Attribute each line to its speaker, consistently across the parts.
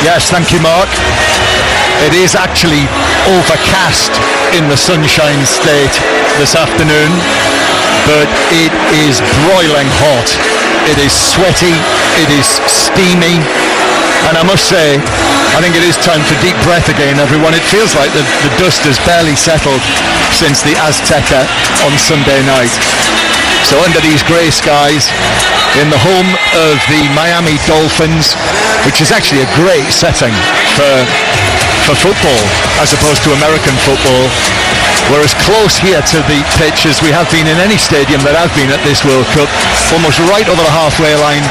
Speaker 1: Yes, thank you, Mark. It is actually overcast in the Sunshine State this afternoon, but it is broiling hot. It is sweaty, it is steamy, and I must say, I think it is time for deep breath again, everyone. It feels like the dust has barely settled since the Azteca on Sunday night. So under these grey skies, in the home of the Miami Dolphins, which is actually a great setting for football as opposed to American football, we're as close here to the pitch as we have been in any stadium that I've been at this World Cup, almost right over the halfway line,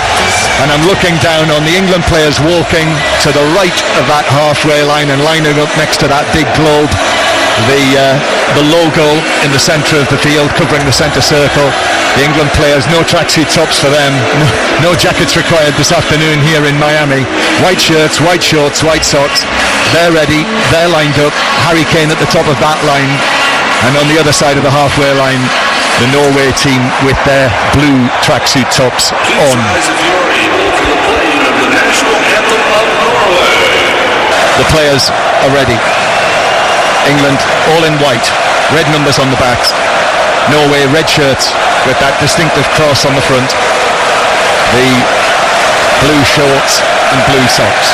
Speaker 1: and I'm looking down on the England players walking to the right of that halfway line and lining up next to that big globe, the logo in the centre of the field covering the centre circle. The England players, no tracksuit tops for them, no jackets required this afternoon here in Miami. White shirts, white shorts, white socks. They're ready, they're lined up. Harry Kane at the top of that line, and on the other side of the halfway line, the Norway team with their blue tracksuit tops on. The players are ready. England all in white, red numbers on the backs. Norway red shirts with that distinctive cross on the front. The blue shorts and blue socks.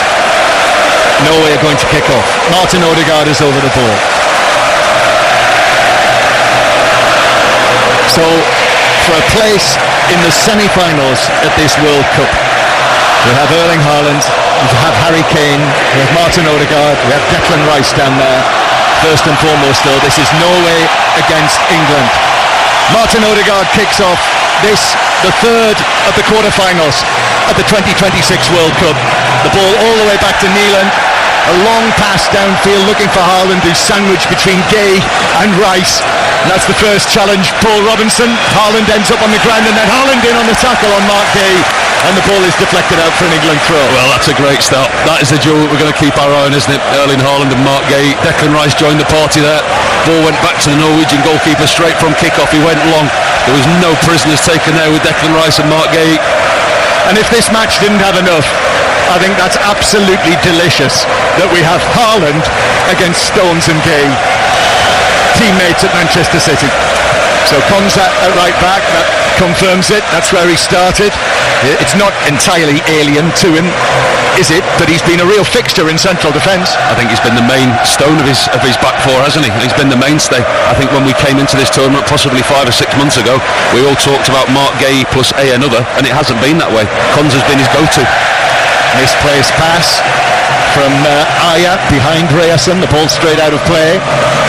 Speaker 1: Norway are going to kick off. Martin Odegaard is over the ball. So for a place in the semi-finals at this World Cup, we have Erling Haaland, we have Harry Kane, we have Martin Odegaard, we have Declan Rice down there. First and foremost though, this is Norway against England. Martin Odegaard kicks off this, the third of the quarterfinals at the 2026 World Cup. The ball all the way back to Neelan. A long pass downfield looking for Haaland, who's sandwiched between Gay and Rice. And that's the first challenge. Paul Robinson. Haaland ends up on the ground, and then Haaland in on the tackle on Mark Gay. And the ball is deflected out for an England throw.
Speaker 2: Well, that's a great start. That is the duel we're going to keep our eye on, isn't it? Erling Haaland and Mark Gay. Declan Rice joined the party there. Ball went back to the Norwegian goalkeeper straight from kick-off. He went long. There was no prisoners taken there with Declan Rice and Mark Gay.
Speaker 1: And if this match didn't have enough, I think that's absolutely delicious that we have Haaland against Stones and Gay, teammates at Manchester City. So Konza at right back, that confirms it. That's where he started. It's not entirely alien to him, is it? But he's been a real fixture in central defence.
Speaker 2: I think he's been the main stone of his back four, hasn't he? He's been the mainstay. I think when we came into this tournament, possibly 5 or 6 months ago, we all talked about Mark Gay plus another, and it hasn't been that way. Konza's been his go-to.
Speaker 1: Misplaced pass from Aya behind Ryerson. The ball straight out of play.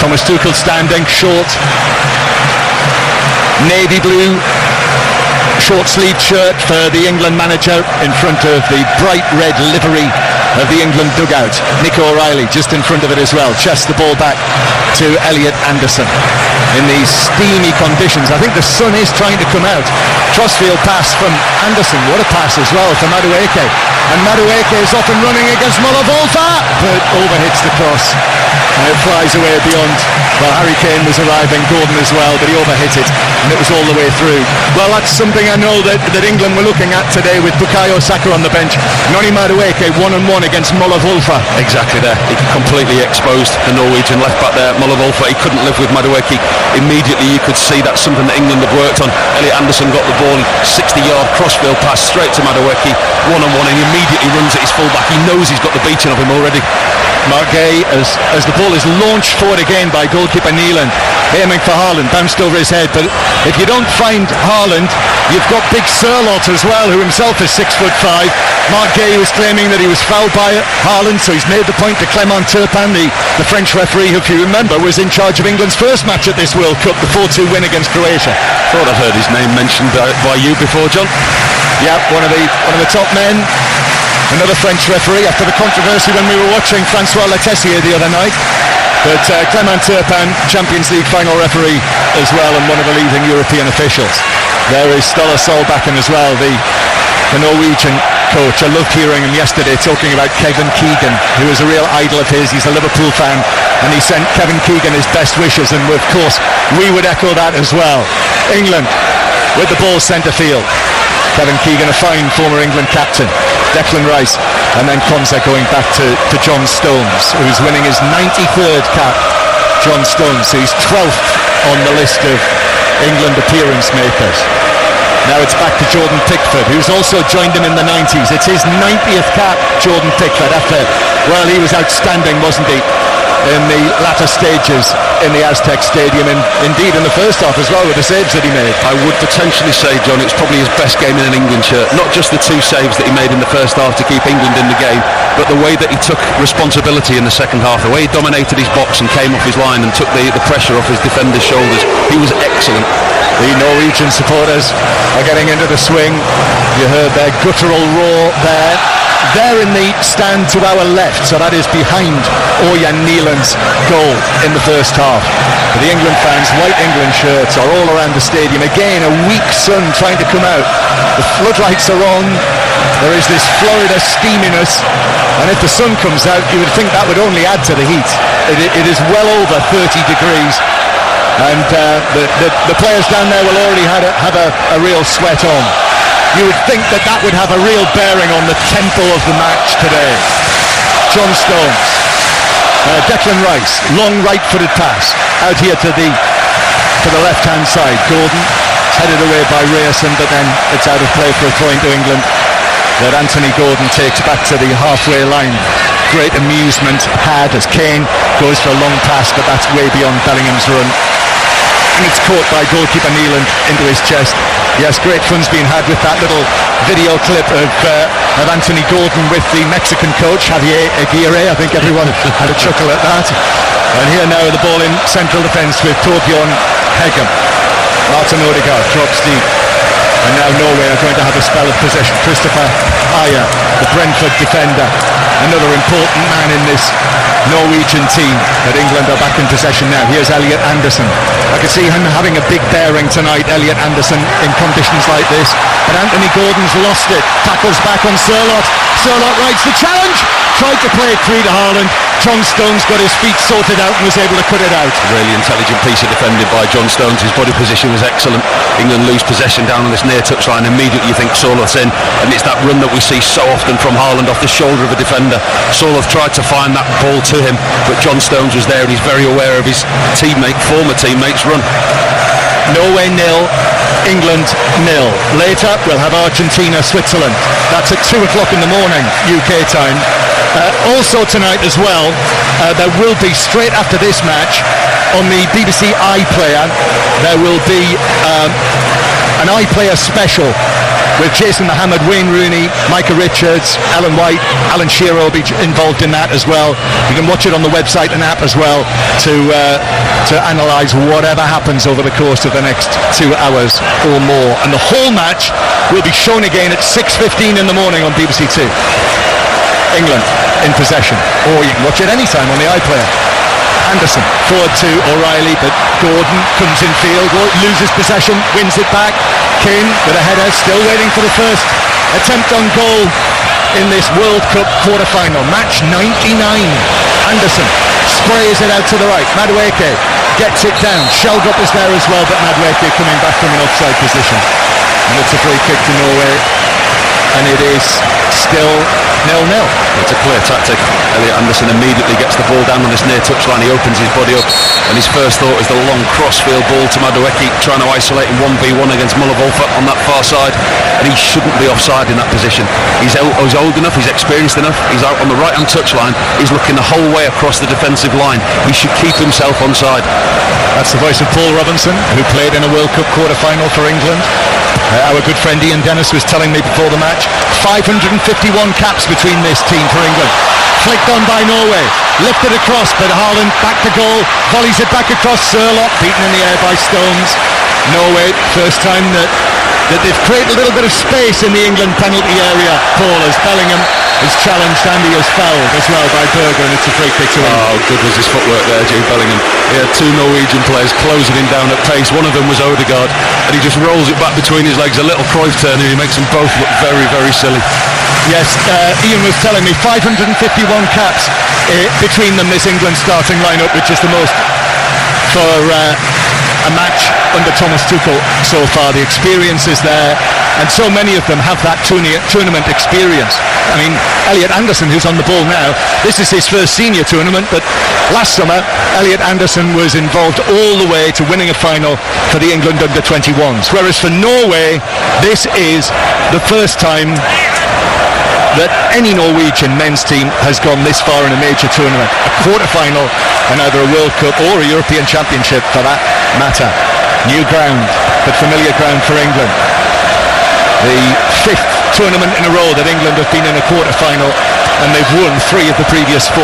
Speaker 1: Thomas Tuchel standing short. Navy blue short-sleeved shirt for the England manager in front of the bright red livery of the England dugout. Nico O'Reilly just in front of it as well. Chests the ball back to Elliot Anderson in these steamy conditions. I think the sun is trying to come out. Crossfield pass from Anderson. What a pass as well for Madueke. And Madueke is off and running against Molovolfa, but overhits the cross. And it flies away beyond. Well, Harry Kane was arriving, Gordon as well, but he overhit it, and it was all the way through. Well, that's something I know that England were looking at today with Bukayo Saka on the bench. Noni Madueke 1-on-1 against Molovolfa.
Speaker 2: Exactly there. He completely exposed the Norwegian left back there, Molovolfa. He couldn't live with Madueke. Immediately you could see that's something that England have worked on. Elliot Anderson got the ball, 60-yard crossfield pass straight to Madueke, 1-on-1, and he immediately runs at his full-back. He knows he's got the beating of him already.
Speaker 1: Mark Gay, as the ball is launched forward again by goalkeeper Neelan, aiming for Haaland, bounced over his head. But if you don't find Haaland, you've got big Sirlot as well, who himself is 6'5". Mark Gay was claiming that he was fouled by Haaland, so he's made the point to Clement Turpin, the French referee, who, if you remember, was in charge of England's first match at this World Cup, the 4-2 win against Croatia.
Speaker 2: Thought I'd heard his name mentioned by you before, John.
Speaker 1: Yeah, one of the top men. Another French referee after the controversy when we were watching Francois Letessier the other night. But Clement Turpin, Champions League final referee as well, and one of the leading European officials. There is Ståle Solbakken as well, the Norwegian coach. I loved hearing him yesterday talking about Kevin Keegan, who is a real idol of his. He's a Liverpool fan, and he sent Kevin Keegan his best wishes, and of course we would echo that as well. England with the ball centre field. Kevin Keegan, a fine former England captain. Declan Rice, and then Konsa going back to John Stones, who's winning his 93rd cap. John Stones, so he's 12th on the list of England appearance makers. Now it's back to Jordan Pickford, who's also joined him in the 90s. It's his 90th cap, Jordan Pickford, after, well, he was outstanding, wasn't he, in the latter stages in the Aztec Stadium, and indeed in the first half as well with the saves that he made.
Speaker 2: I would potentially say, John, it's probably his best game in an England shirt. Not just the 2 saves that he made in the first half to keep England in the game, but the way that he took responsibility in the second half, the way he dominated his box and came off his line and took the pressure off his defenders' shoulders. He was excellent.
Speaker 1: The Norwegian supporters are getting into the swing. You heard their guttural roar there. They're in the stand to our left, so that is behind Orjan Nieland's goal in the first half. But the England fans, white England shirts, are all around the stadium. Again, a weak sun trying to come out. The floodlights are on. There is this Florida steaminess, and if the sun comes out, you would think that would only add to the heat. It is well over 30 degrees. And the players down there will already have a real sweat on. You would think that would have a real bearing on the tempo of the match today. John Stones, Declan Rice, long right-footed pass out here to the left-hand side. Gordon headed away by Rayson, but then it's out of play for a throw into England that Anthony Gordon takes back to the halfway line. Great amusement had as Kane goes for a long pass, but that's way beyond Bellingham's run. And it's caught by goalkeeper Nieland into his chest. Yes, great fun's been had with that little video clip of Anthony Gordon with the Mexican coach, Javier Aguirre. I think everyone had a chuckle at that. And here now the ball in central defence with Torbjorn Hegem. Martin Odegaard drops deep. And now Norway are going to have a spell of possession. Christopher Ajer, the Brentford defender, another important man in this Norwegian team, that England are back in possession now. Here's Elliot Anderson. I can see him having a big bearing tonight, Elliot Anderson, in conditions like this. But Anthony Gordon's lost it. Tackles back on Sørloth. Sørloth rides the challenge. Tried to play it free to Haaland. John Stones got his feet sorted out and was able to cut it out.
Speaker 2: Really intelligent piece of defending by John Stones. His body position was excellent. England lose possession down on this near touchline. Immediately you think Sørloth's in, and it's that run that we see so often from Haaland off the shoulder of a defender. Sørloth tried to find that ball to him, but John Stones was there, and he's very aware of his former teammate's run.
Speaker 1: Norway 0, England 0. Later we'll have Argentina, Switzerland. That's at 2 o'clock in the morning UK time. Also tonight as well, there will be, straight after this match, on the BBC iPlayer, there will be an iPlayer special with Jason Mohammed, Wayne Rooney, Micah Richards, Alan White, Alan Shearer will be involved in that as well. You can watch it on the website and app as well to analyse whatever happens over the course of the next 2 hours or more. And the whole match will be shown again at 6:15 in the morning on BBC Two. England in possession, or you can watch it anytime on the iPlayer. Anderson forward to O'Reilly, but Gordon comes in field, loses possession, wins it back. Kane with a header, still waiting for the first attempt on goal in this World Cup quarter-final. Match 99. Anderson sprays it out to the right. Madueke gets it down. Shelgup is there as well, but Madueke coming back from an offside position. And it's a free kick to Norway. And it is still 0-0.
Speaker 2: It's a clear tactic. Elliot Anderson immediately gets the ball down on this near touchline. He opens his body up, and his first thought is the long crossfield ball to Madueke, trying to isolate him 1v1 against Muller-Wolfer on that far side, and he shouldn't be offside in that position. He's old enough, he's experienced enough, he's out on the right-hand touchline, he's looking the whole way across the defensive line. He should keep himself onside.
Speaker 1: That's the voice of Paul Robinson, who played in a World Cup quarter-final for England. Our good friend Ian Dennis was telling me before the match, 551 caps between this team for England. Flicked on by Norway, lifted across, but Haaland back to goal, volleys it back across. Sørloth beaten in the air by Stones. Norway, first time that they've created a little bit of space in the England penalty area, Paul, as Bellingham is challenged and he is fouled as well by Berger, and it's a free kick to him.
Speaker 2: Oh, good was his footwork there, Jude Bellingham. He had 2 Norwegian players closing him down at pace. One of them was Odegaard, and he just rolls it back between his legs, a little Cruyff turn, and he makes them both look very, very silly.
Speaker 1: Yes, Ian was telling me 551 caps between them, this England starting lineup, which is the most for a match under Thomas Tuchel so far. The experience is there, and so many of them have that tournament experience. I mean, Elliot Anderson, who's on the ball now, this is his first senior tournament, but last summer Elliot Anderson was involved all the way to winning a final for the England under-21s, whereas for Norway this is the first time that any Norwegian men's team has gone this far in a major tournament, a quarter-final in either a World Cup or a European Championship for that matter. New ground, but familiar ground for England. The fifth tournament in a row that England have been in a quarter-final, and they've won 3 of the previous 4.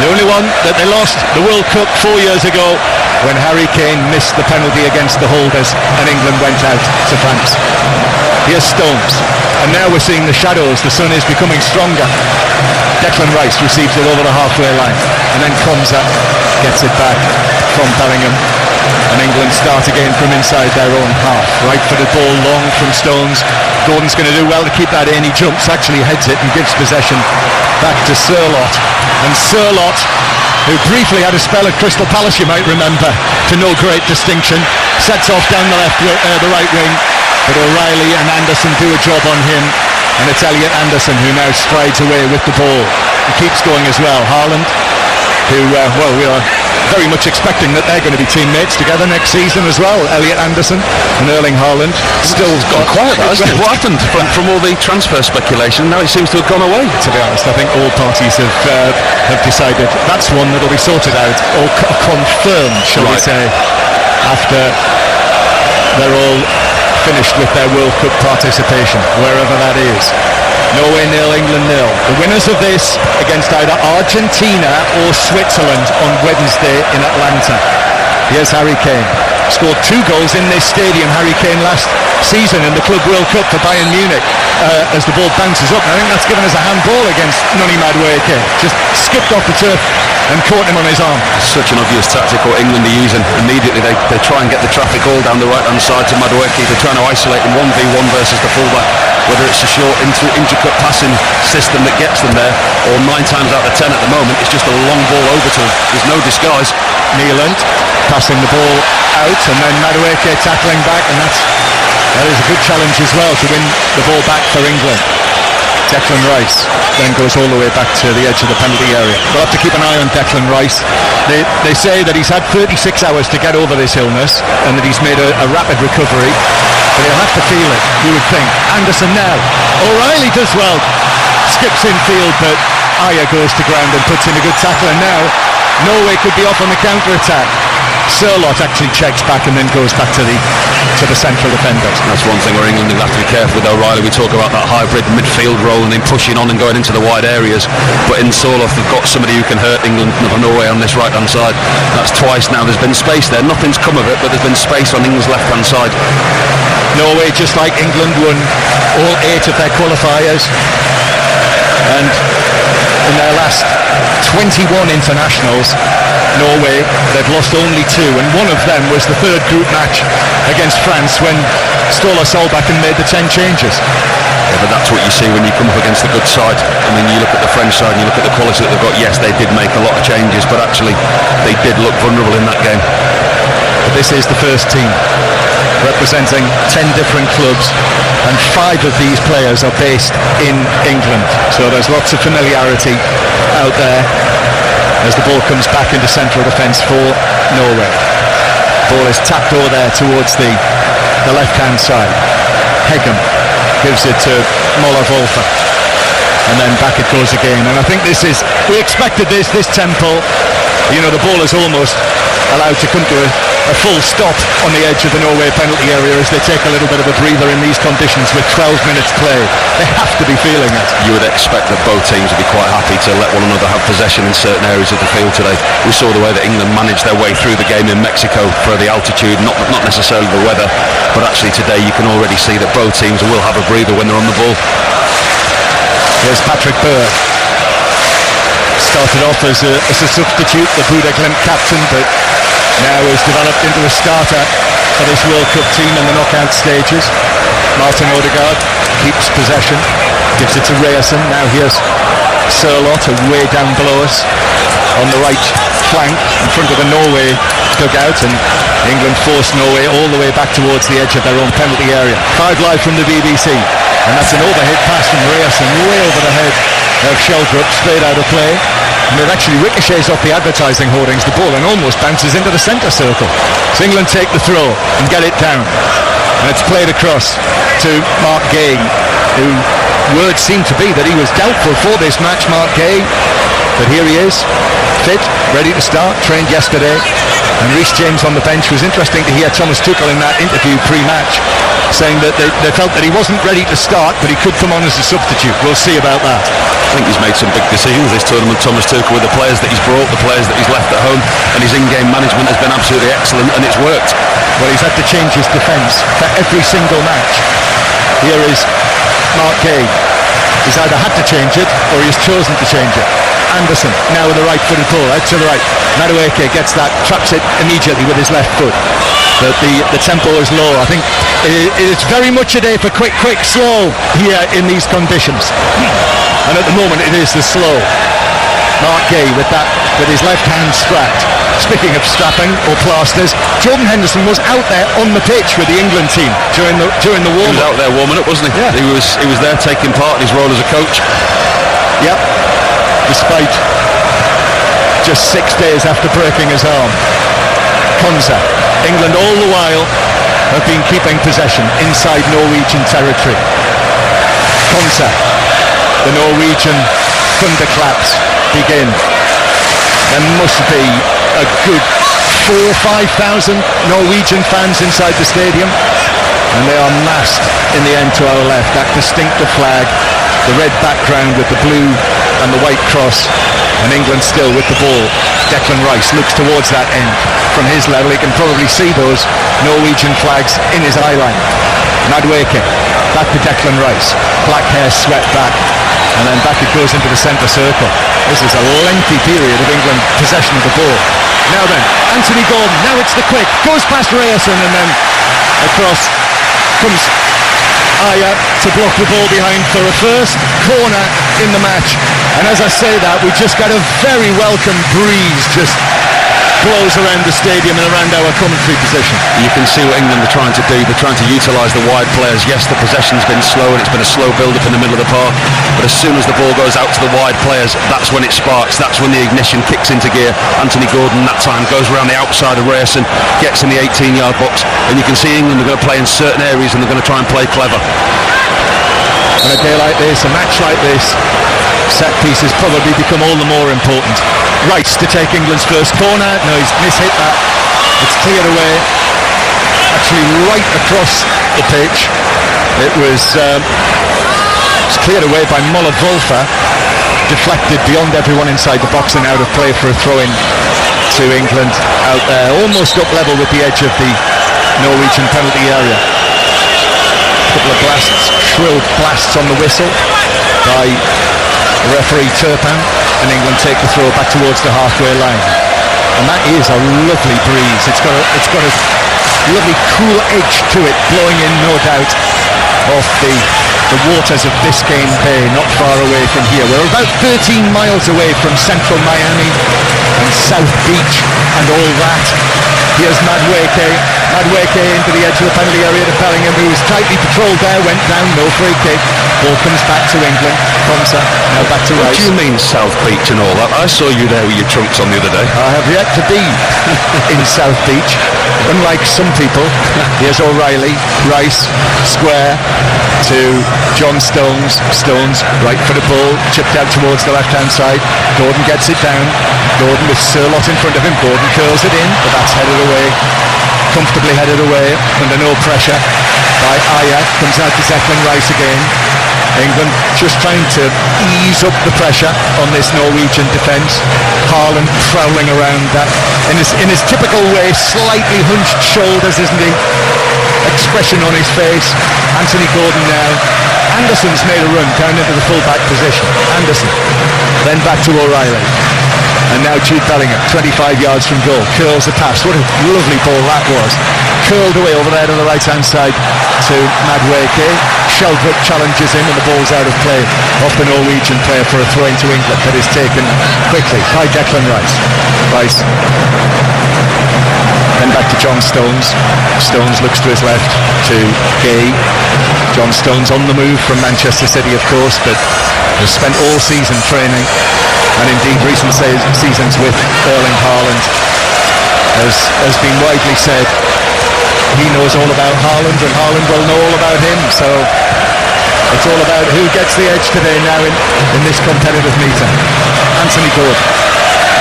Speaker 1: The only one that they lost, the World Cup 4 years ago, when Harry Kane missed the penalty against the holders and England went out to France. Here's Stones, and now we're seeing the shadows. The sun is becoming stronger. Declan Rice receives it over the halfway line, and then Konza gets it back from Bellingham, and England start again from inside their own half. Right-footed ball long from Stones. Gordon's going to do well to keep that in. He jumps, actually heads it, and gives possession back to Sørloth. And Sørloth, who briefly had a spell at Crystal Palace, you might remember, to no great distinction, sets off down the right wing, but O'Reilly and Anderson do a job on him, and it's Elliot Anderson who now strides away with the ball. He keeps going as well. Haaland, who, we are very much expecting that they're going to be teammates together next season as well. Elliot Anderson and Erling Haaland.
Speaker 2: Still gone quiet, hasn't it? What happened from all the transfer speculation? Now it seems to have gone away.
Speaker 1: To be honest, I think all parties have decided that's one that'll be sorted out or confirmed, shall we say, after they're all finished with their World Cup participation, wherever that is. Norway 0, England 0. The winners of this against either Argentina or Switzerland on Wednesday in Atlanta. Here's Harry Kane. Scored 2 goals in this stadium, Harry Kane, last season in the Club World Cup for Bayern Munich. As the ball bounces up, and I think that's given us a handball against Noni Madueke. Just skipped off the turf and caught him on his arm.
Speaker 2: Such an obvious tactic what England are using. Immediately they try and get the traffic all down the right hand side to Madueke. They're trying to isolate him 1v1 versus the fullback, whether it's a short intricate passing system that gets them there, or 9 times out of 10 at the moment it's just a long ball over to him. There's no disguise.
Speaker 1: Neeland passing the ball out, and then Madueke tackling back, and that is a good challenge as well to win the ball back for England. Declan Rice then goes all the way back to the edge of the penalty area. We'll have to keep an eye on Declan Rice. They say that he's had 36 hours to get over this illness and that he's made a rapid recovery, but he'll have to feel it, you would think. Anderson now. O'Reilly does well. Skips in field, but Aya goes to ground and puts in a good tackle, and now Norway could be off on the counter-attack. Sørloth actually checks back and then goes back to the central defenders.
Speaker 2: That's one thing where England will have to be careful with O'Reilly. We talk about that hybrid midfield role and then pushing on and going into the wide areas, but in Sørloth they've got somebody who can hurt England and Norway on this right hand side. That's twice now. There's been space there. Nothing's come of it, but there's been space on England's left hand side.
Speaker 1: Norway, just like England, won all 8 of their qualifiers, and in their last 21 internationals, Norway, they've lost only 2, and one of them was the 3rd group match against France when Ståle Solbakken made the 10 changes.
Speaker 2: Yeah, but that's what you see when you come up against the good side. I mean, you look at the French side and you look at the quality that they've got. Yes, they did make a lot of changes, but actually they did look vulnerable in that game.
Speaker 1: But this is the first team representing 10 different clubs, and 5 of these players are based in England, so there's lots of familiarity out there as the ball comes back into central defence for Norway. Ball is tapped over there towards the left hand side. Hegem gives it to Moller Wolfer, and then back it goes again, and I think we expected this tempo. You know, the ball is almost allowed to come to a full stop on the edge of the Norway penalty area as they take a little bit of a breather in these conditions with 12 minutes played. They have to be feeling it.
Speaker 2: You would expect that both teams would be quite happy to let one another have possession in certain areas of the field today. We saw the way that England managed their way through the game in Mexico for the altitude, not necessarily the weather, but actually today you can already see that both teams will have a breather when they're on the ball.
Speaker 1: Here's Patrick Berg. Started off as a substitute, the Buda Glimt captain, but now has developed into a starter for this World Cup team in the knockout stages. Martin Odegaard keeps possession, gives it to Reierson. Now here's Sørloth way down below us on the right flank in front of the Norway dugout, and England forced Norway all the way back towards the edge of their own penalty area. 5 Live from the BBC, and that's an overhead pass from Ryerson way over the head of Sheldrup, straight out of play, and it actually ricochets off the advertising hoardings, the ball, and almost bounces into the centre circle. So England take the throw and get it down, and it's played across to Mark Gay, who word seemed to be that he was doubtful for this match, Mark Gay, but here he is, fit, ready to start, trained yesterday. And Reece James on the bench. Was interesting to hear Thomas Tuchel in that interview pre-match saying that they felt that he wasn't ready to start, but he could come on as a substitute. We'll see about that.
Speaker 2: I think he's made some big decisions this tournament, Thomas Tuchel, with the players that he's brought, the players that he's left at home, and his in-game management has been absolutely excellent, and it's worked.
Speaker 1: Well, he's had to change his defence for every single match. Here is Mark Gay. He's either had to change it or he's chosen to change it. Anderson now with a right-footed ball out to the right. Madueke gets that, traps it immediately with his left foot. But the tempo is low. I think it's very much a day for quick, slow here in these conditions. And at the moment it is the slow. Mark Gay with his left hand strapped. Speaking of strapping or plasters, Jordan Henderson was out there on the pitch with the England team during the warm-up.
Speaker 2: He was out there warming up, wasn't he?
Speaker 1: Yeah.
Speaker 2: He was there taking part in his role as a coach.
Speaker 1: Yep. Despite just 6 days after breaking his arm. Konsa. England all the while have been keeping possession inside Norwegian territory. Konsa. The Norwegian thunderclaps begin. There must be a good 4,000-5,000 Norwegian fans inside the stadium, and they are massed in the end to our left. That distinctive flag, the red background with the blue and the white cross, and England still with the ball. Declan Rice looks towards that end. From his level he can probably see those Norwegian flags in his eye line. Madueke, back to Declan Rice, black hair swept back, and then back it goes into the centre circle. This is a lengthy period of England possession of the ball. Now then, Anthony Gordon, now it's the quick, goes past Ryerson, and then across comes Aya to block the ball behind for a first corner in the match. And as I say that, we just got a very welcome breeze just blows around the stadium and around our commentary position.
Speaker 2: You can see what England are trying to do. They're trying to utilise the wide players. Yes, the possession's been slow and it's been a slow build-up in the middle of the park, but as soon as the ball goes out to the wide players, that's when it sparks, that's when the ignition kicks into gear. Anthony Gordon that time goes around the outside of Ryerson, gets in the 18-yard box, and you can see England are going to play in certain areas and they're going to try and play clever.
Speaker 1: On a day like this, a match like this, set pieces probably become all the more important. Rice to take England's first corner. No, he's mishit that. It's cleared away. Actually right across the pitch. It was cleared away by Muller Wolfer. Deflected beyond everyone inside the box and out of play for a throw-in to England out there. Almost up level with the edge of the Norwegian penalty area. A couple of blasts, shrill blasts on the whistle by referee Turpin, and England take the throw back towards the halfway line. And that is a lovely breeze. It's got a lovely cool edge to it, blowing in, no doubt, off the waters of Biscayne Bay, not far away from here. We're about 13 miles away from central Miami and South Beach and all that. Here's Madueke into the edge of the penalty area to Bellingham, who was tightly patrolled there, went down, no free kick. Ball comes back to England. Konsa, now back to Rice.
Speaker 2: What do you mean South Beach and all that? I saw you there with your trunks on the other day.
Speaker 1: I have yet to be in South Beach, unlike some people. Here's O'Reilly, Rice, square to John Stones. Stones, right for the ball, chipped out towards the left-hand side. Gordon gets it down. Gordon with Surlot in front of him. Gordon curls it in, but that's headed away. Comfortably headed away under no pressure by Aya. Comes out to Declan Rice again. England just trying to ease up the pressure on this Norwegian defence. Haaland prowling around that in his typical way, slightly hunched shoulders, isn't he? Expression on his face. Anthony Gordon now. Anderson's made a run down into the full-back position. Anderson. Then back to O'Reilly. And now Jude Bellingham, 25 yards from goal, curls the pass. What a lovely ball that was. Curled away over there to the right-hand side to Madueke. Sheldrick challenges him and the ball's out of play off the Norwegian player for a throw into England that is taken quickly by Declan Rice. Then back to John Stones. Stones looks to his left to Gay. John Stones on the move from Manchester City, of course, but has spent all season training, and indeed recent seasons with Erling Haaland. Has been widely said, he knows all about Haaland and Haaland will know all about him, so it's all about who gets the edge today now in this competitive meeting. Anthony Gordon,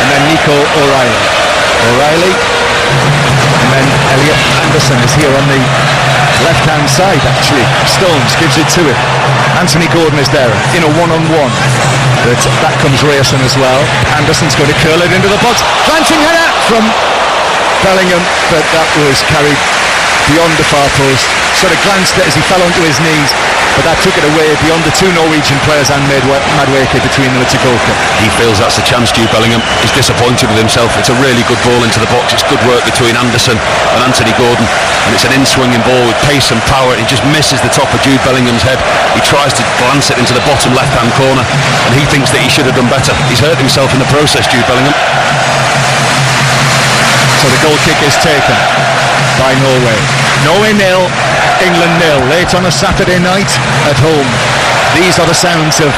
Speaker 1: and then Nico O'Reilly, and then Elliot Anderson is here on the left-hand side, actually. Stones gives it to him. Anthony Gordon is there in a one-on-one, but that comes racing as well. Anderson's going to curl it into the box. Glancing header from Bellingham, but that was carried beyond the far post. Sort of glanced it as he fell onto his knees, but that took it away beyond the two Norwegian players and Madueke between them. It's a goal kick.
Speaker 2: He feels that's a chance, Jude Bellingham. He's disappointed with himself. It's a really good ball into the box. It's good work between Anderson and Anthony Gordon, and it's an in-swinging ball with pace and power. He just misses the top of Jude Bellingham's head. He tries to glance it into the bottom left-hand corner, and he thinks that he should have done better. He's hurt himself in the process, Jude Bellingham.
Speaker 1: So the goal kick is taken by Norway. Norway 0, England 0. Late on a Saturday night at home. These are the sounds of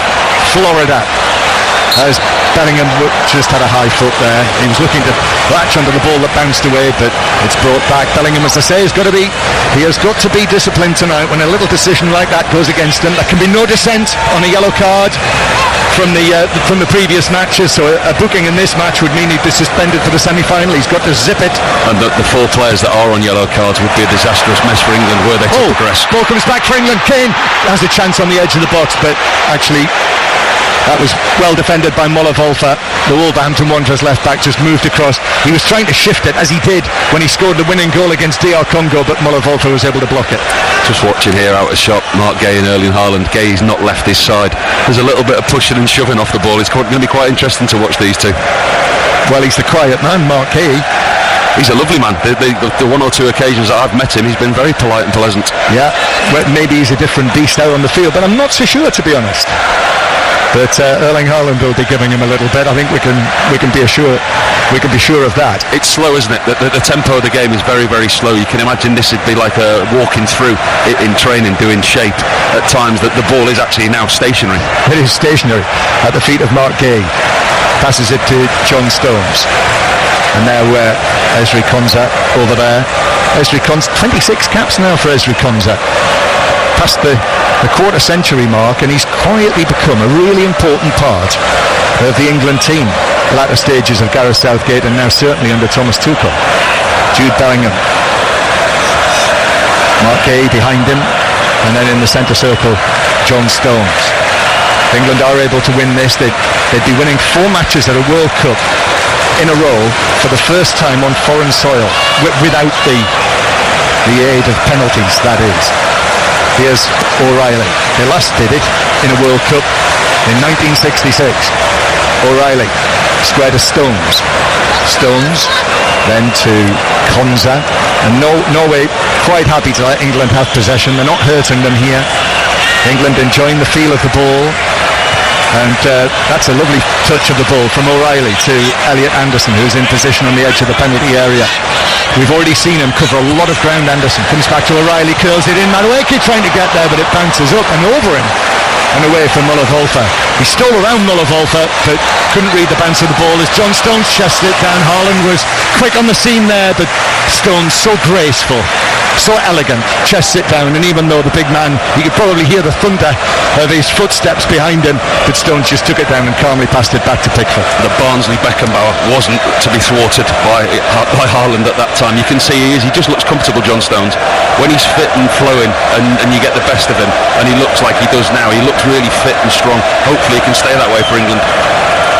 Speaker 1: Florida. As Bellingham just had a high foot there. He was looking to latch onto the ball that bounced away, but it's brought back. Bellingham, as I say, he has got to be disciplined tonight when a little decision like that goes against him. There can be no dissent on a yellow card from the previous matches, so a booking in this match would mean he'd be suspended for the semi-final. He's got to zip it.
Speaker 2: And the four players that are on yellow cards would be a disastrous mess for England were they to progress.
Speaker 1: Ball comes back for England. Kane has a chance on the edge of the box, but actually that was well defended by Molovolfa. The Wolverhampton Wanderers left back just moved across. He was trying to shift it, as he did when he scored the winning goal against DR Congo, but Molovolfa was able to block it.
Speaker 2: Just watching here out of shot, Mark Gay and Erling Haaland. Gay's not left his side. There's a little bit of pushing and shoving off the ball. It's going to be quite interesting to watch these two.
Speaker 1: Well, he's the quiet man, Mark Gay.
Speaker 2: He's a lovely man. The one or two occasions that I've met him, he's been very polite and pleasant.
Speaker 1: Yeah, well, maybe he's a different beast out on the field, but I'm not so sure, to be honest. But Erling Haaland will be giving him a little bit. I think we can be sure of that.
Speaker 2: It's slow, isn't it? The tempo of the game is very, very slow. You can imagine this would be like a walking through in training, doing shape at times. That the ball is actually now stationary.
Speaker 1: It is stationary at the feet of Mark Gay. Passes it to John Stones. And now Ezri Konsa over there. Ezri Konsa, 26 caps now for Ezri Konsa. Past the quarter century mark, and he's quietly become a really important part of the England team. Latter stages of Gareth Southgate, and now certainly under Thomas Tuchel. Jude Bellingham. Mark Gay behind him, and then in the centre circle, John Stones. If England are able to win this, they'd be winning 4 matches at a World Cup in a row for the first time on foreign soil, without the aid of penalties, that is. Here's O'Reilly. They last did it in a World Cup in 1966. O'Reilly, square to Stones. Stones, then to Konsa. And Norway quite happy to let England have possession. They're not hurting them here. England enjoying the feel of the ball. And that's a lovely touch of the ball from O'Reilly to Elliot Anderson, who's in position on the edge of the penalty area. We've already seen him cover a lot of ground. Anderson comes back to O'Reilly, curls it in. Madueke trying to get there, but it bounces up and over him and away from Molovolfa. He stole around Molovolfa, but couldn't read the bounce of the ball as John Stones chests it down. Haaland was quick on the scene there, but Stones so graceful, so elegant, chests it down, and even though the big man, you could probably hear the thunder of his footsteps behind him, but Stones just took it down and calmly passed it back to Pickford.
Speaker 2: The Barnsley-Beckenbauer wasn't to be thwarted by Haaland at that time. You can see he just looks comfortable, John Stones. When he's fit and flowing and you get the best of him, and he looks like he does now, he looks really fit and strong. Hopefully he can stay that way for England.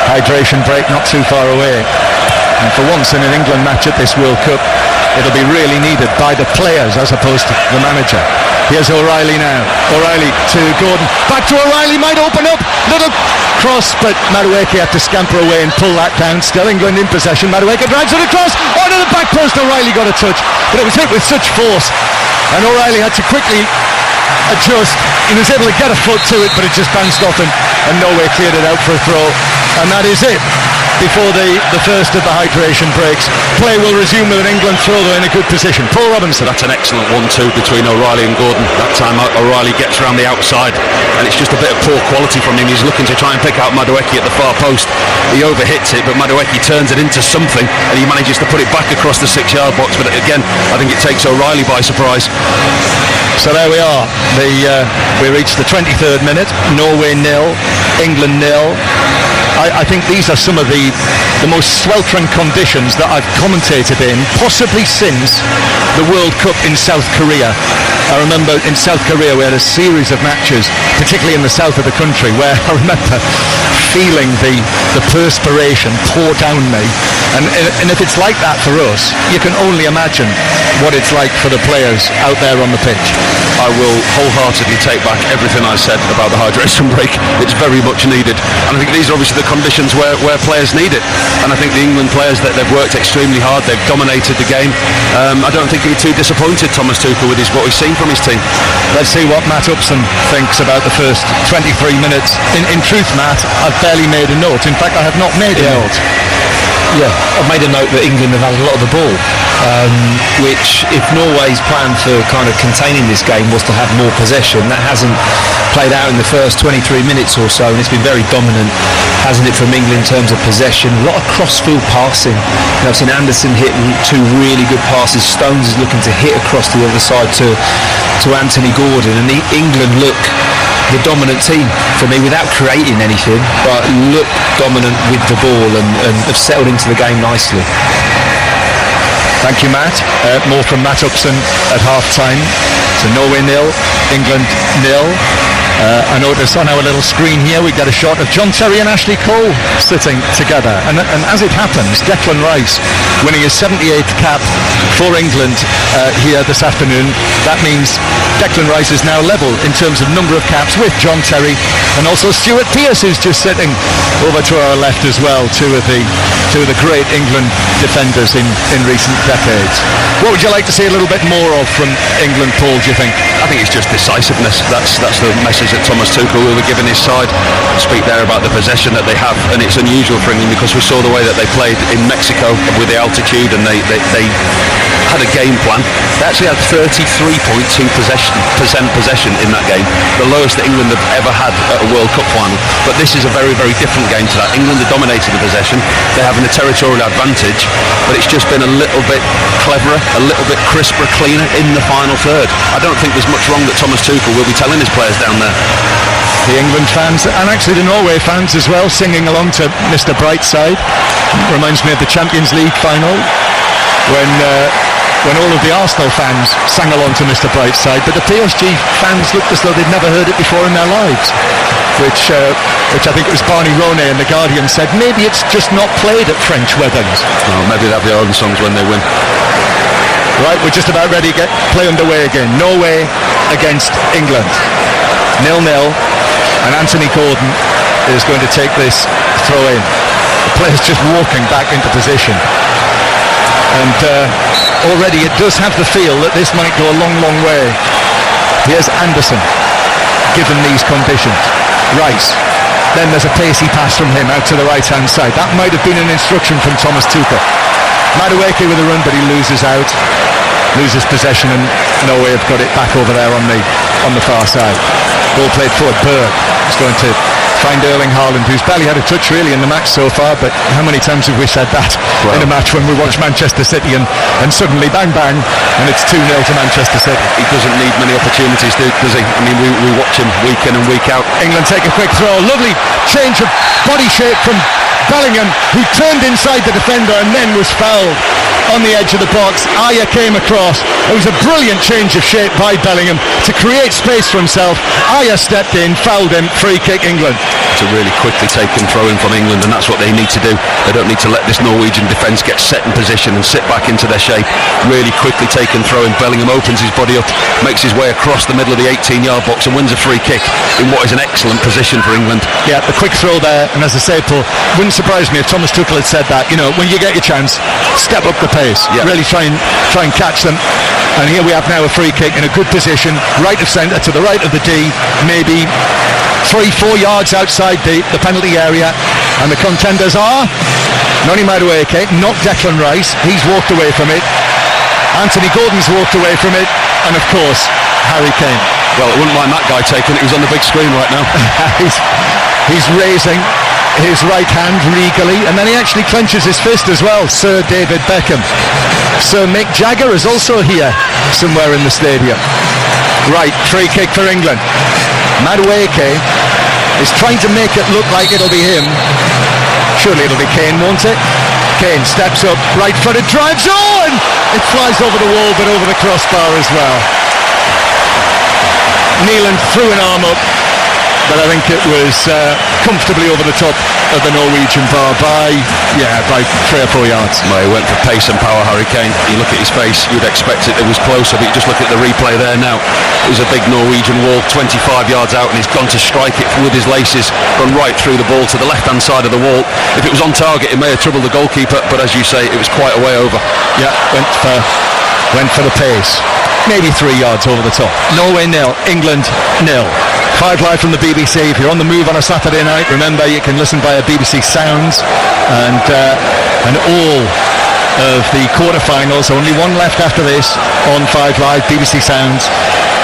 Speaker 1: Hydration break not too far away, and for once in an England match at this World Cup, it'll be really needed by the players as opposed to the manager. Here's O'Reilly now. O'Reilly to Gordon. Back to O'Reilly, might open up. Little cross, but Madueke had to scamper away and pull that down. Still England in possession. Madueke drives it across. To the back post. O'Reilly got a touch, but it was hit with such force, and O'Reilly had to quickly adjust. He was able to get a foot to it, but it just bounced off him, and Norway cleared it out for a throw, and that is it before the first of the hydration breaks. Play will resume with an England throw, though, in a good position. Paul Robinson.
Speaker 2: That's an excellent 1-2 between O'Reilly and Gordon. That time O'Reilly gets around the outside, and it's just a bit of poor quality from him. He's looking to try and pick out Madueke at the far post. He overhits it, but Madueke turns it into something, and he manages to put it back across the 6-yard box. But again, I think it takes O'Reilly by surprise.
Speaker 1: So there we are. We reached the 23rd minute. Norway 0, England 0. I think these are some of the most sweltering conditions that I've commentated in, possibly since the World Cup in South Korea. I remember in South Korea we had a series of matches, particularly in the south of the country, where I remember feeling the perspiration pour down me. And if it's like that for us, you can only imagine what it's like for the players out there on the pitch.
Speaker 2: I will wholeheartedly take back everything I said about the hydration break. It's very much needed, and I think these are obviously the conditions where players need it. And I think the England players, that they've worked extremely hard, they've dominated the game. I don't think he'll be too disappointed, Thomas Tuchel, with what he's seen from his team.
Speaker 1: Let's see what Matt Upson thinks about the first 23 minutes. In truth, Matt, I've barely made a note. In fact, I have not made a note.
Speaker 3: Yeah, I've made a note that England have had a lot of the ball, which, if Norway's plan for kind of containing this game was to have more possession, that hasn't played out in the first 23 minutes or so, and it's been very dominant, hasn't it, from England in terms of possession. A lot of cross-field passing. I've seen Anderson hit 2 really good passes. Stones is looking to hit across the other side to Anthony Gordon, and England look the dominant team for me without creating anything, but look dominant with the ball and have settled into the game nicely.
Speaker 1: Thank you, Matt. More from Matt Upson at half-time. So Norway 0, England 0. I notice on our little screen here we get a shot of John Terry and Ashley Cole sitting together, and as it happens, Declan Rice winning his 78th cap for England here this afternoon. That means Declan Rice is now level in terms of number of caps with John Terry, and also Stuart Pearce, who's just sitting over to our left as well, two of the great England defenders in recent decades. What would you like to see a little bit more of from England, Paul, do you think?
Speaker 2: I think it's just decisiveness. That's the message that Thomas Tuchel will be giving his side. Speak there about the possession that they have, and it's unusual for England because we saw the way that they played in Mexico with the altitude, and they had a game plan. They actually had 33.2% possession in that game, the lowest that England have ever had at a World Cup final. But this is a very, very different game to that. England are dominating the possession. They're having a territorial advantage, but it's just been a little bit cleverer, a little bit crisper, cleaner in the final third. I don't think there's much wrong that Thomas Tuchel will be telling his players down there.
Speaker 1: The England fans, and actually the Norway fans as well, singing along to Mr. Brightside. Reminds me of the Champions League final when all of the Arsenal fans sang along to Mr. Brightside, but the PSG fans looked as though they'd never heard it before in their lives, which I think it was Barney Ronay in The Guardian said, maybe it's just not played at French weddings.
Speaker 2: Oh, maybe they'll have their own songs when they win.
Speaker 1: Right, we're just about ready to get play underway again. Norway against England. 0-0, and Anthony Gordon is going to take this throw in. The player's just walking back into position. And already it does have the feel that this might go a long, long way. Here's Anderson, given these conditions. Rice. Then there's a pacey pass from him out to the right-hand side. That might have been an instruction from Thomas Tuchel. Madueke with a run, but he loses possession, and Norway have got it back over there on the far side. Ball played forward. Berg is going to find Erling Haaland, who's barely had a touch really in the match so far, but how many times have we said that in a match when we watch Manchester City and suddenly bang bang and it's 2-0 to Manchester City.
Speaker 2: He doesn't need many opportunities, does he? I mean, we watch him week in and week out.
Speaker 1: England take a quick throw. Lovely change of body shape from Bellingham, who turned inside the defender and then was fouled. on the edge of the box. Aya came across. It was a brilliant change of shape by Bellingham to create space for himself. Aya stepped in, fouled him, free kick England.
Speaker 2: It's a really quickly taken throw-in from England, and that's what they need to do. They don't need to let this Norwegian defence get set in position and sit back into their shape. Really quickly taken throw-in. Bellingham opens his body up, makes his way across the middle of the 18-yard box and wins a free kick in what is an excellent position for England.
Speaker 1: Yeah, the quick throw there, and as I say, Paul, wouldn't surprise me if Thomas Tuchel had said that. You know, when you get your chance, step up the pace.
Speaker 2: Yeah.
Speaker 1: Really try and catch them. And here we have now a free kick in a good position, right of centre, to the right of the D, maybe 3-4 yards outside the penalty area. And the contenders are Noni Madueke, not Declan Rice. He's walked away from it. Anthony Gordon's walked away from it. And of course, Harry Kane.
Speaker 2: Well, I wouldn't mind that guy taking it. He's on the big screen right now.
Speaker 1: he's raising his right hand regally, and then he actually clenches his fist as well. Sir David Beckham. Sir Mick Jagger is also here somewhere in the stadium. Right, free kick for England. Madueke is trying to make it look like it'll be him. Surely it'll be Kane, won't it? Kane steps up, right-footed, drives on! It flies over the wall, but over the crossbar as well. Neelan threw an arm up, but I think it was comfortably over the top of the Norwegian bar by 3 or 4 yards.
Speaker 2: Well, he went for pace and power, Harry Kane. You look at his face, you'd expect it was closer, but you just look at the replay there now. It was a big Norwegian wall, 25 yards out, and he's gone to strike it with his laces, run right through the ball to the left-hand side of the wall. If it was on target, it may have troubled the goalkeeper, but as you say, it was quite a way over.
Speaker 1: Yeah, went for the pace. Maybe 3 yards over the top. Norway 0, England 0. 5 live from the BBC. If you're on the move on a Saturday night, remember you can listen via BBC Sounds and all of the quarterfinals. Only one left after this on 5 Live, BBC Sounds.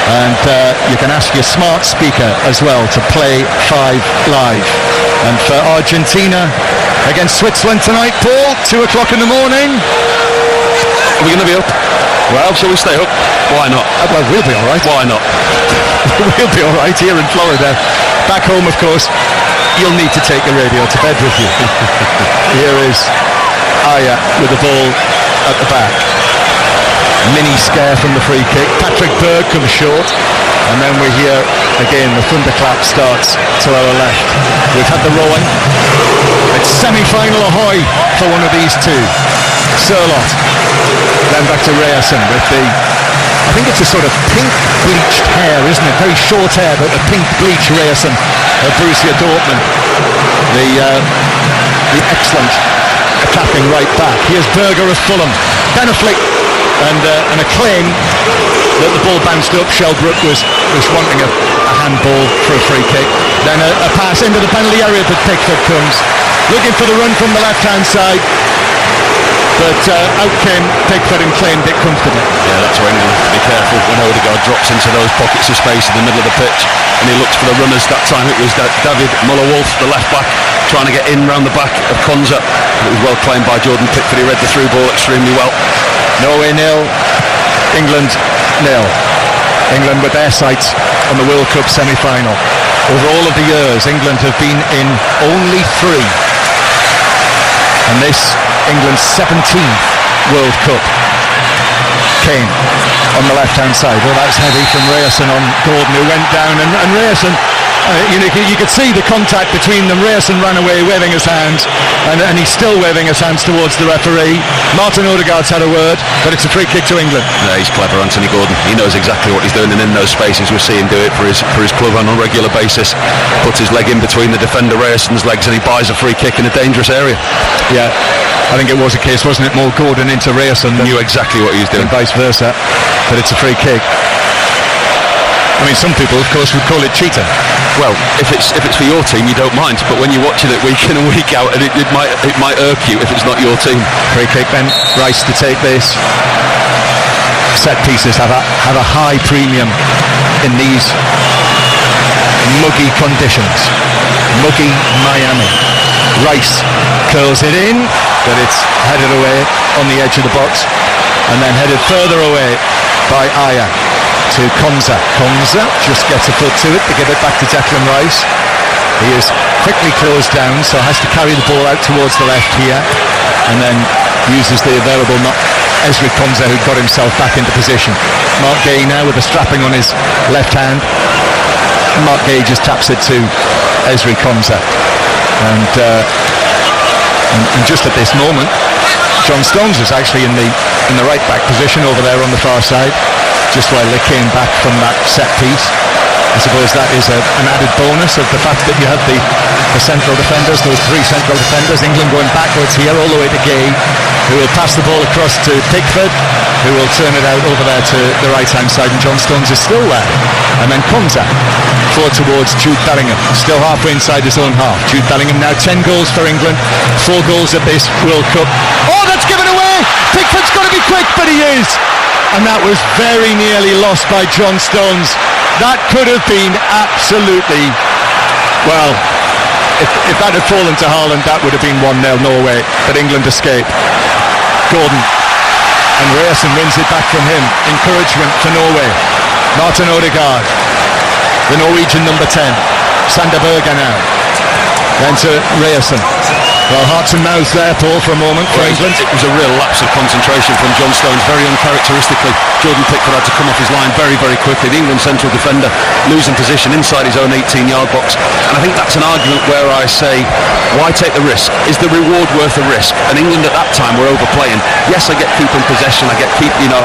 Speaker 1: And you can ask your smart speaker as well to play 5 Live. And for Argentina against Switzerland tonight, Paul, 2 o'clock in the morning.
Speaker 2: Are we going to be up? Well, shall we stay up? Why not?
Speaker 1: Well, we'll be all right.
Speaker 2: Why not?
Speaker 1: We'll be all right here in Florida. Back home, of course, you'll need to take your radio to bed with you. Here is Aya with the ball at the back. Mini scare from the free kick. Patrick Berg comes short. And then we hear, again, the thunderclap starts to our left. We've had the rowing. It's semi-final ahoy for one of these two. Surlot. Then back to Ryerson with the, I think it's a sort of pink bleached hair, isn't it? Very short hair, but a pink bleach Ryerson of Borussia Dortmund. The excellent attacking right back. Here's Berger of Fulham. Then a flick and a claim that the ball bounced up. Shelbrook was wanting a handball for a free kick. Then a pass into the penalty area, but Pickford comes looking for the run from the left-hand side. But out came Pickford and claimed it comfortably.
Speaker 2: Yeah, that's where England have to be careful when Odegaard drops into those pockets of space in the middle of the pitch and he looks for the runners. That time it was David Muller-Wolf, the left back, trying to get in round the back of Konza. It was well claimed by Jordan Pickford. He read the through ball extremely well.
Speaker 1: Norway 0, England 0. England with their sights on the World Cup semi-final. Over all of the years, England have been in only 3. And this, England's 17th World Cup. Kane on the left-hand side. Well, that's heavy from Ryerson on Gordon, who went down. And Ryerson, you could see the contact between them. Ryerson ran away waving his hands, and he's still waving his hands towards the referee. Martin Odegaard's had a word, but it's a free kick to England.
Speaker 2: Yeah, he's clever, Anthony Gordon. He knows exactly what he's doing, and in those spaces we see him do it for his club on a regular basis. Puts his leg in between the defender Ryerson's legs, and he buys a free kick in a dangerous area.
Speaker 1: Yeah, I think it was a case, wasn't it? More Gordon into Ryerson.
Speaker 2: Knew exactly what he was doing.
Speaker 1: And vice versa, but it's a free kick. I mean, some people, of course, would call it cheating.
Speaker 2: Well, if it's for your team, you don't mind. But when you're watching it week in and week out, and it might irk you if it's not your team.
Speaker 1: Free kick then. Rice to take this. Set pieces have a high premium in these muggy conditions. Muggy Miami. Rice curls it in, but it's headed away on the edge of the box, and then headed further away by Aya to Konza. Konza just gets a foot to it to give it back to Declan Rice. He is quickly closed down, so has to carry the ball out towards the left here, and then uses the available Ezri Konsa, who got himself back into position. Mark Gay now with a strapping on his left hand. Mark Gay just taps it to Ezri Konsa, and just at this moment, John Stones is actually in the right back position over there on the far side, just while they came back from that set piece. I suppose that is an added bonus of the fact that you have the central defenders, those three central defenders. England going backwards here all the way to Gay, who will pass the ball across to Pickford, who will turn it out over there to the right hand side, and John Stones is still there. And then Konsa forward towards Jude Bellingham, still halfway inside his own half. Jude Bellingham now 10 goals for England, 4 goals at this World Cup. Oh, that's given away! Pickford's got to be quick, but he is. And that was very nearly lost by John Stones. That could have been absolutely, well, if that had fallen to Haaland, that would have been 1-0 Norway, but England escaped. Gordon, and Ryerson wins it back from him. Encouragement for Norway. Martin Odegaard, the Norwegian number 10. Sander Berge now. Then to Ryerson. Well, hearts and mouths there, Paul, for a moment for England.
Speaker 2: It was a real lapse of concentration from John Stones, very uncharacteristically. Jordan Pickford had to come off his line very, very quickly. The England central defender losing position inside his own 18-yard box. And I think that's an argument where I say, why take the risk? Is the reward worth the risk? And England at that time were overplaying. Yes, I get keeping possession, I get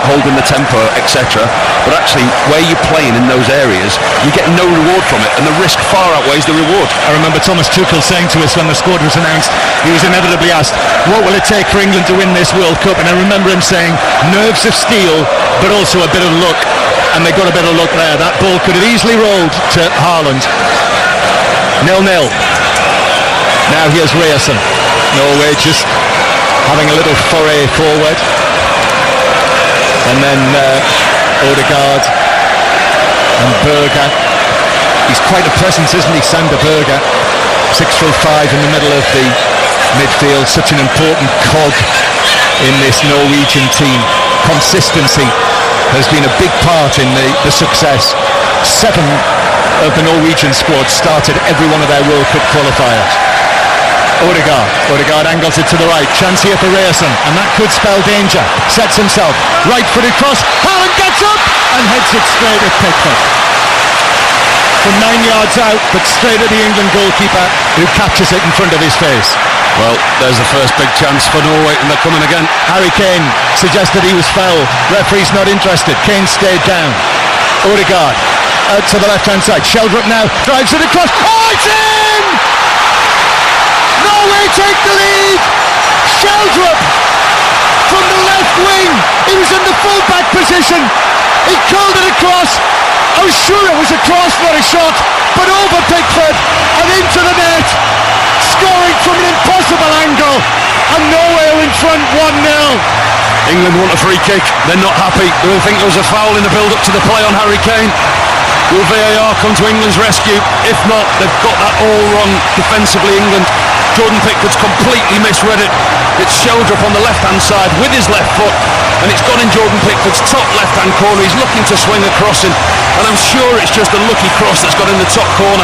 Speaker 2: holding the tempo, etc. But actually, where you're playing in those areas, you get no reward from it, and the risk far outweighs the reward.
Speaker 1: I remember Thomas Tuchel saying to us when the squad was announced, he was inevitably asked, what will it take for England to win this World Cup? And I remember him saying, nerves of steel, but also a bit of luck. And they got a bit of luck there. That ball could have easily rolled to Haaland. 0-0. Now here's Ryerson. Norway just having a little foray forward. And then Odegaard and Berge. He's quite a presence, isn't he, Sander Berge? 6'5" in the middle of the midfield, such an important cog in this Norwegian team. Consistency has been a big part in the success. 7 of the Norwegian squad started every one of their World Cup qualifiers. Odegaard angles it to the right, chance here for Ryerson, and that could spell danger. Sets himself, right-footed cross, Haaland gets up and heads it straight at Pickford. From 9 yards out, but straight at the England goalkeeper, who catches it in front of his face.
Speaker 2: Well, there's the first big chance for Norway, and they're coming again.
Speaker 1: Harry Kane suggested he was foul. Referee's not interested. Kane stayed down. Odegaard out to the left-hand side. Sheldrup now drives it across. Oh, it's in! Norway take the lead. Sheldrup from the left wing. He was in the full-back position. He curled it across. I was sure it was a cross, not a shot, but over Pickford and into the net, scoring from an impossible angle, and Norway are in front 1-0.
Speaker 2: England want a free kick, they're not happy, they think there was a foul in the build-up to the play on Harry Kane. Will VAR come to England's rescue? If not, they've got that all wrong defensively, England. Jordan Pickford's completely misread it. It's Sheldrup on the left-hand side with his left foot, and it's gone in Jordan Pickford's top left-hand corner. He's looking to swing a crossing, and I'm sure it's just a lucky cross that's got in the top corner.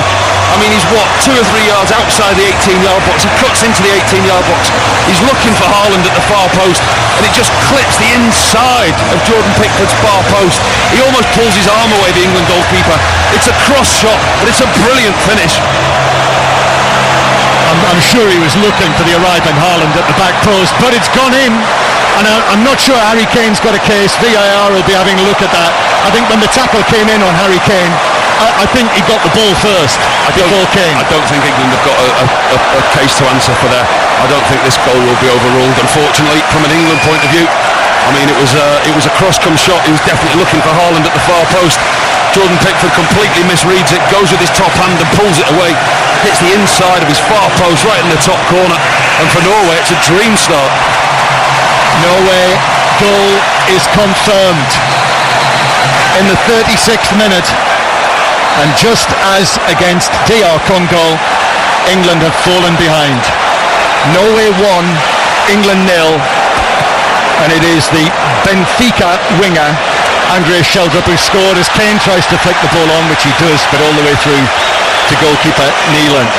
Speaker 2: I mean, he's 2 or 3 yards outside the 18-yard box. He cuts into the 18-yard box. He's looking for Haaland at the far post, and it just clips the inside of Jordan Pickford's far post. He almost pulls his arm away, the England goalkeeper. It's a cross shot, but it's a brilliant finish.
Speaker 1: I'm sure he was looking for the arriving Haaland at the back post, but it's gone in, and I'm not sure Harry Kane's got a case. VAR will be having a look at that. I think when the tackle came in on Harry Kane, I think he got the ball first.
Speaker 2: I don't think England have got a case to answer for that. I don't think this goal will be overruled, unfortunately, from an England point of view. I mean, it was a cross-come shot. He was definitely looking for Haaland at the far post. Jordan Pickford completely misreads it, goes with his top hand and pulls it away. Hits the inside of his far post right in the top corner. And for Norway, it's a dream start.
Speaker 1: Norway goal is confirmed in the 36th minute. And just as against DR Congo, England have fallen behind. Norway 1, England 0. And it is the Benfica winger, Andreas Sheldrup, who scored as Kane tries to flick the ball on, which he does, but all the way through to goalkeeper Neeland.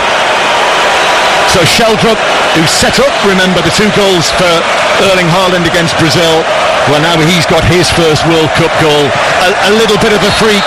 Speaker 1: So Sheldrup who set up, remember, the 2 goals for Erling Haaland against Brazil. Well, now he's got his first World Cup goal. A little bit of a freak,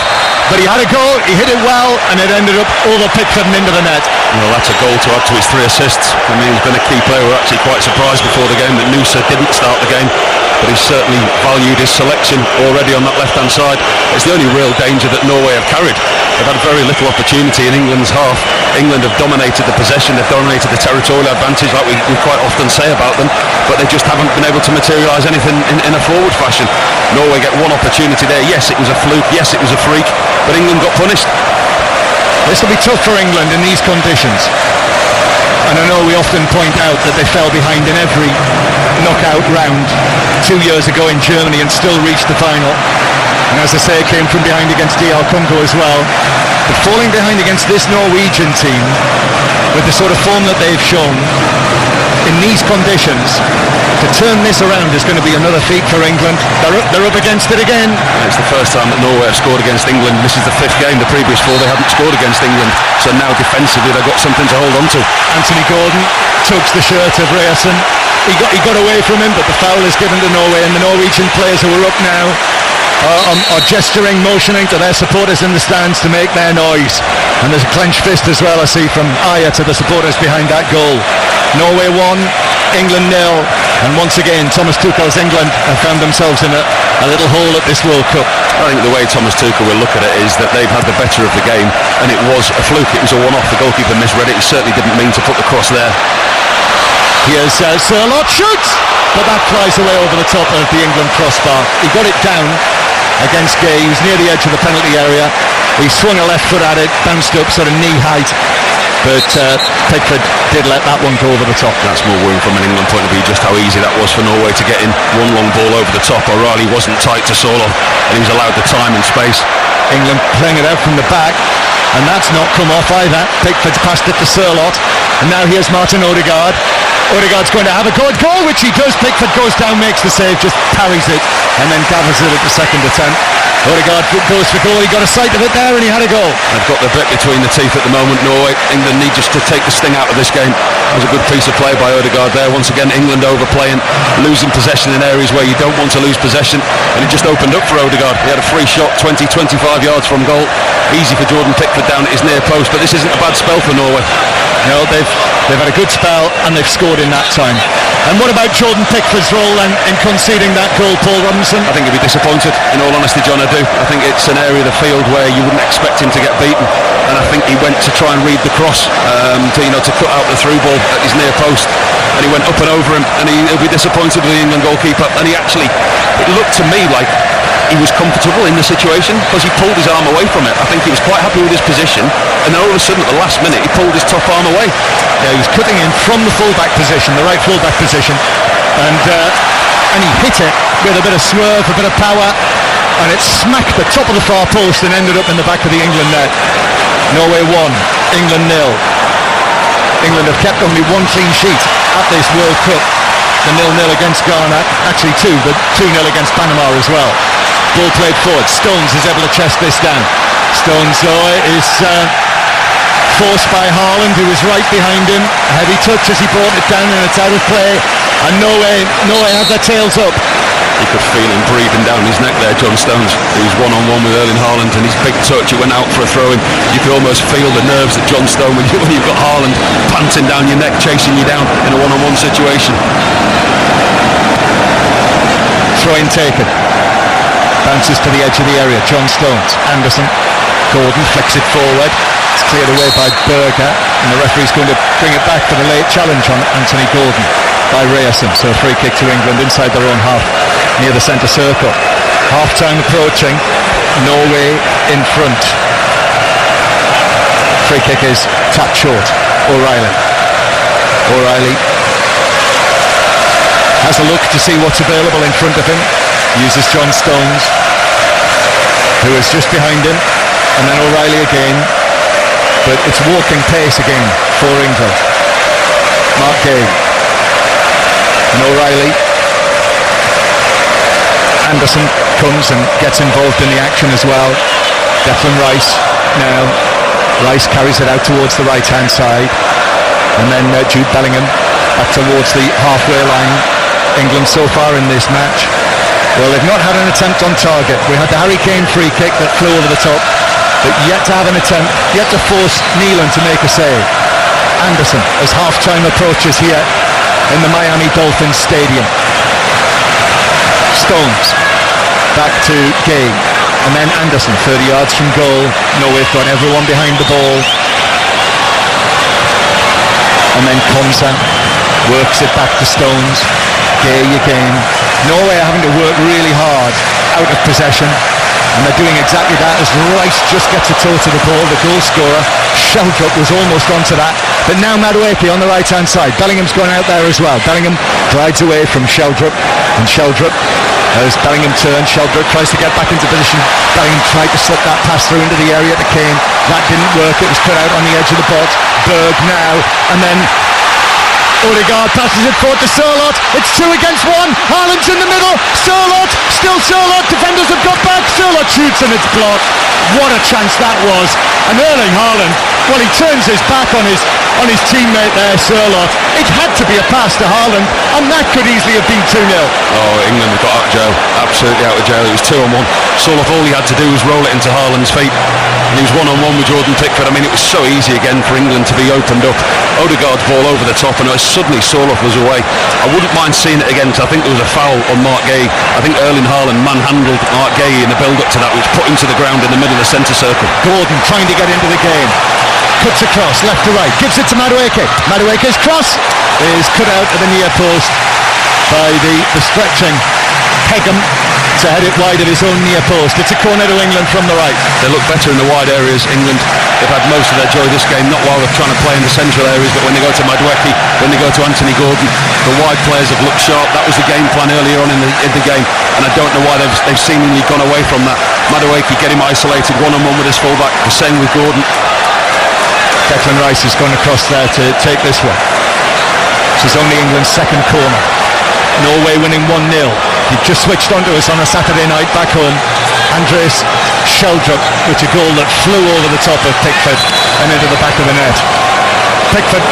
Speaker 1: but he had a goal, he hit it well, and it ended up over Pickford and into the net.
Speaker 2: Well, that's a goal to add to his 3 assists. I mean, he's been a key player. We're actually quite surprised before the game that Nusa didn't start the game, but he's certainly valued his selection already on that left-hand side. It's the only real danger that Norway have carried. They've had very little opportunity in England's half. England have dominated the possession, they've dominated the territorial advantage, like we quite often say about them, but they just haven't been able to materialise anything in a forward fashion. Norway get one opportunity there. Yes, it was a fluke, yes, it was a freak, but England got punished.
Speaker 1: This will be tough for England in these conditions. And I know we often point out that they fell behind in every knockout round 2 years ago in Germany and still reached the final. And as I say, came from behind against DR Congo as well. But falling behind against this Norwegian team, with the sort of form that they've shown, in these conditions, to turn this around is going to be another feat for England. They're up against it again.
Speaker 2: It's the first time that Norway have scored against England. This is the 5th game. The previous 4 they hadn't scored against England. So now defensively they've got something to hold on to.
Speaker 1: Anthony Gordon tugs the shirt of Ryerson. He got away from him, but the foul is given to Norway, and the Norwegian players who are up now are gesturing, motioning to their supporters in the stands to make their noise. And there's a clenched fist as well, I see, from Aya to the supporters behind that goal. Norway 1, England 0, and once again Thomas Tuchel's England have found themselves in a little hole at this World Cup.
Speaker 2: I think the way Thomas Tuchel will look at it is that they've had the better of the game, and it was a fluke, it was a one-off. The goalkeeper misread it. He certainly didn't mean to put the cross there.
Speaker 1: Here's Sirlot, shoots, but that flies away over the top of the England crossbar. He got it down against Gay. He was near the edge of the penalty area. He swung a left foot at it, bounced up sort of knee height, but Pickford did let that one go over the top.
Speaker 2: That's more worrying from an England point of view, just how easy that was for Norway to get in. One long ball over the top. O'Reilly wasn't tight to Solo, and he was allowed the time and space.
Speaker 1: England playing it out from the back, and that's not come off either. Pickford's passed it to Sirlot, and now here's Martin Odegaard. Odegaard's going to have a good goal, which he does. Pickford goes down, makes the save, just parries it, and then gathers it at the second attempt. Odegaard goes for goal. He got a sight of it there, and he had a goal.
Speaker 2: They've got the bit between the teeth at the moment, Norway. England need just to take the sting out of this game. It was a good piece of play by Odegaard there. Once again, England overplaying, losing possession in areas where you don't want to lose possession, and it just opened up for Odegaard. He had a free shot 20-25 yards from goal. Easy for Jordan Pickford down at his near post, but this isn't a bad spell for Norway.
Speaker 1: No, they've had a good spell, and they've scored in that time. And what about Jordan Pickford's role then in conceding that goal, Paul Robinson?
Speaker 2: I think he'll be disappointed, in all honesty, John, I do. I think it's an area of the field where you wouldn't expect him to get beaten, and I think he went to try and read the cross, to cut out the through ball at his near post, and he went up and over him, and he'll be disappointed with the England goalkeeper. And it looked to me like he was comfortable in the situation because he pulled his arm away from it. I think he was quite happy with his position, and then all of a sudden at the last minute he pulled his top arm away.
Speaker 1: Yeah, he was cutting in from the full-back position, the right full-back position, and he hit it with a bit of swerve, a bit of power, and it smacked the top of the far post and ended up in the back of the England net. Norway 1, England 0. England have kept only one clean sheet at this World Cup. The 0-0 against Ghana, actually 2, but 2-0 against Panama as well. Ball played forward. Stones is able to chest this down. Stones is forced by Haaland, who was right behind him. A heavy touch as he brought it down, and it's out of play. And Norway have their tails up.
Speaker 2: You could feel him breathing down his neck there, John Stones. He was one-on-one with Erling Haaland, and his big touch, it went out for a throw-in. You could almost feel the nerves that John Stone, when you've got Haaland panting down your neck, chasing you down in a one-on-one situation.
Speaker 1: Throw-in taken. Bounces to the edge of the area. John Stones, Anderson, Gordon flicks it forward. It's cleared away by Berger, and the referee's going to bring it back for the late challenge on Anthony Gordon by Ryerson. So a free kick to England inside their own half, near the centre circle. Half-time approaching. Norway in front. Free kick is tapped short. O'Reilly has a look to see what's available in front of him. Uses John Stones, who is just behind him, and then O'Reilly again, but it's walking pace again for England. Mark Gay and O'Reilly. Anderson comes and gets involved in the action as well. Declan Rice now. Rice carries it out towards the right hand side, and then Jude Bellingham back towards the halfway line. England so far in this match, well, they've not had an attempt on target. We had the Harry Kane free kick that flew over the top, but yet to have an attempt, yet to force Neelan to make a save. Anderson, as half-time approaches here in the Miami Dolphins Stadium. Stones, back to Gay, and then Anderson, 30 yards from goal. Norway've got everyone behind the ball. And then Konsa works it back to Stones. Gay again. Norway are having to work really hard out of possession, and they're doing exactly that as Rice just gets a toe to the ball, the goal scorer. Sheldrup was almost onto that, but now Madueke on the right hand side. Bellingham's gone out there as well. Bellingham glides away from Sheldrup, and Sheldrup, as Bellingham turns, Sheldrup tries to get back into position. Bellingham tried to slip that pass through into the area to Kane. That didn't work, it was cut out on the edge of the box. Berg now, and then Odegaard passes it forward to Sørloth. It's 2 against 1. Haaland's in the middle. Sørloth, still Sørloth. Defenders have got back. Sørloth shoots and it's blocked. What a chance that was. And Erling Haaland, well, he turns his back on his teammate there, Sørloth. It had to be a pass to Haaland, and that could easily have been 2-0.
Speaker 2: Oh, England have got out of jail. Absolutely out of jail. It was 2-on-1. Sørloth, all he had to do was roll it into Haaland's feet, and he was 1-on-1 with Jordan Pickford. I mean, it was so easy again for England to be opened up. Odegaard's ball over the top, and suddenly Sørloth was away. I wouldn't mind seeing it again, because I think there was a foul on Mark Gay. I think Erling Haaland manhandled Mark Gay in the build-up to that, which put him to the ground in the middle of the centre circle.
Speaker 1: Gordon trying to get into the game. Cuts across, left to right, gives it to Madueke. Madueke's cross is cut out at the near post by the stretching Peckham to head it wide of his own near post. It's a corner to England from the right.
Speaker 2: They look better in the wide areas. England, they've had most of their joy this game, not while they're trying to play in the central areas, but when they go to Madueke, when they go to Anthony Gordon, the wide players have looked sharp. That was the game plan earlier on in the game, and I don't know why they've seemingly gone away from that. Madueke get him isolated one-on-one with his fullback. The same with Gordon.
Speaker 1: Declan Rice has gone across there to take this one. This is only England's second corner. Norway winning 1-0. He just switched onto us on a Saturday night back home. Andreas Sheldrup with a goal that flew over the top of Pickford and into the back of the net. Pickford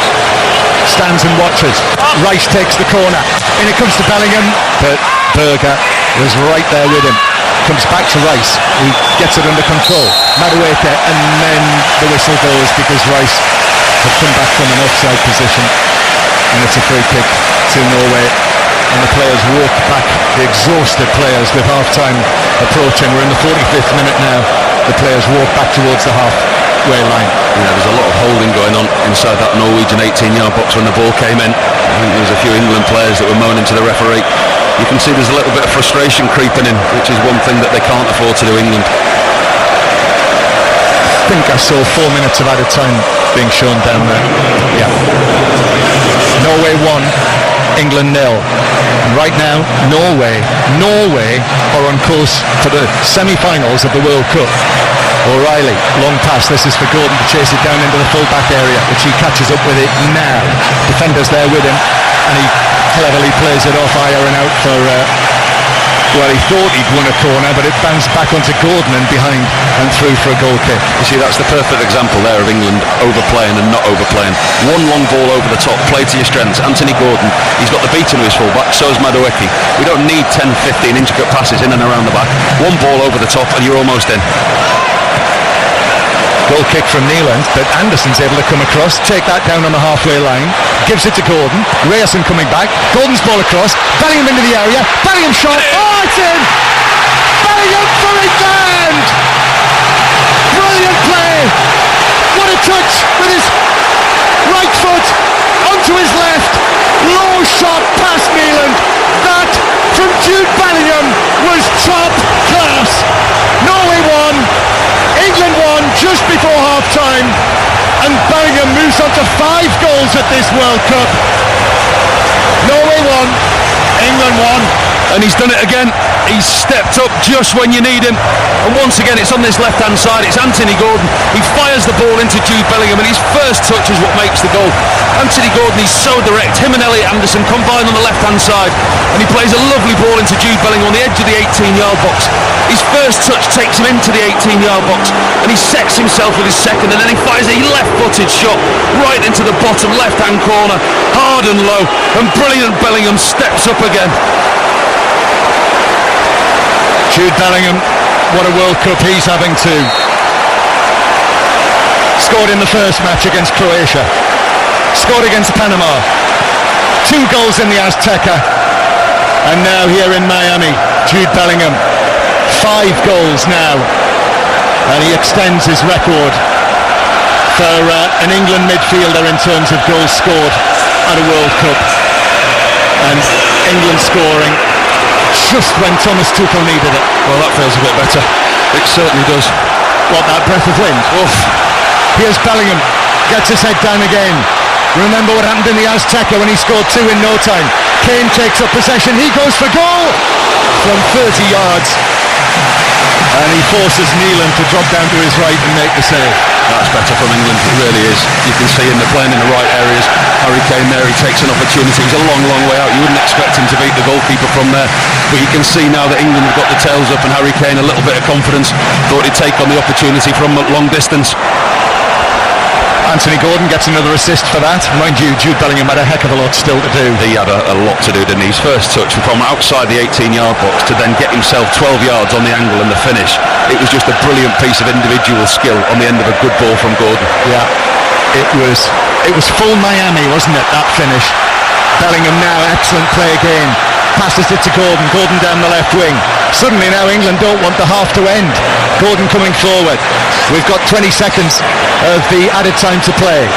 Speaker 1: stands and watches. Rice takes the corner. In it comes to Bellingham, but Berger was right there with him. Comes back to Rice, who gets it under control. Madueke, and then the whistle goes because Rice had come back from an offside position, and it's a free kick to Norway. And the players walk back, the exhausted players, with half-time approaching. We're in the 45th minute now. The players walk back towards the halfway line.
Speaker 2: Yeah, there's a lot of holding going on inside that Norwegian 18-yard box when the ball came in. I think there was a few England players that were moaning to the referee. You can see there's a little bit of frustration creeping in, which is one thing that they can't afford to do, England.
Speaker 1: I think I saw 4 minutes of added time being shown down there. Yeah. Norway 1, England 0. And right now, Norway are on course for the semi-finals of the World Cup. O'Reilly, long pass. This is for Gordon to chase it down into the full-back area, which he catches up with it now. Defenders there with him, and he cleverly plays it off higher and out for, well, he thought he'd won a corner, but it bounced back onto Gordon and behind and through for a goal kick.
Speaker 2: You see, that's the perfect example there of England overplaying and not overplaying. One long ball over the top, play to your strengths. Anthony Gordon, he's got the beating of his full-back, so is Madueke. We don't need 10, 15 intricate passes in and around the back. One ball over the top and you're almost in.
Speaker 1: Goal kick from Neeland, but Anderson's able to come across, take that down on the halfway line, gives it to Gordon. Ryerson coming back, Gordon's ball across, Bellingham into the area, Bellingham shot, oh, it's in! Bellingham for England! Brilliant play! What a touch with his right foot onto his left, low shot past Neeland. That from Jude Bellingham was top class. Norway won, England won just before half-time, and Bellingham moves on to 5 goals at this World Cup. Norway won, England won.
Speaker 2: and he's done it again. He's stepped up just when you need him, and once again it's on this left hand side. It's Anthony Gordon. He fires the ball into Jude Bellingham, and his first touch is what makes the goal. Anthony Gordon, he's so direct. Him and Elliot Anderson combine on the left hand side, and he plays a lovely ball into Jude Bellingham on the edge of the 18-yard box. His first touch takes him into the 18-yard box, and he sets himself with his second, and then he fires a left-footed shot right into the bottom left-hand corner, hard and low, and brilliant Bellingham steps up again.
Speaker 1: Jude Bellingham, what a World Cup he's having too. Scored in the first match against Croatia, scored against Panama, 2 goals in the Azteca, and now here in Miami, Jude Bellingham, 5 goals now, and he extends his record for an England midfielder in terms of goals scored at a World Cup. And England scoring just when Thomas Tuchel needed it.
Speaker 2: Well, that feels a bit better. It certainly does.
Speaker 1: What, that breath of wind?
Speaker 2: Oof.
Speaker 1: Here's Bellingham, gets his head down again. Remember what happened in the Azteca when he scored 2 in no time. Kane takes up possession, he goes for goal from 30 yards. And he forces Neelan to drop down to his right and make the save.
Speaker 2: That's better from England, it really is. You can see him, they're playing in the right areas. Harry Kane there, he takes an opportunity. He's a long, long way out. You wouldn't expect him to beat the goalkeeper from there. But you can see now that England have got the tails up, and Harry Kane a little bit of confidence. Thought he'd take on the opportunity from long distance.
Speaker 1: Anthony Gordon gets another assist for that. Mind you, Jude Bellingham had a heck of a lot still to do.
Speaker 2: He had a lot to do, didn't he? His first touch from outside the 18-yard box to then get himself 12 yards on the angle and the finish. It was just a brilliant piece of individual skill on the end of a good ball from Gordon.
Speaker 1: Yeah, it was full Miami, wasn't it, that finish? Bellingham now, excellent play again. Passes it to Gordon, Gordon down the left wing. Suddenly now England don't want the half to end. Gordon coming forward. We've got 20 seconds of the added time to play.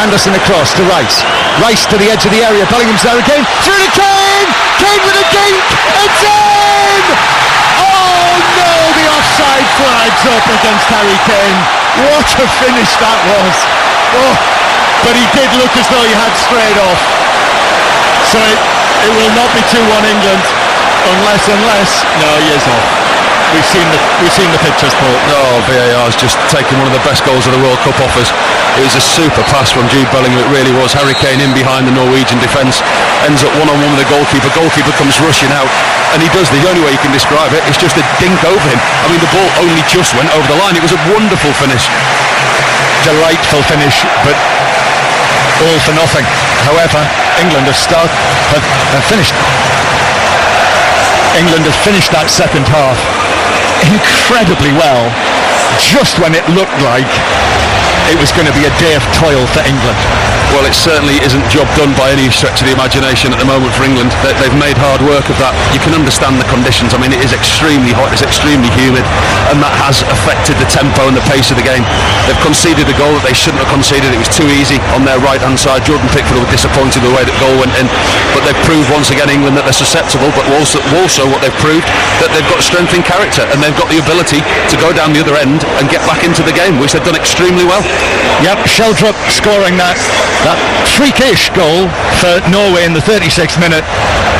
Speaker 1: Anderson across to Rice. Rice to the edge of the area. Bellingham's there again. Through to Kane! Kane with a dink! It's in! Oh no! The offside flag's up against Harry Kane. What a finish that was! Oh, but he did look as though he had strayed off. So it will not be 2-1 England unless no, he is off. We've seen the pictures, Paul.
Speaker 2: Oh, VAR's just taken one of the best goals of the World Cup offers. It was a super pass from Jude Bellingham, it really was. Harry Kane in behind the Norwegian defence, ends up one-on-one with the goalkeeper. Goalkeeper comes rushing out, and he does the only way you can describe it. It's just a dink over him. I mean, the ball only just went over the line. It was a wonderful finish.
Speaker 1: Delightful finish, but all for nothing. However, England have finished. England have finished that second half incredibly well, just when it looked like it was going to be a day of toil for England.
Speaker 2: Well, it certainly isn't job done by any stretch of the imagination at the moment for England. They've made hard work of that. You can understand the conditions. I mean, it is extremely hot, it's extremely humid, and that has affected the tempo and the pace of the game. They've conceded a goal that they shouldn't have conceded. It was too easy on their right-hand side. Jordan Pickford was disappointed with the way that goal went in, but they've proved once again, England, that they're susceptible, but also what they've proved, that they've got strength in character, and they've got the ability to go down the other end and get back into the game, which they've done extremely well.
Speaker 1: Yep, Sheldrup scoring that freakish goal for Norway in the 36th minute,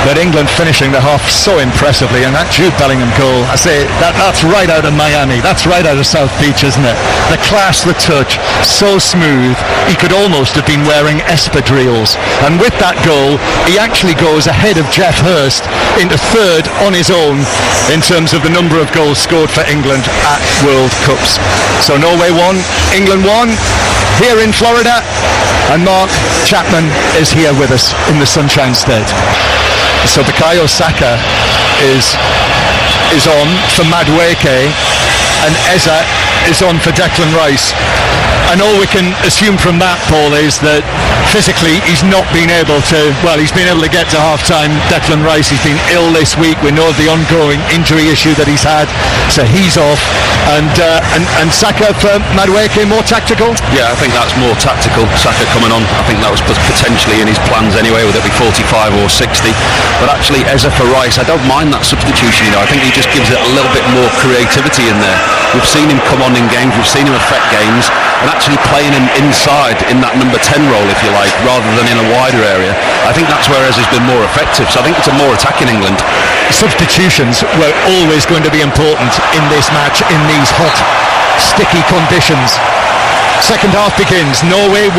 Speaker 1: but England finishing the half so impressively. And that Jude Bellingham goal, I say, that's right out of Miami, that's right out of South Beach, isn't it? The class, the touch, so smooth, he could almost have been wearing espadrilles. And with that goal, he actually goes ahead of Jeff Hurst into third on his own in terms of the number of goals scored for England at World Cups. So Norway won, England won here in Florida, and Mark Chapman is here with us in the Sunshine State. So Bukayo Saka is on for Madueke, and Eza is on for Declan Rice. And all we can assume from that, Paul, is that physically he's not been able to, he's been able to get to half-time. Declan Rice, he's been ill this week. We know of the ongoing injury issue that he's had, so he's off. And Saka for Madueke, more tactical?
Speaker 2: Yeah, I think that's more tactical. Saka coming on, I think that was potentially in his plans anyway, whether it be 45 or 60. But actually, Eza for Rice, I don't mind that substitution, I think he just gives it a little bit more creativity in there. We've seen him come on in games, we've seen him affect games, and actually playing him inside in that number 10 role, if you like, rather than in a wider area. I think that's where Eza's been more effective, so I think it's a more attacking England.
Speaker 1: Substitutions were always going to be important in this match, in these hot, sticky conditions. Second half begins. Norway 1,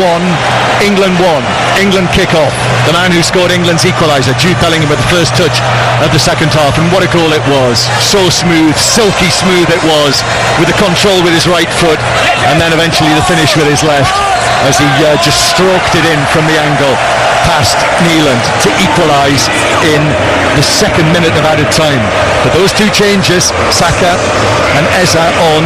Speaker 1: England 1. England kick off. The man who scored England's equaliser, Jude Bellingham, with the first touch of the second half, and what a goal it was. So smooth, silky smooth it was, with the control with his right foot, and then eventually the finish with his left, as he just stroked it in from the angle past Neeland to equalise in the second minute of added time. But those two changes, Saka and Eza on,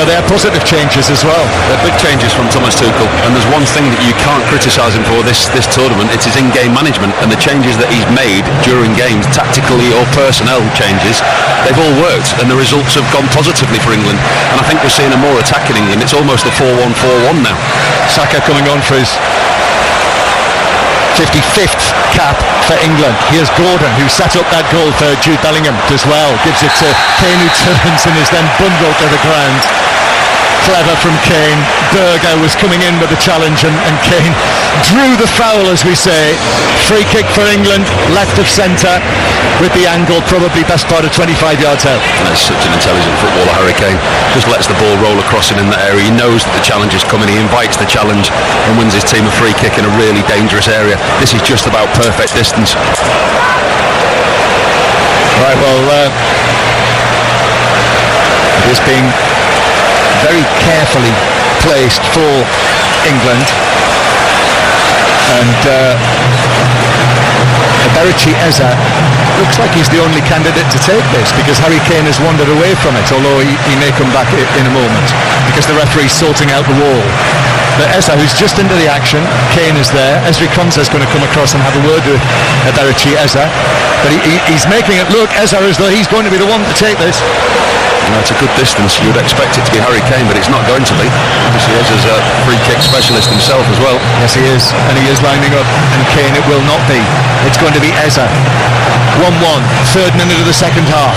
Speaker 1: they're positive changes as well.
Speaker 2: They're big changes from Thomas Tuchel, and there's one thing that you can't criticise him for this tournament. It's his in-game management, and the changes that he's made during games, tactically or personnel changes, they've all worked, and the results have gone positively for England. And I think we're seeing a more attacking England. It's almost a 4-1-4-1 now.
Speaker 1: Saka coming on for his 55th cap for England. Here's Gordon, who set up that goal for Jude Bellingham as well. Gives it to Kane, who turns and is then bundled to the ground. Clever from Kane. Berger was coming in with the challenge, and Kane drew the foul, as we say. Free kick for England, left of centre, with the angle probably best part of 25 yards out.
Speaker 2: That's such an intelligent footballer, Harry Kane. Just lets the ball roll across him in that area. He knows that the challenge is coming. He invites the challenge and wins his team a free kick in a really dangerous area. This is just about perfect distance.
Speaker 1: Right, well, it is being very carefully placed for England, and Eberici Eza looks like he's the only candidate to take this, because Harry Kane has wandered away from it, although he may come back in a moment, because the referee's sorting out the wall. But Eza, who's just into the action, Kane is there. Ezri Konsa's going to come across and have a word with Eberici Eza, but he's making it look, Eza, as though he's going to be the one to take this.
Speaker 2: It's a good distance. You would expect it to be Harry Kane, but it's not going to be. Obviously, Eza's a free kick specialist himself as well.
Speaker 1: Yes, he is, and he is lining up. And Kane, it will not be. It's going to be Eza. 1-1, third minute of the second half.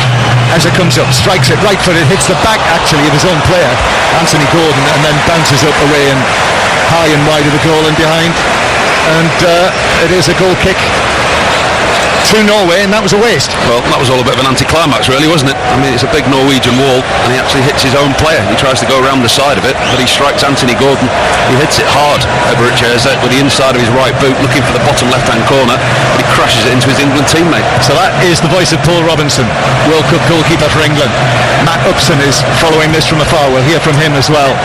Speaker 1: Eza comes up, strikes it right footed, hits the back actually of his own player, Anthony Gordon, and then bounces up away and high and wide of the goal and behind. And it is a goal kick to Norway, and that was a waste.
Speaker 2: Well, that was all a bit of an anticlimax, really, wasn't it? I mean, it's a big Norwegian wall, and he actually hits his own player. He tries to go around the side of it, but he strikes Anthony Gordon. He hits it hard, Eberici Eza, with the inside of his right boot, looking for the bottom left-hand corner, but he crashes it into his England teammate.
Speaker 1: So that is the voice of Paul Robinson, World Cup goalkeeper for England. Matt Upson is following this from afar. We'll hear from him as well.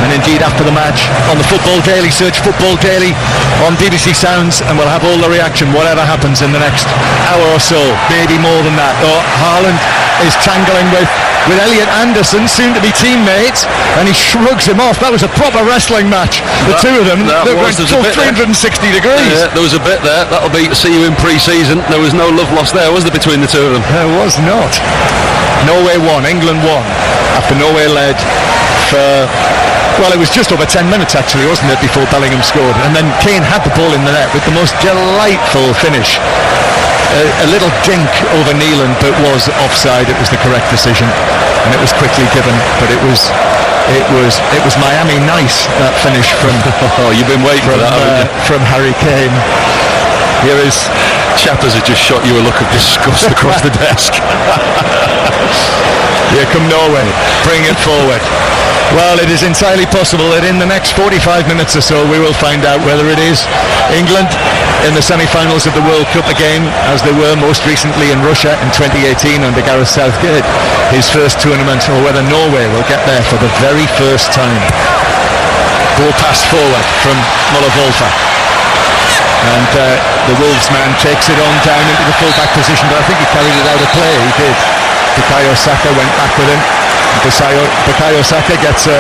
Speaker 1: And indeed, after the match, on the Football Daily, search Football Daily on BBC Sounds, and we'll have all the reaction, whatever happens in the next hour or so, maybe more than that. Haaland is tangling with Elliot Anderson, soon to be teammate, and he shrugs him off. That was a proper wrestling match. The two of them, they went full 360 degrees.
Speaker 2: Yeah, there was a bit there. That'll be see you in pre-season. There was no love lost there, was there, between the two of them?
Speaker 1: There was not. Norway won, England won, after Norway led for, well, it was just over 10 minutes actually, wasn't it, before Bellingham scored. And then Kane had the ball in the net with the most delightful finish. A little dink over Neeland, but was offside. It was the correct decision, and it was quickly given. But it was Miami nice, that finish from
Speaker 2: oh, you've been waiting for that, haven't you?
Speaker 1: From Harry Kane. Here is
Speaker 2: Chappers has just shot you a look of disgust across the desk.
Speaker 1: Here come Norway, bring it forward. Well, it is entirely possible that in the next 45 minutes or so we will find out whether it is England in the semi-finals of the World Cup again, as they were most recently in Russia in 2018 under Gareth Southgate, his first tournament, or whether Norway will get there for the very first time. Ball passed forward from Muller-Wolfer, and the Wolves man takes it on down into the full-back position, but I think he carried it out of play. He did. Bukayo Saka went back with him. Bukayo Saka gets a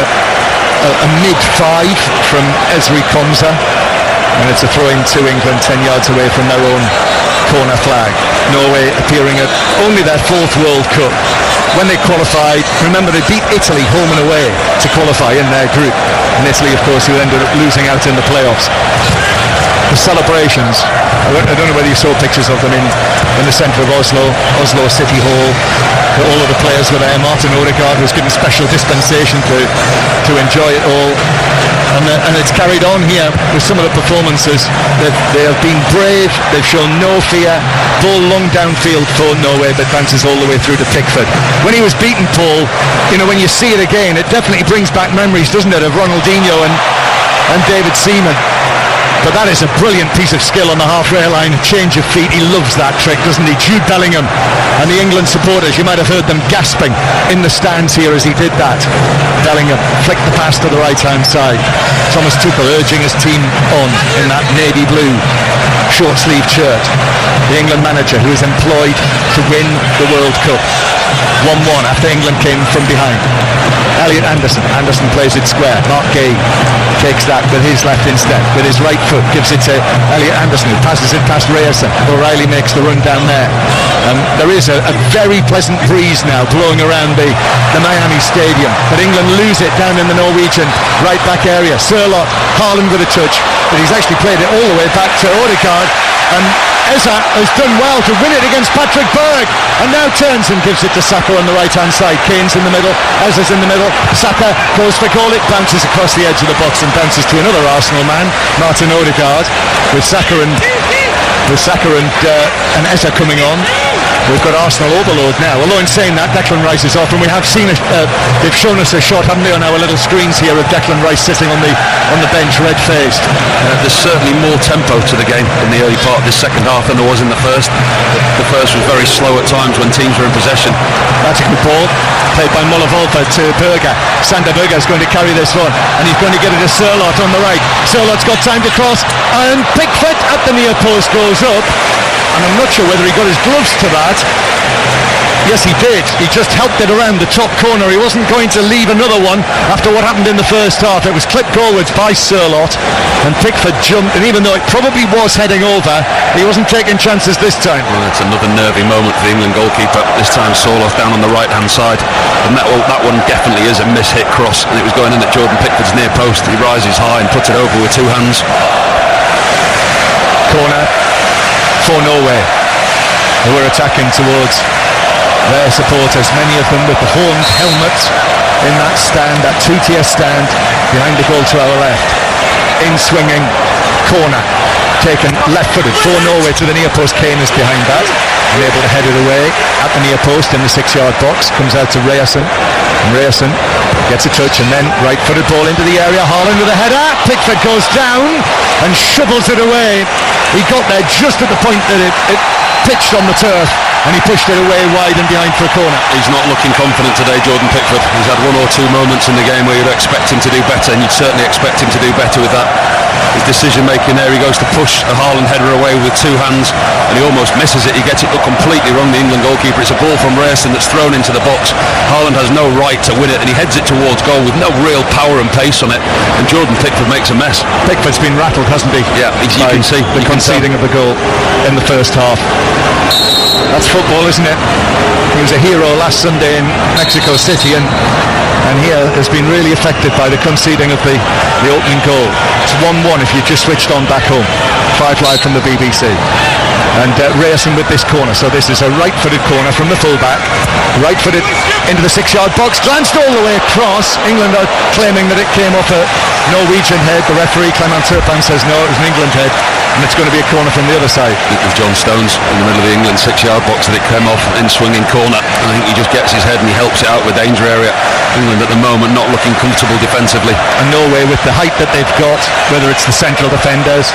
Speaker 1: mid-5 from Ezri Konsa, and it's a throw-in to England 10 yards away from their own corner flag. Norway appearing at only their fourth World Cup. When they qualified, remember they beat Italy home and away to qualify in their group, and Italy of course who ended up losing out in the playoffs. the celebrations. I don't know whether you saw pictures of them in the centre of Oslo City Hall. All of the players were there. Martin Odegaard was given special dispensation to enjoy it all. And it's carried on here with some of the performances. They have been brave, they've shown no fear. Ball long downfield for Norway, but bounces all the way through to Pickford. When he was beaten, Paul, when you see it again, it definitely brings back memories, doesn't it, of Ronaldinho and David Seaman. But that is a brilliant piece of skill on the halfway line, change of feet. He loves that trick, doesn't he? Jude Bellingham and the England supporters, you might have heard them gasping in the stands here as he did that. Bellingham flicked the pass to the right-hand side. Thomas Tuchel urging his team on in that navy blue short-sleeved shirt. The England manager who is employed to win the World Cup. 1-1 after England came from behind. Elliot Anderson plays it square. Mark Gay takes that with his left instead. With his right foot gives it to Elliot Anderson, who passes it past Ryerson. O'Reilly makes the run down there. There is a very pleasant breeze now blowing around the Miami Stadium. But England lose it down in the Norwegian right back area. Sørloth, Haaland with a touch, but he's actually played it all the way back to Odegaard. And Eza has done well to win it against Patrick Berg, and now turns and gives it to Saka on the right-hand side. Kane's in the middle, Eza's in the middle. Saka goes for goal, it bounces across the edge of the box and bounces to another Arsenal man, Martin Odegaard, with Saka and Eza coming on. We've got Arsenal overload now. Although in saying that, Declan Rice is off, and we have seen it. They've shown us a shot, haven't they, on our little screens here of Declan Rice sitting on the bench, red-faced.
Speaker 2: There's certainly more tempo to the game in the early part of this second half than there was in the first. The first was very slow at times when teams were in possession.
Speaker 1: That's a good ball, played by Muller-Volper to Berger. Sander Berger is going to carry this one, and he's going to get it to Sørloth on the right. Sørloth's got time to cross, and Pickford at the near post goes up. And I'm not sure whether he got his gloves to that. Yes, he did. He just helped it around the top corner. He wasn't going to leave another one after what happened in the first half. It was clipped goalwards by Sørloth, and Pickford jumped, and even though it probably was heading over, he wasn't taking chances this time.
Speaker 2: Well, it's another nervy moment for the England goalkeeper. This time Sørloth down on the right-hand side, and that one definitely is a miss-hit cross, and it was going in at Jordan Pickford's near post. He rises high and puts it over with two hands.
Speaker 1: Corner for Norway, who are attacking towards their supporters, many of them with the horned helmets in that stand, that two-tier stand behind the goal to our left. In swinging, corner, taken left-footed for Norway to the near post. Kane is behind that, and able to head it away at the near post in the 6-yard box. Comes out to Ryerson, and Ryerson gets a touch, and then right-footed ball into the area. Haaland with a header. Pickford goes down and shovels it away. He got there just at the point that it pitched on the turf, and he pushed it away wide and behind for a corner.
Speaker 2: He's not looking confident today, Jordan Pickford. He's had one or two moments in the game where you'd expect him to do better, and you'd certainly expect him to do better with that. His decision making there, he goes to push a Haaland header away with two hands, and he almost misses it. He gets it completely wrong, the England goalkeeper. It's a ball from Ryerson that's thrown into the box. Haaland has no right to win it, and he heads it towards goal with no real power and pace on it, and Jordan Pickford makes a mess.
Speaker 1: Pickford's been rattled, hasn't he?
Speaker 2: Yeah, you can see
Speaker 1: the conceding of the goal in the first half. That's football, isn't it? He was a hero last Sunday in Mexico City, and here has been really affected by the conceding of the opening goal. It's 1-1 if you just switched on back home. 5 live from the BBC. And Ryerson with this corner. So this is a right-footed corner from the fullback. Right-footed into the 6-yard box. Glanced all the way across. England are claiming that it came off a Norwegian head. The referee, Clement Turpin, says no, it was an England head. And it's going to be a corner from the other side.
Speaker 2: It was John Stones in the middle of the England 6-yard box that it came off in swinging corner. I think he just gets his head and he helps it out with danger area. England at the moment not looking comfortable defensively.
Speaker 1: And Norway, with the height that they've got, whether it's the central defenders,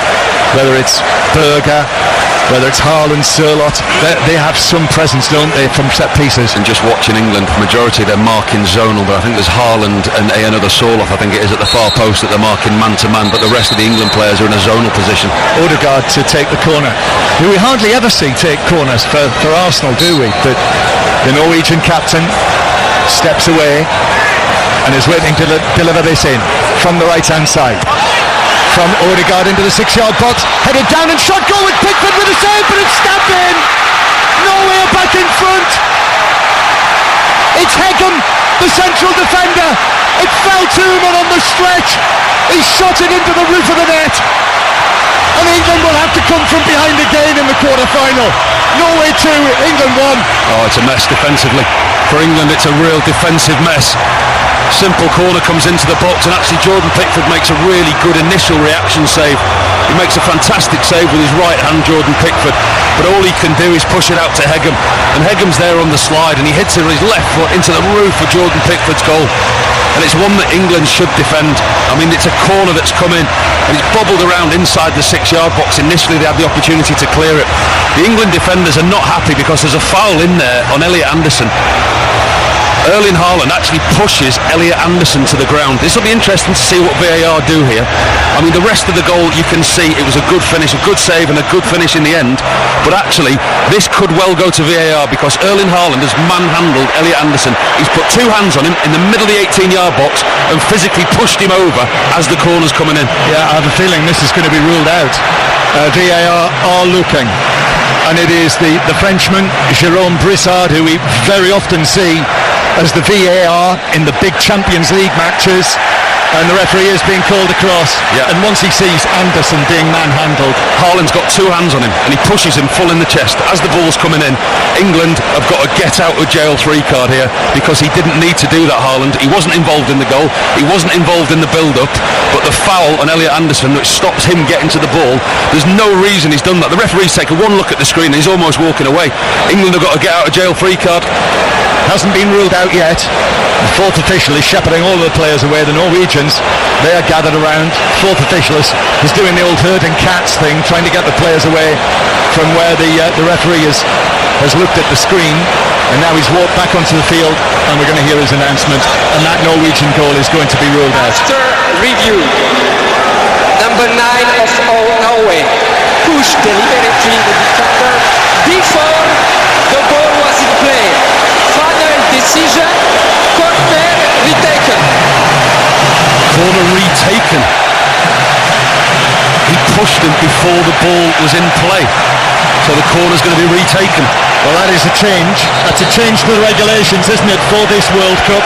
Speaker 1: whether it's Berger, whether it's Haaland, Sørloth, they have some presence, don't they, from set pieces.
Speaker 2: And just watching England, majority they're marking zonal, but I think there's Haaland and another Sørloth, I think it is, at the far post that they're marking man-to-man, but the rest of the England players are in a zonal position.
Speaker 1: Odegaard to take the corner, who we hardly ever see take corners for Arsenal, do we? But the Norwegian captain steps away and is waiting to deliver this in from the right-hand side. From Odegaard into the 6-yard box, headed down and shot goal with Pickford with a save, but it's stabbed in. Norway are back in front. It's Hegem, the central defender. It fell to him on the stretch. He shot it into the roof of the net. and England will have to come from behind again in the quarter-final. Norway 2, England 1.
Speaker 2: Oh, it's a mess defensively. For England, it's a real defensive mess. Simple corner comes into the box, and actually Jordan Pickford makes a really good initial reaction save. He makes a fantastic save with his right hand, Jordan Pickford, but all he can do is push it out to Hegem, and Hegem's there on the slide, and he hits it with his left foot into the roof of Jordan Pickford's goal. And it's one that England should defend. I mean, it's a corner that's come in, and it's bobbled around inside the 6-yard box. Initially they had the opportunity to clear it. The England defenders are not happy because there's a foul in there on Elliot Anderson. Erling Haaland actually pushes Elliot Anderson to the ground. This will be interesting to see what VAR do here. I mean, the rest of the goal, you can see it was a good finish, a good save and a good finish in the end. But actually, this could well go to VAR because Erling Haaland has manhandled Elliot Anderson. He's put two hands on him in the middle of the 18-yard box and physically pushed him over as the corner's coming in.
Speaker 1: Yeah, I have a feeling this is going to be ruled out. VAR are looking. And it is the Frenchman, Jérôme Brissard, who we very often see as the VAR in the big Champions League matches, and the referee is being called across.
Speaker 2: Yeah.
Speaker 1: And once he sees Anderson being manhandled,
Speaker 2: Haaland's got two hands on him and he pushes him full in the chest. As the ball's coming in, England have got a get out of jail 3 card here because he didn't need to do that, Haaland. He wasn't involved in the goal, he wasn't involved in the build-up, but the foul on Elliot Anderson, which stops him getting to the ball, there's no reason he's done that. The referee's taken one look at the screen and he's almost walking away. England have got a get out of jail 3 card.
Speaker 1: hasn't been ruled out yet. The fourth official is shepherding all the players away. The Norwegians, they are gathered around. Fourth official is doing the old herding cats thing, trying to get the players away from where the referee has looked at the screen, and now he's walked back onto the field, and we're going to hear his announcement, and that Norwegian goal is going to be ruled out.
Speaker 4: After review, number 9 of all Norway pushed deliberately the defender before the ball was in play. Final decision, corner retaken.
Speaker 2: Corner retaken. He pushed him before the ball was in play. So the corner's going to be retaken.
Speaker 1: Well, that is a change. That's a change to the regulations, isn't it, for this World Cup?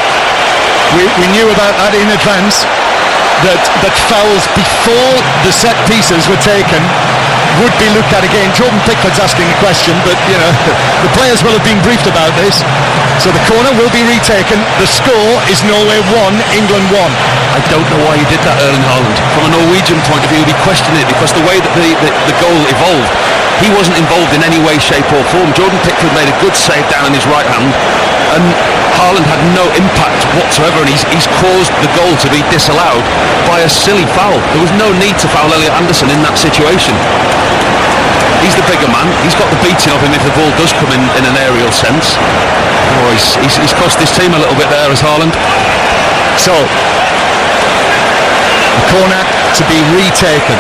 Speaker 1: We knew about that in advance, that fouls before the set pieces were taken would be looked at again. Jordan Pickford's asking a question, but you know the players will have been briefed about this. So the corner will be retaken. The score is Norway 1, England 1.
Speaker 2: I don't know why he did that, Erling Haaland. From a Norwegian point of view, he'll be questioning it because the way that the goal evolved, he wasn't involved in any way, shape or form. Jordan Pickford made a good save down in his right hand, and Haaland had no impact whatsoever, and he's caused the goal to be disallowed by a silly foul. There was no need to foul Elliot Anderson in that situation. He's the bigger man. He's got the beating of him if the ball does come in an aerial sense. Oh, he's cost his team a little bit there as Haaland.
Speaker 1: So, the corner to be retaken.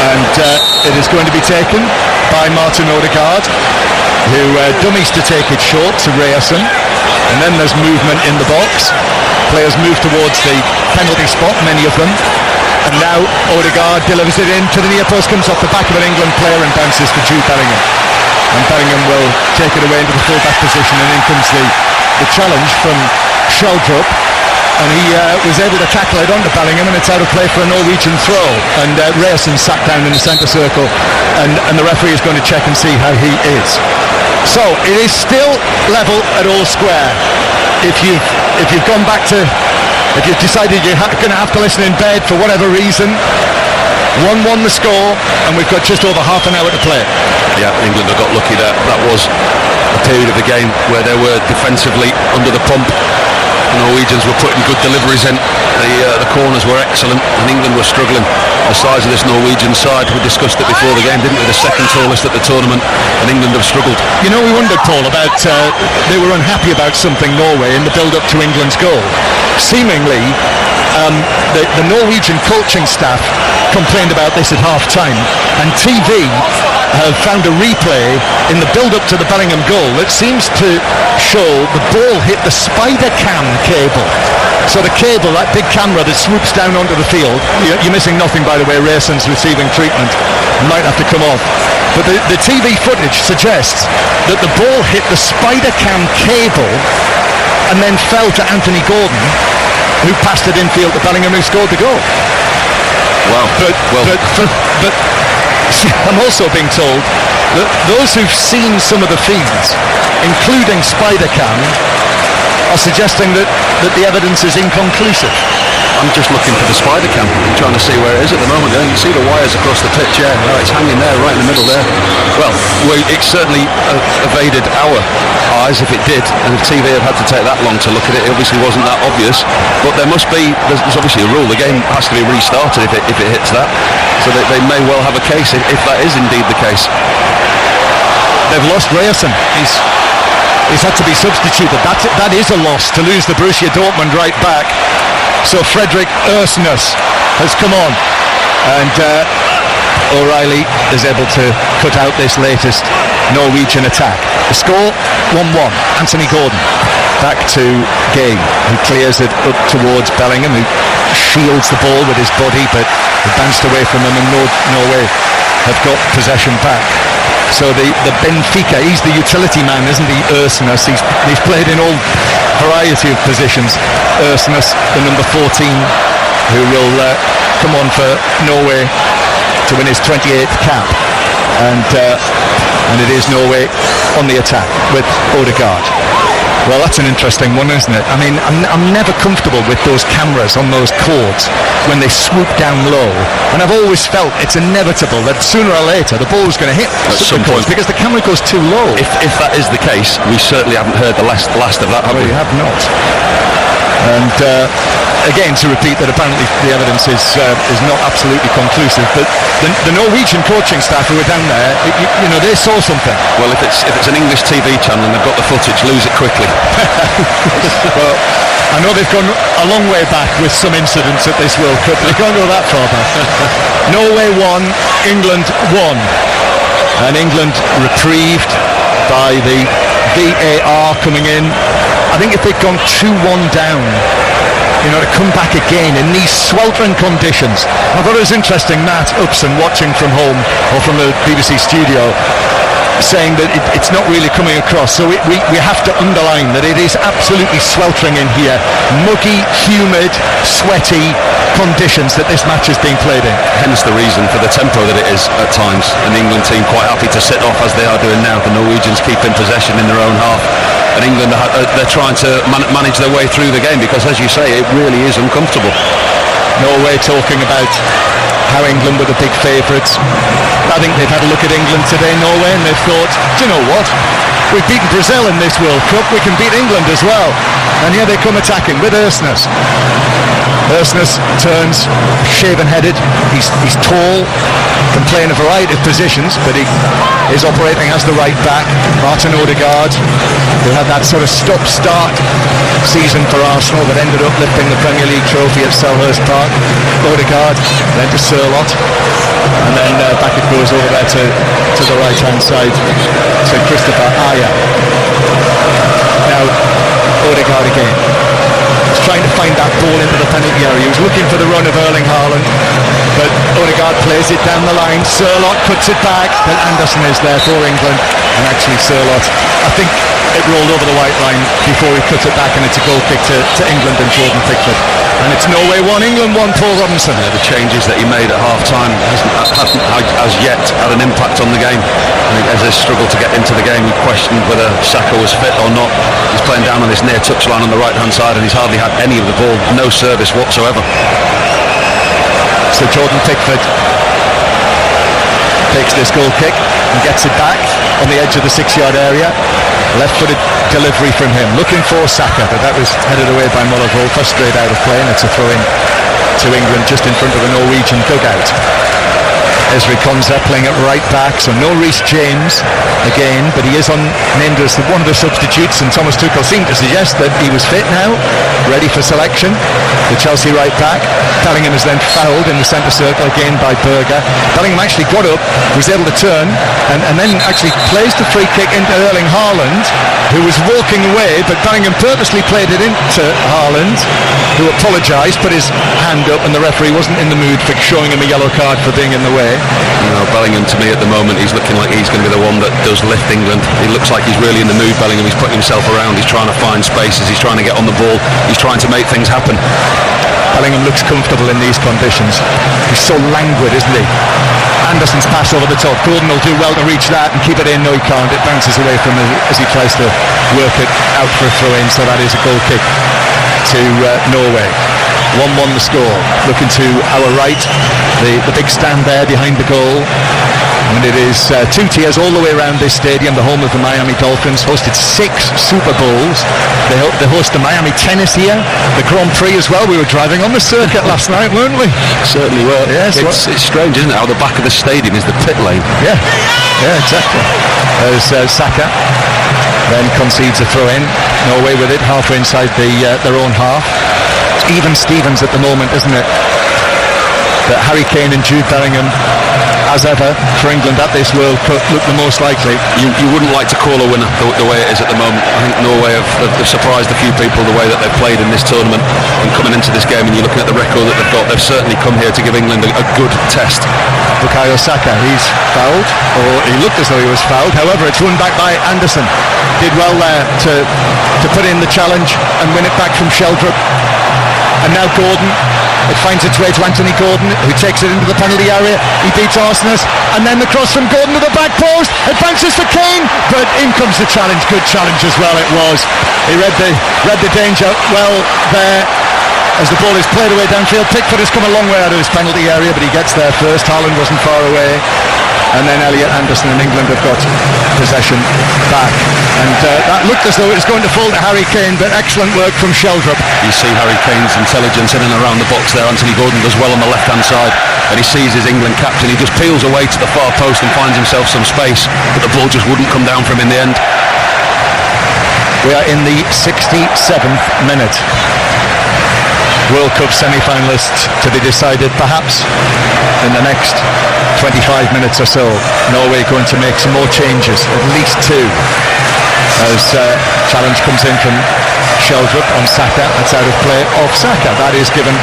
Speaker 1: And it is going to be taken by Martin Odegaard, who dummies to take it short to Ryerson. And then there's movement in the box. Players move towards the penalty spot, many of them. And now Odegaard delivers it in to the near post, comes off the back of an England player and bounces to Jude Bellingham. And Bellingham will take it away into the full-back position, and in comes the challenge from Sheldrup. And he was able to tackle it onto Bellingham, and it's out of play for a Norwegian throw. And Ryerson sat down in the centre circle, and the referee is going to check and see how he is. So it is still level at all square. If you've gone back to, if you've decided you're going to have to listen in bed for whatever reason, 1-1 the score, and we've got just over half an hour to play.
Speaker 2: Yeah, England have got lucky there. That was a period of the game where they were defensively under the pump. The Norwegians were putting good deliveries in. The corners were excellent, and England were struggling. The size of this Norwegian side, we discussed it before the game, didn't we? The second tallest at the tournament, and England have struggled.
Speaker 1: You know, we wondered, Paul, about they were unhappy about something, Norway, in the build-up to England's goal. Seemingly, the Norwegian coaching staff complained about this at half-time, and TV have found a replay in the build-up to the Bellingham goal that seems to show the ball hit the spider cam cable. So the cable, that big camera that swoops down onto the field, you're missing nothing, by the way. Raysson's receiving treatment, might have to come off. But the TV footage suggests that the ball hit the spider cam cable and then fell to Anthony Gordon, who passed it infield to Bellingham, who scored the goal.
Speaker 2: Wow.
Speaker 1: But I'm also being told that those who've seen some of the feeds, including Spider-Cam, are suggesting that the evidence is inconclusive.
Speaker 2: I'm just looking for the spider cam. I'm trying to see where it is at the moment. You can see the wires across the pitch. Yeah, it's hanging there, right in the middle there. Well, it certainly evaded our eyes if it did, and if TV had had to take that long to look at it, it obviously wasn't that obvious. But there's obviously a rule. The game has to be restarted if it hits that. So they may well have a case if that is indeed the case.
Speaker 1: They've lost Ryerson. He's had to be substituted. That is a loss to lose the Borussia Dortmund right back. So Fredrik Ørsnes has come on, and O'Reilly is able to cut out this latest Norwegian attack. The score 1-1. Anthony Gordon back to Gay, who clears it up towards Bellingham, who shields the ball with his body, but it bounced away from him, and Norway have got possession back. So the Benfica, he's the utility man, isn't he, Ørsnes? He's played in all variety of positions. Ørsnes, the number 14, who will come on for Norway to win his 28th cap. And it is Norway on the attack with Odegaard. Well, that's an interesting one, isn't it? I mean, I'm never comfortable with those cameras on those cords when they swoop down low, and I've always felt it's inevitable that sooner or later the ball was going to hit
Speaker 2: at some point
Speaker 1: because the camera goes too low.
Speaker 2: If that is the case, we certainly haven't heard the last of that, have we?
Speaker 1: We have not. And again, to repeat that apparently the evidence is not absolutely conclusive, but the Norwegian coaching staff who were down there, they saw something.
Speaker 2: Well, if it's an English TV channel and they've got the footage, lose it quickly.
Speaker 1: Well, I know they've gone a long way back with some incidents at this World Cup, but they can't go that far back. Norway won, England won, and England reprieved by the VAR coming in. I think if they'd gone 2-1 down, to come back again in these sweltering conditions. I thought it was interesting, Matt Upson, watching from home or from the BBC studio, saying that it's not really coming across. So we have to underline that it is absolutely sweltering in here. Muggy, humid, sweaty conditions that this match is being played in.
Speaker 2: Hence the reason for the tempo that it is at times. An England team quite happy to sit off as they are doing now. The Norwegians keeping possession in their own half. And England, they're trying to manage their way through the game because, as you say, it really is uncomfortable.
Speaker 1: Norway talking about how England were the big favourites. I think they've had a look at England today, Norway, and they've thought, do you know what? We've beaten Brazil in this World Cup, we can beat England as well. And here they come attacking with Ørsnes. Ørsnes turns, shaven-headed, he's tall, can play in a variety of positions, but he is operating as the right back. Martin Odegaard, who had that sort of stop-start season for Arsenal that ended up lifting the Premier League trophy at Selhurst Park. Odegaard, then to Sørloth, and then back it goes over there to the right-hand side to Christopher Ajer. Now, Odegaard again. He's trying to find that ball into the penalty area. He was looking for the run of Erling Haaland, but Odegaard plays it down the line. Sørloth cuts it back, but Anderson is there for England, and actually Sørloth, I think it rolled over the white line before he cuts it back, and it's a goal kick to England and Jordan Pickford. And it's Norway 1, England 1, Paul Robinson.
Speaker 2: The changes that he made at half-time hasn't as yet had an impact on the game. I think as they struggled to get into the game, he questioned whether Saka was fit or not. He's playing down on this near touchline on the right-hand side, and he's hardly had any of the ball, no service whatsoever.
Speaker 1: So Jordan Pickford takes this goal kick and gets it back on the edge of the 6-yard area. Left-footed delivery from him, looking for Saka, but that was headed away by Muller, first straight out of play, and it's a throw-in to England just in front of the Norwegian dugout. Ezri Konsa playing at right back, so no Reece James again, but he is named as one of the substitutes, and Thomas Tuchel seemed to suggest that he was fit now, ready for selection. The Chelsea right back. Bellingham is then fouled in the centre circle again by Berger. Bellingham actually got up, was able to turn, and then actually plays the free kick into Erling Haaland, who was walking away, but Bellingham purposely played it into Haaland, who apologised, put his hand up, and the referee wasn't in the mood for showing him a yellow card for being in the way.
Speaker 2: Bellingham, to me at the moment, he's looking like he's going to be the one that does lift England. He looks like he's really in the mood, Bellingham. He's putting himself around, he's trying to find spaces, he's trying to get on the ball, he's trying to make things happen.
Speaker 1: Bellingham looks comfortable in these conditions. He's so languid, isn't he? Anderson's pass over the top. Gordon will do well to reach that and keep it in. No, he can't. It bounces away from him as he tries to work it out for a throw-in. So that is a goal kick to Norway. 1-1 the score. Looking to our right, the big stand there behind the goal. And it is two tiers all the way around this stadium, the home of the Miami Dolphins. Hosted 6 Super Bowls. They host the Miami Tennis here, the Grand Prix as well. We were driving on the circuit last night, weren't we?
Speaker 2: Certainly were.
Speaker 1: Yes.
Speaker 2: It's strange, isn't it, how the back of the stadium is the pit lane.
Speaker 1: Yeah, exactly. There's Saka, then concedes a throw-in. Norway with it, halfway inside their own half. It's even Stevens at the moment, isn't it? That Harry Kane and Jude Bellingham, as ever, for England at this World Cup, look the most likely.
Speaker 2: You wouldn't like to call a winner the way it is at the moment. I think Norway have surprised a few people the way that they've played in this tournament. And coming into this game, and you're looking at the record that they've got, they've certainly come here to give England a good test.
Speaker 1: Bukayo Saka, he's fouled, or he looked as though he was fouled. However, it's won back by Anderson. Did well there to put in the challenge and win it back from Sheldrup. And now Gordon. It finds its way to Anthony Gordon, who takes it into the penalty area. He beats Arsenis, and then the cross from Gordon to the back post. It bounces for Kane, but in comes the challenge. Good challenge as well it was. He read the danger well there as the ball is played away downfield. Pickford has come a long way out of his penalty area, but he gets there first. Haaland wasn't far away. And then Elliot Anderson and England have got possession back. And that looked as though it was going to fall to Harry Kane, but excellent work from Sheldrup.
Speaker 2: You see Harry Kane's intelligence in and around the box there. Anthony Gordon does well on the left-hand side, and he sees his England captain. He just peels away to the far post and finds himself some space, but the ball just wouldn't come down for him in the end.
Speaker 1: We are in the 67th minute. World Cup semi-finalists to be decided perhaps in the next 25 minutes or so. Norway going to make some more changes, at least 2, as challenge comes in from Sheldrup on Saka. That's out of play off Saka. That is given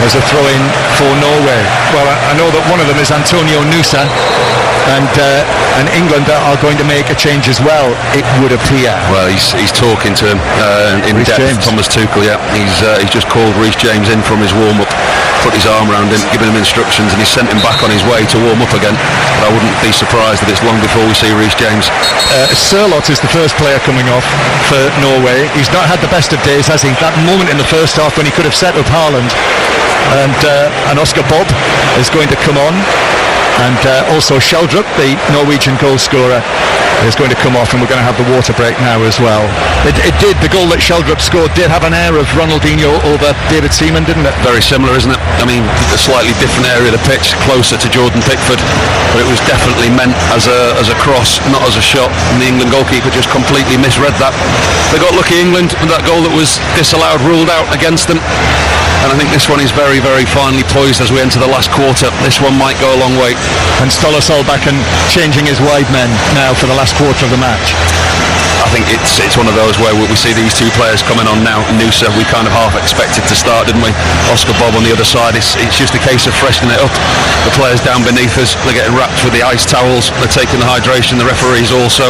Speaker 1: as a throw-in for Norway. Well, I know that one of them is Antonio Nusa, and England are going to make a change as well, it would appear.
Speaker 2: Well, he's talking to him in
Speaker 1: Reece
Speaker 2: depth,
Speaker 1: James.
Speaker 2: Thomas Tuchel, yeah. He's just called Reece James in from his warm-up, put his arm around him, given him instructions, and he's sent him back on his way to warm up again. But I wouldn't be surprised if it's long before we see Reece James.
Speaker 1: Sørloth is the first player coming off for Norway. He's not had the best of days, has he? That moment in the first half when he could have set up Haaland, and Oscar Bob is going to come on. And also Sheldrup, the Norwegian goal scorer, is going to come off, and we're going to have the water break now as well. The goal that Sheldrup scored did have an air of Ronaldinho over David Seaman, didn't it?
Speaker 2: Very similar, isn't it? I mean, a slightly different area of the pitch, closer to Jordan Pickford, but it was definitely meant as a cross, not as a shot, and the England goalkeeper just completely misread that. They got lucky, England, with that goal that was disallowed, ruled out against them. And I think this one is very, very finely poised as we enter the last quarter. This one might go a long way.
Speaker 1: And Ståle Solbakken changing his wide men now for the last quarter of the match.
Speaker 2: I think it's one of those where we see these 2 players coming on now. Nusa, we kind of half expected to start, didn't we? Oscar Bob on the other side. It's just a case of freshening it up. The players down beneath us, they're getting wrapped with the ice towels. They're taking the hydration. The referees also.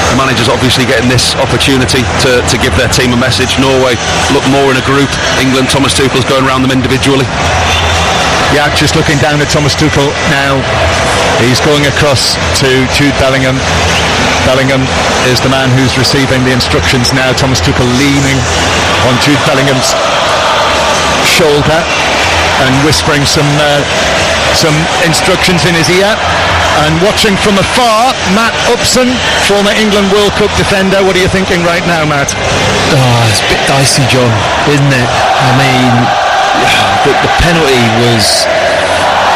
Speaker 2: The manager's obviously getting this opportunity to give their team a message. Norway look more in a group. England, Thomas Tuchel's going around them individually.
Speaker 1: Yeah, just looking down at Thomas Tuchel now. He's going across to Jude Bellingham. Bellingham is the man who's receiving the instructions now. Thomas Tuchel leaning on Jude Bellingham's shoulder and whispering some instructions in his ear. And watching from afar, Matt Upson, former England World Cup defender. What are you thinking right now, Matt?
Speaker 3: It's a bit dicey, John, isn't it? I mean, the penalty was...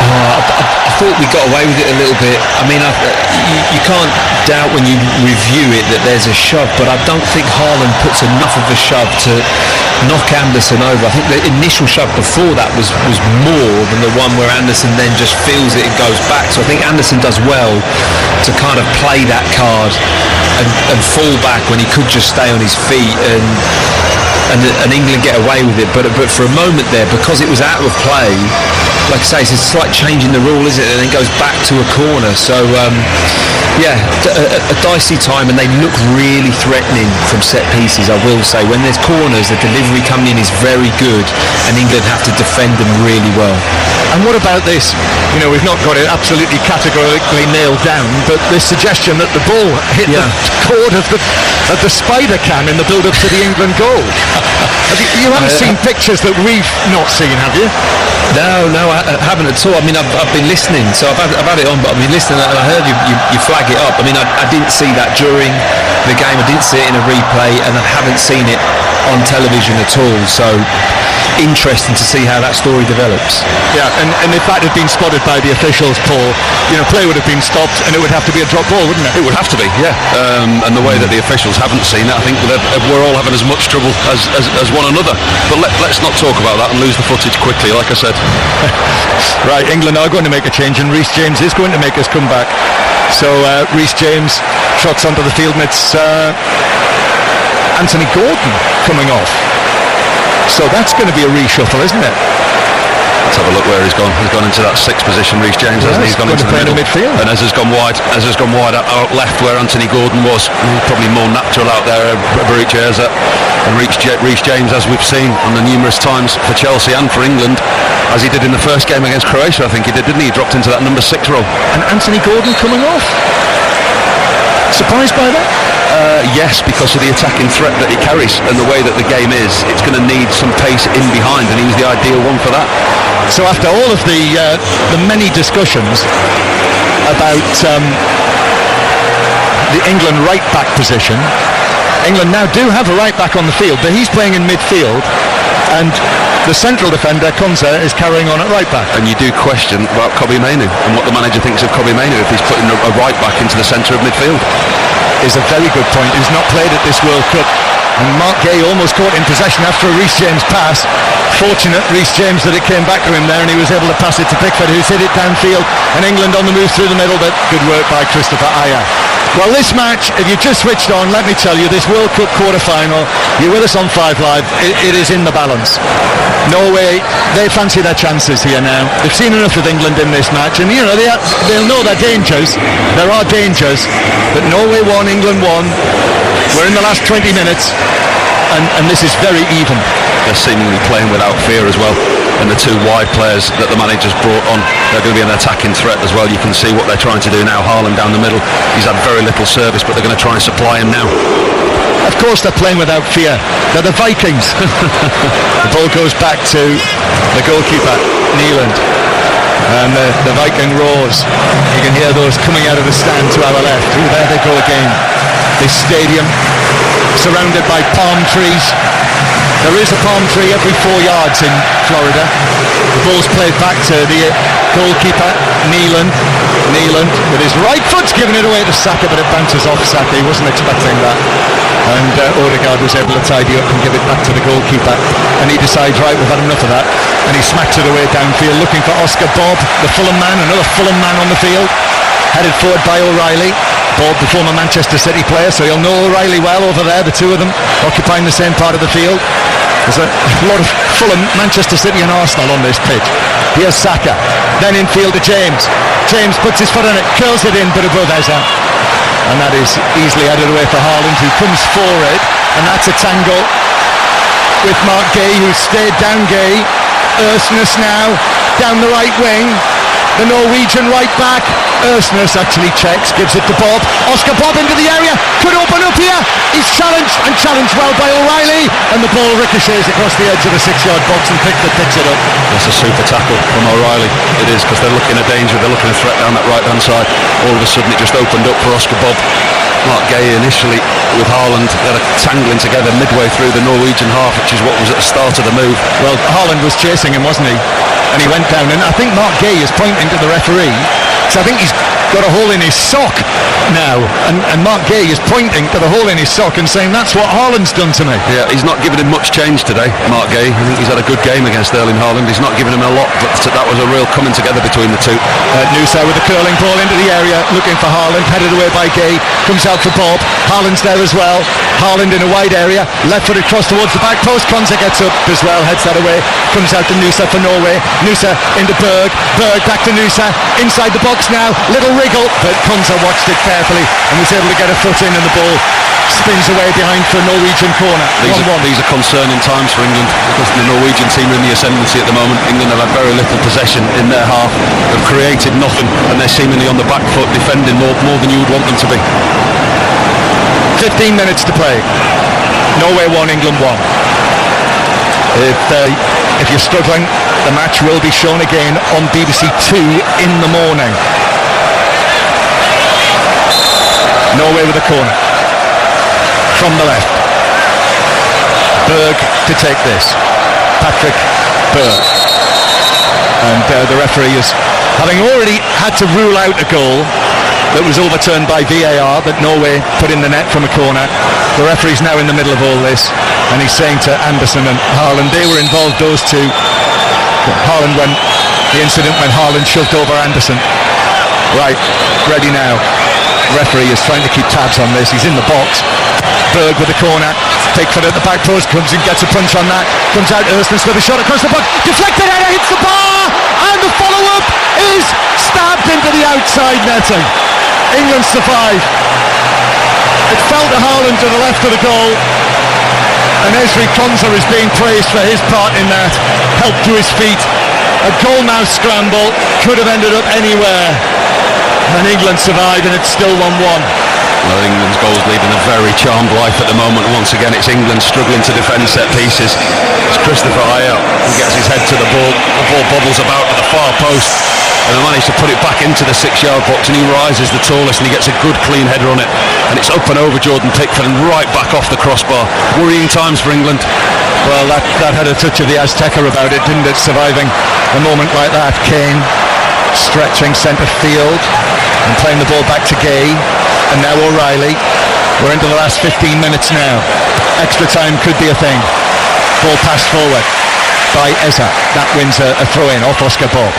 Speaker 3: I thought we got away with it a little bit. I mean, you can't doubt when you review it that there's a shove, but I don't think Haaland puts enough of a shove to knock Anderson over. I think the initial shove before that was more than the one where Anderson then just feels it and goes back. So I think Anderson does well to kind of play that card and fall back when he could just stay on his feet. And and England get away with it. But for a moment there, because it was out of play, like I say, it's a slight change in the rule, isn't it? And then goes back to a corner. So a dicey time, and they look really threatening from set pieces. I will say, when there's corners, the delivery coming in is very good, and England have to defend them really well.
Speaker 1: And what about this? You know, we've not got it absolutely categorically nailed down, but this suggestion that the ball hit the cord of the spider cam in the build-up to the England goal. You haven't seen pictures that we've not seen, have you?
Speaker 3: No, I haven't at all. I mean, I've been listening, so I've had it on, but I've been listening, and I heard you flag it up. I mean, I didn't see that during the game. I didn't see it in a replay, and I haven't seen it on television at all. So interesting to see how that story develops.
Speaker 1: Yeah, and if that had been spotted by the officials, Paul, you know, play would have been stopped, and it would have to be a drop ball, wouldn't it?
Speaker 2: It would have to be, yeah. And the way that the officials haven't seen it, I think we're all having as much trouble as one another. But let's not talk about that and lose the footage quickly, like I said.
Speaker 1: Right, England are going to make a change, and Reece James is going to make us come back. So Reece James trots onto the field, and it's Anthony Gordon coming off. So that's going to be a reshuffle, isn't it?
Speaker 2: Let's have a look where he's gone. He's gone into that sixth position, Reece James, hasn't he? He's gone into the middle.
Speaker 1: Midfield.
Speaker 2: And as has gone wide out left where Anthony Gordon was. Probably more natural out there, Bariceza. And Reece James, as we've seen on the numerous times for Chelsea and for England, as he did in the first game against Croatia, I think he did, didn't he? He dropped into that number 6 role.
Speaker 1: And Anthony Gordon coming off. Surprised by that?
Speaker 2: Yes, because of the attacking threat that he carries and the way that the game is. It's going to need some pace in behind, and he was the ideal one for that.
Speaker 1: So after all of the many discussions about the England right back position, England now do have a right back on the field, but he's playing in midfield, and the central defender, Konsa, is carrying on at right back.
Speaker 2: And you do question about Kobbie Mainoo and what the manager thinks of Kobbie Mainoo if he's putting a right back into the centre of midfield.
Speaker 1: Is a very good point. He's not played at this World Cup, and Mark Gay almost caught in possession after a Reece James pass. Fortunate Reece James that it came back to him there, and he was able to pass it to Pickford, who's hit it downfield, and England on the move through the middle, but good work by Christopher Ajer. Well, this match, if you just switched on, let me tell you, this World Cup quarter-final, you're with us on 5 Live, it is in the balance. Norway, they fancy their chances here now. They've seen enough of England in this match, and you know, they'll know their dangers. There are dangers, but Norway won, England won. We're in the last 20 minutes, and this is very even.
Speaker 2: They're seemingly playing without fear as well, and the two wide players that the manager's brought on, they're going to be an attacking threat as well. You can see what they're trying to do now. Haaland down the middle, he's had very little service, but they're going to try and supply him now.
Speaker 1: Of course they're playing without fear. They're the Vikings. The ball goes back to the goalkeeper, Neeland, and the Viking roars. You can hear those coming out of the stand to our left. Ooh, there they go again. This stadium surrounded by palm trees. There is a palm tree every 4 yards in Florida. The ball's played back to the goalkeeper, Neeland with his right foot's giving it away to Saka, but it bounces off Saka. He wasn't expecting that. And Odegaard was able to tidy up and give it back to the goalkeeper. And he decides, right, we've had enough of that. And he smacks it away downfield, looking for Oscar Bob, the Fulham man, another Fulham man on the field. Headed forward by O'Reilly. Bob, the former Manchester City player, so you'll know O'Reilly well over there, the two of them occupying the same part of the field. There's a lot of Fulham, Manchester City and Arsenal on this pitch. Here's Saka, then infield to James. James puts his foot on it, curls it in, but above Eza. And that is easily headed away for Haaland, who comes forward, and that's a tangle with Mark Gay, who's stayed down Gay. Ersness now, down the right wing. The Norwegian right back. Ersness actually checks, gives it to Bob. Oscar Bob into the area, could open up here. He's challenged, and challenged well by O'Reilly, and the ball ricochets across the edge of the 6-yard box, and Pickford picks it up.
Speaker 2: That's a super tackle from O'Reilly. It is, because they're looking at danger, they're looking at threat down that right hand side. All of a sudden it just opened up for Oscar Bob. Mark Gay initially with Haaland, they're tangling together midway through the Norwegian half, which is what was at the start of the move.
Speaker 1: Well, Haaland was chasing him, wasn't he? And he went down, and I think Mark Gay is pointing to the referee, so I think he's got a hole in his sock now, and Mark Gay is pointing to the hole in his sock and saying that's what Haaland's done to me.
Speaker 2: Yeah, he's not given him much change today, Mark Gay. I think he's had a good game against Erling Haaland. He's not given him a lot, but that was a real coming together between the two.
Speaker 1: Nusa with the curling ball into the area, looking for Haaland, headed away by Gay, comes out for Bob. Haaland's there as well. Haaland in a wide area, left footed cross towards the back post. Konza gets up as well, heads that away, comes out to Nusa for Norway. Nusa into Berg back to Nusa, inside the box now, little wriggle, but Konza watched it carefully and was able to get a foot in, and the ball spins away behind for a Norwegian corner.
Speaker 2: These are concerning times for England, because the Norwegian team are in the ascendancy at the moment. England have had very little possession in their half, they've created nothing, and they're seemingly on the back foot, defending more than you would want them to be.
Speaker 1: 15 minutes to play. Norway 1, England 1. If you're struggling, the match will be shown again on BBC 2 in the morning. Norway with a corner from the left. Berg to take this. Patrick Berg. And the referee is, having already had to rule out a goal that was overturned by VAR that Norway put in the net from a corner, the referee's now in the middle of all this, and he's saying to Anderson and Haaland, they were involved, those two. Haaland, when the incident when Haaland shoved over Anderson. Right, ready now. Referee is trying to keep tabs on this. He's in the box. Berg with the corner, Pickford at the back post, comes in, gets a punch on that, comes out Erstens with a shot across the box, deflected header, hits the bar, and the follow-up is stabbed into the outside netting. England survive. It fell to Haaland to the left of the goal, and Ezri Konsa is being praised for his part in that, help to his feet. A goal now scramble, could have ended up anywhere, and England survived, and it's still 1-1.
Speaker 2: Well, England's goals leading a very charmed life at the moment. Once again, it's England struggling to defend set pieces. It's Christopher Ayer who gets his head to the ball. The ball bobbles about at the far post, and they manage to put it back into the 6-yard box, and he rises the tallest, and he gets a good clean header on it, and it's up and over Jordan Pickford and right back off the crossbar. Worrying times for England.
Speaker 1: Well, that had a touch of the Azteca about it, didn't it? Surviving a moment like that. Kane stretching centre field and playing the ball back to Gay, and now O'Reilly. We're into the last 15 minutes now. Extra time could be a thing. Ball passed forward by Eza. That wins a throw-in off Oscar Bob.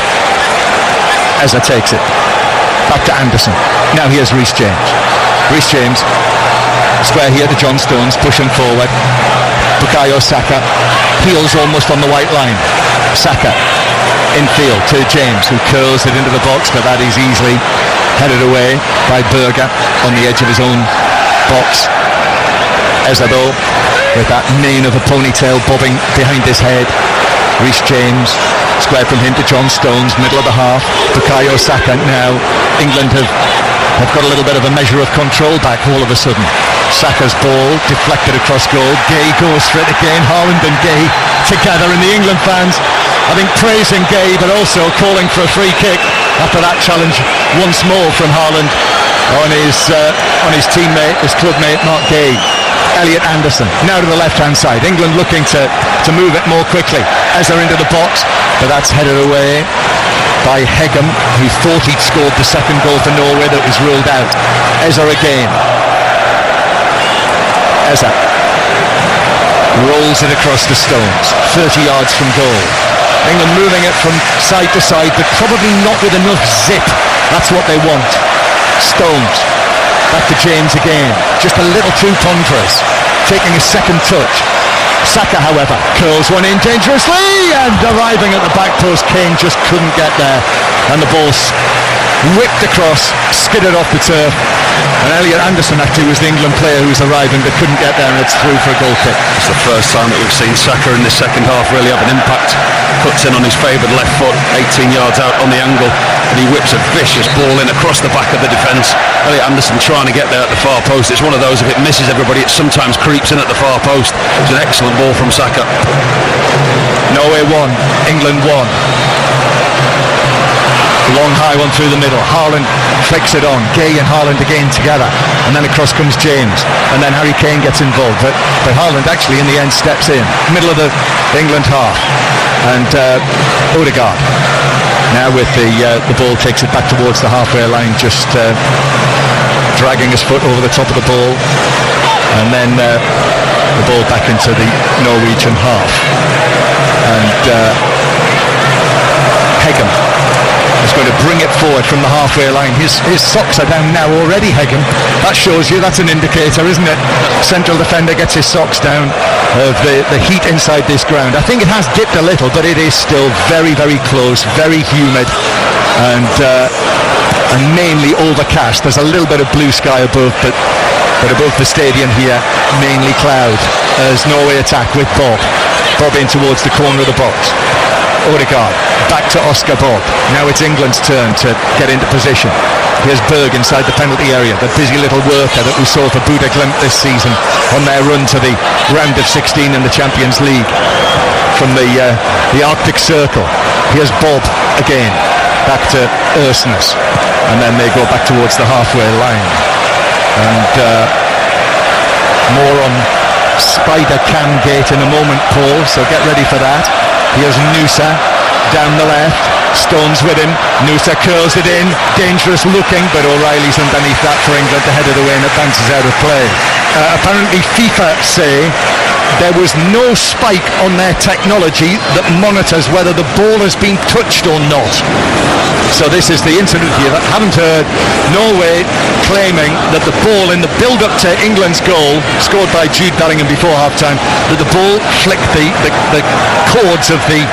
Speaker 1: Eza takes it back to Anderson. Now here's Reece James. Reece James square here to John Stones, pushing forward. Bukayo Saka peels almost on the white line. Saka infield to James, who curls it into the box, but that is easily headed away by Berger on the edge of his own box. Eza though, with that mane of a ponytail bobbing behind his head. Reece James, square from him to John Stones, middle of the half. Bukayo Saka now. England have got a little bit of a measure of control back all of a sudden. Saka's ball deflected across goal. Gay goes for it again. Haaland and Gay together, and the England fans, I think, praising Gay but also calling for a free kick after that challenge once more from Haaland on his teammate, his clubmate Mark Gay. Elliot Anderson now to the left hand side. England looking to move it more quickly as they're into the box, but that's headed away by Hegem, who thought he'd scored the second goal for Norway that was ruled out. Eza again. Eza rolls it across the Stones, 30 yards from goal. England moving it from side to side, but probably not with enough zip. That's what they want. Stones back to James again, just a little too ponderous, taking a second touch. Saka, however, curls one in dangerously, and arriving at the back post, Kane just couldn't get there, and the ball whipped across, skidded off the turf, and Elliot Anderson actually was the England player who was arriving but couldn't get there, and it's through for a goal kick.
Speaker 2: It's the first time that we've seen Saka in the second half really have an impact. Cuts in on his favoured left foot, 18 yards out on the angle, and he whips a vicious ball in across the back of the defence. Elliot Anderson trying to get there at the far post. It's one of those, if it misses everybody, it sometimes creeps in at the far post. It's an excellent ball from Saka.
Speaker 1: Norway 1, England 1. Long high one through the middle. Haaland flicks it on. Gay and Haaland again together, and then across comes James, and then Harry Kane gets involved, but Haaland actually in the end steps in, middle of the England half, and Odegaard Now with the ball, takes it back towards the halfway line, just dragging his foot over the top of the ball, and then the ball back into the Norwegian half. And Hegem is going to bring it forward from the halfway line. His socks are down now already, Hegem. That shows you, that's an indicator, isn't it? Central defender gets his socks down of the heat inside this ground. I think it has dipped a little, but it is still very, very close, very humid, and mainly overcast. There's a little bit of blue sky above, but above the stadium here, mainly cloud, as Norway attack with Bob in towards the corner of the box. Odegaard, back to Oscar Bob. Now it's England's turn to get into position. Here's Berg inside the penalty area, the busy little worker that we saw for Buda Glimt this season on their run to the round of 16 in the Champions League from the Arctic Circle. Here's Bob again, back to Ursnes, and then they go back towards the halfway line. And more on Spider Cam Gate in a moment, Paul, so get ready for that. Here's Nusa down the left, Stones with him, Nusa curls it in, dangerous looking, but O'Reilly's underneath that for England to head it away, and it bounces out of play. Apparently FIFA say there was no spike on their technology that monitors whether the ball has been touched or not. So this is the incident here that haven't heard. Norway claiming that the ball in the build-up to England's goal, scored by Jude Bellingham before half-time, that the ball flicked the cords of the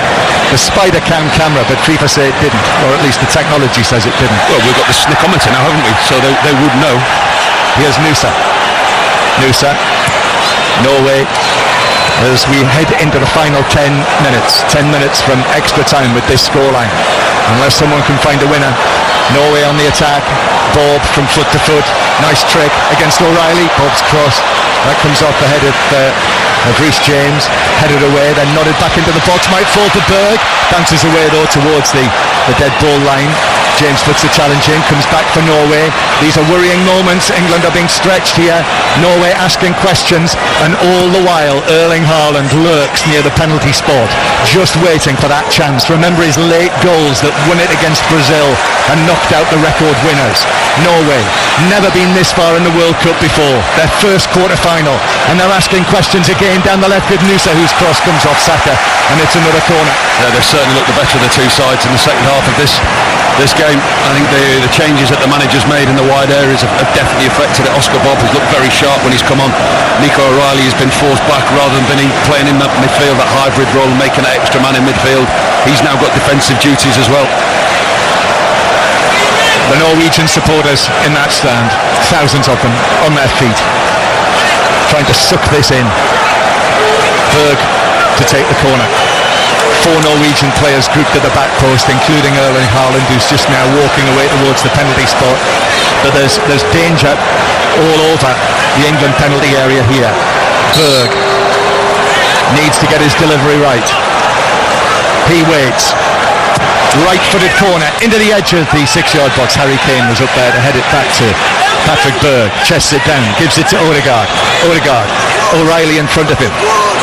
Speaker 1: Spider Cam camera, but FIFA say it didn't, or at least the technology says it didn't.
Speaker 2: Well, we've got the snickometer now, haven't we? So they would know.
Speaker 1: Here's Nusa, Norway, as we head into the final 10 minutes from extra time with this scoreline. Unless someone can find a winner. Norway on the attack, Bob from foot to foot, nice trick against O'Reilly, Bob's cross, that comes off the head of Reece James, headed away, then nodded back into the box, might fall to Berg, bounces away though towards the dead ball line. James puts the challenge in, comes back for Norway. These are worrying moments. England are being stretched here. Norway asking questions, and all the while Erling Haaland lurks near the penalty spot, just waiting for that chance. Remember his late goals that won it against Brazil and knocked out the record winners. Norway, never been this far in the World Cup before. Their first quarter-final, and they're asking questions again down the left with Nusa, whose cross comes off Saka, and it's another corner.
Speaker 2: Yeah, they've certainly looked the better of the two sides in the second half of this game. I think the changes that the manager's made in the wide areas have definitely affected it. Oscar Bob has looked very sharp when he's come on. Nico O'Reilly has been forced back rather than playing in that midfield, that hybrid role, making an extra man in midfield. He's now got defensive duties as well.
Speaker 1: The Norwegian supporters in that stand, thousands of them on their feet, trying to suck this in. Berg to take the corner. 4 Norwegian players grouped at the back post, including Erling Haaland, who's just now walking away towards the penalty spot. But there's danger all over the England penalty area here. Berg needs to get his delivery right. He waits. Right-footed corner into the edge of the 6-yard box. Harry Kane was up there to head it back to Patrick Berg. Chests it down, gives it to Odegaard. O'Reilly in front of him.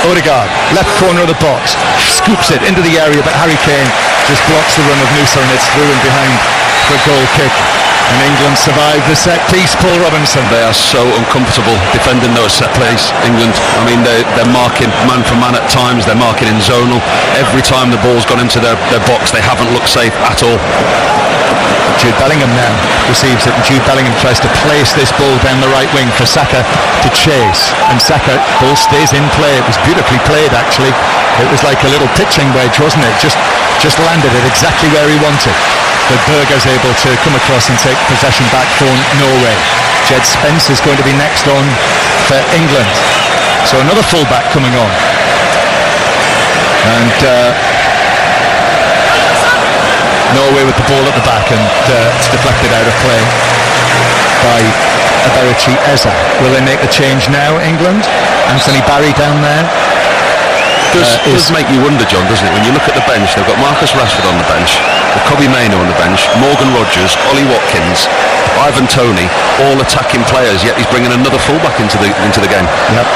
Speaker 1: Odegaard, left corner of the box, scoops it into the area, but Harry Kane just blocks the run of Nusa, and it's through and behind for a goal kick. And England survive the set piece. Paul Robinson.
Speaker 2: They are so uncomfortable defending those set plays, England. I mean, they're marking man for man at times, they're marking in zonal. Every time the ball's gone into their box, they haven't looked safe at all.
Speaker 1: Jude Bellingham now receives it, and Jude Bellingham tries to place this ball down the right wing for Saka to chase, and Saka, ball stays in play. It was beautifully played, actually. It was like a little pitching wedge, wasn't it? Just landed it exactly where he wanted. But Berger's able to come across and take possession back for Norway. Jed Spence is going to be next on for England, so another fullback coming on, and Norway with the ball at the back, and it's deflected out of play by Eberici Eza. Will they make the change now, England? Anthony Barry down there.
Speaker 2: Does make you wonder, John, doesn't it? When you look at the bench, they've got Marcus Rashford on the bench, Kobbie Mainoo on the bench, Morgan Rogers, Ollie Watkins, Ivan Toney, all attacking players, yet he's bringing another fullback into the game.
Speaker 1: Yep.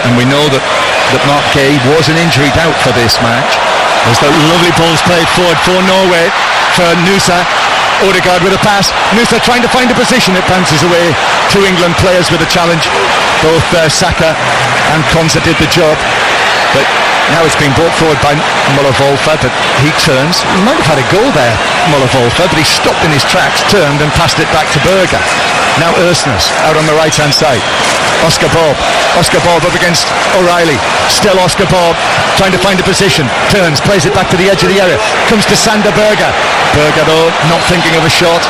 Speaker 1: And we know that Mark Gay was an injury doubt for this match. There's the lovely balls played forward for Norway, for Nusa. Odegaard with a pass. Nusa trying to find a position. It bounces away. Two England players with a challenge. Both Saka and Konza did the job. But now it's been brought forward by Muller-Wolfer, but he turns. He might have had a goal there, Muller-Wolfer, but he stopped in his tracks, turned and passed it back to Berger. Now Ersnes out on the right-hand side. Oscar Bob up against O'Reilly. Still Oscar Bob trying to find a position. Turns, plays it back to the edge of the area. Comes to Sander Berger. Berger though, not thinking of a shot.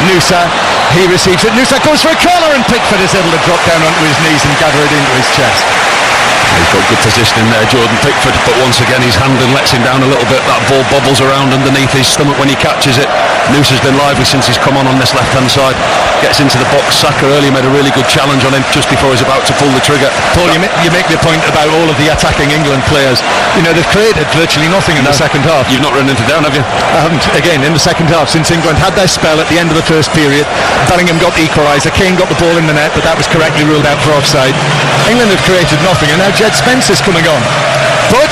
Speaker 1: Nusa, he receives it. Nusa goes for a corner and Pickford is able to drop down onto his knees and gather it into his chest.
Speaker 2: He's got good positioning there, Jordan Pickford, but once again his handling lets him down a little bit. That ball bobbles around underneath his stomach when he catches it. Nusa's been lively since he's come on this left-hand side. Gets into the box. Saka earlier made a really good challenge on him just before he's about to pull the trigger.
Speaker 1: Paul, you make the point about all of the attacking England players. You know, they've created virtually nothing in the second half.
Speaker 2: You've not run into down, have you?
Speaker 1: I haven't. Again, in the second half, since England had their spell at the end of the first period, Bellingham got the equaliser, Kane got the ball in the net, but that was correctly ruled out for offside. England have created nothing, and now Jed Spence's coming on. But,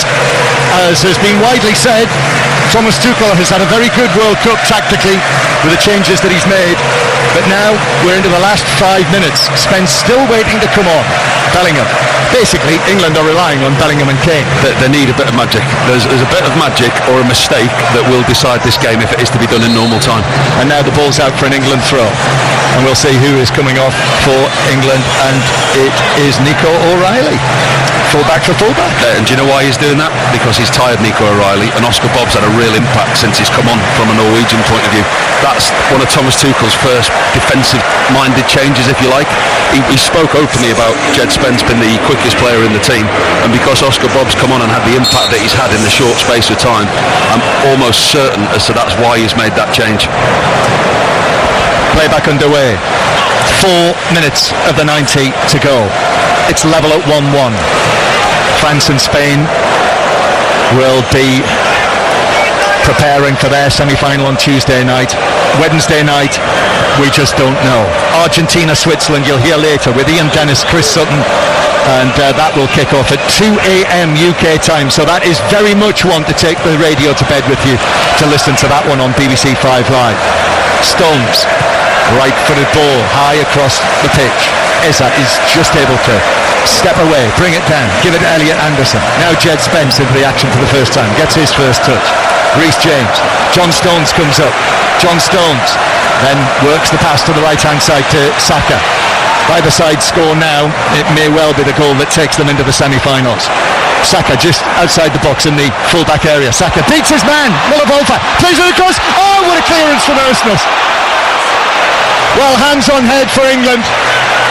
Speaker 1: as has been widely said, Thomas Tuchel has had a very good World Cup tactically with the changes that he's made. But now we're into the last 5 minutes. Spence still waiting to come on. Bellingham. Basically, England are relying on Bellingham and Kane.
Speaker 2: They need a bit of magic. There's a bit of magic or a mistake that will decide this game if it is to be done in normal time.
Speaker 1: And now the ball's out for an England throw. And we'll see who is coming off for England. And it is Nico O'Reilly. Fullback for fullback.
Speaker 2: And do you know why he's doing that? Because he's tired Nico O'Reilly, and Oscar Bob's had a real impact since he's come on from a Norwegian point of view. That's one of Thomas Tuchel's first defensive-minded changes, if you like. He spoke openly about Jed Spence being the quickest player in the team, and because Oscar Bob's come on and had the impact that he's had in the short space of time, I'm almost certain as to that's why he's made that change.
Speaker 1: Playback underway. 4 minutes of the 90 to go. It's level at 1-1. France and Spain will be preparing for their semi-final on Tuesday night. Wednesday night, we just don't know. Argentina, Switzerland, you'll hear later with Ian Dennis, Chris Sutton, and that will kick off at 2 a.m. UK time. So that is very much one to take the radio to bed with you to listen to that one on BBC 5 Live. Stones, right-footed ball high across the pitch. Eza is just able to step away, bring it down, give it to Elliot Anderson. Now Jed Spence into the action for the first time, gets his first touch. Reece James, John Stones comes up. John Stones then works the pass to the right-hand side to Saka. By the side score now, it may well be the goal that takes them into the semi-finals. Saka just outside the box in the full-back area. Saka beats his man, Muller-Wolfer, plays it across. Oh, what a clearance from Ersnes. Well, hands on head for England.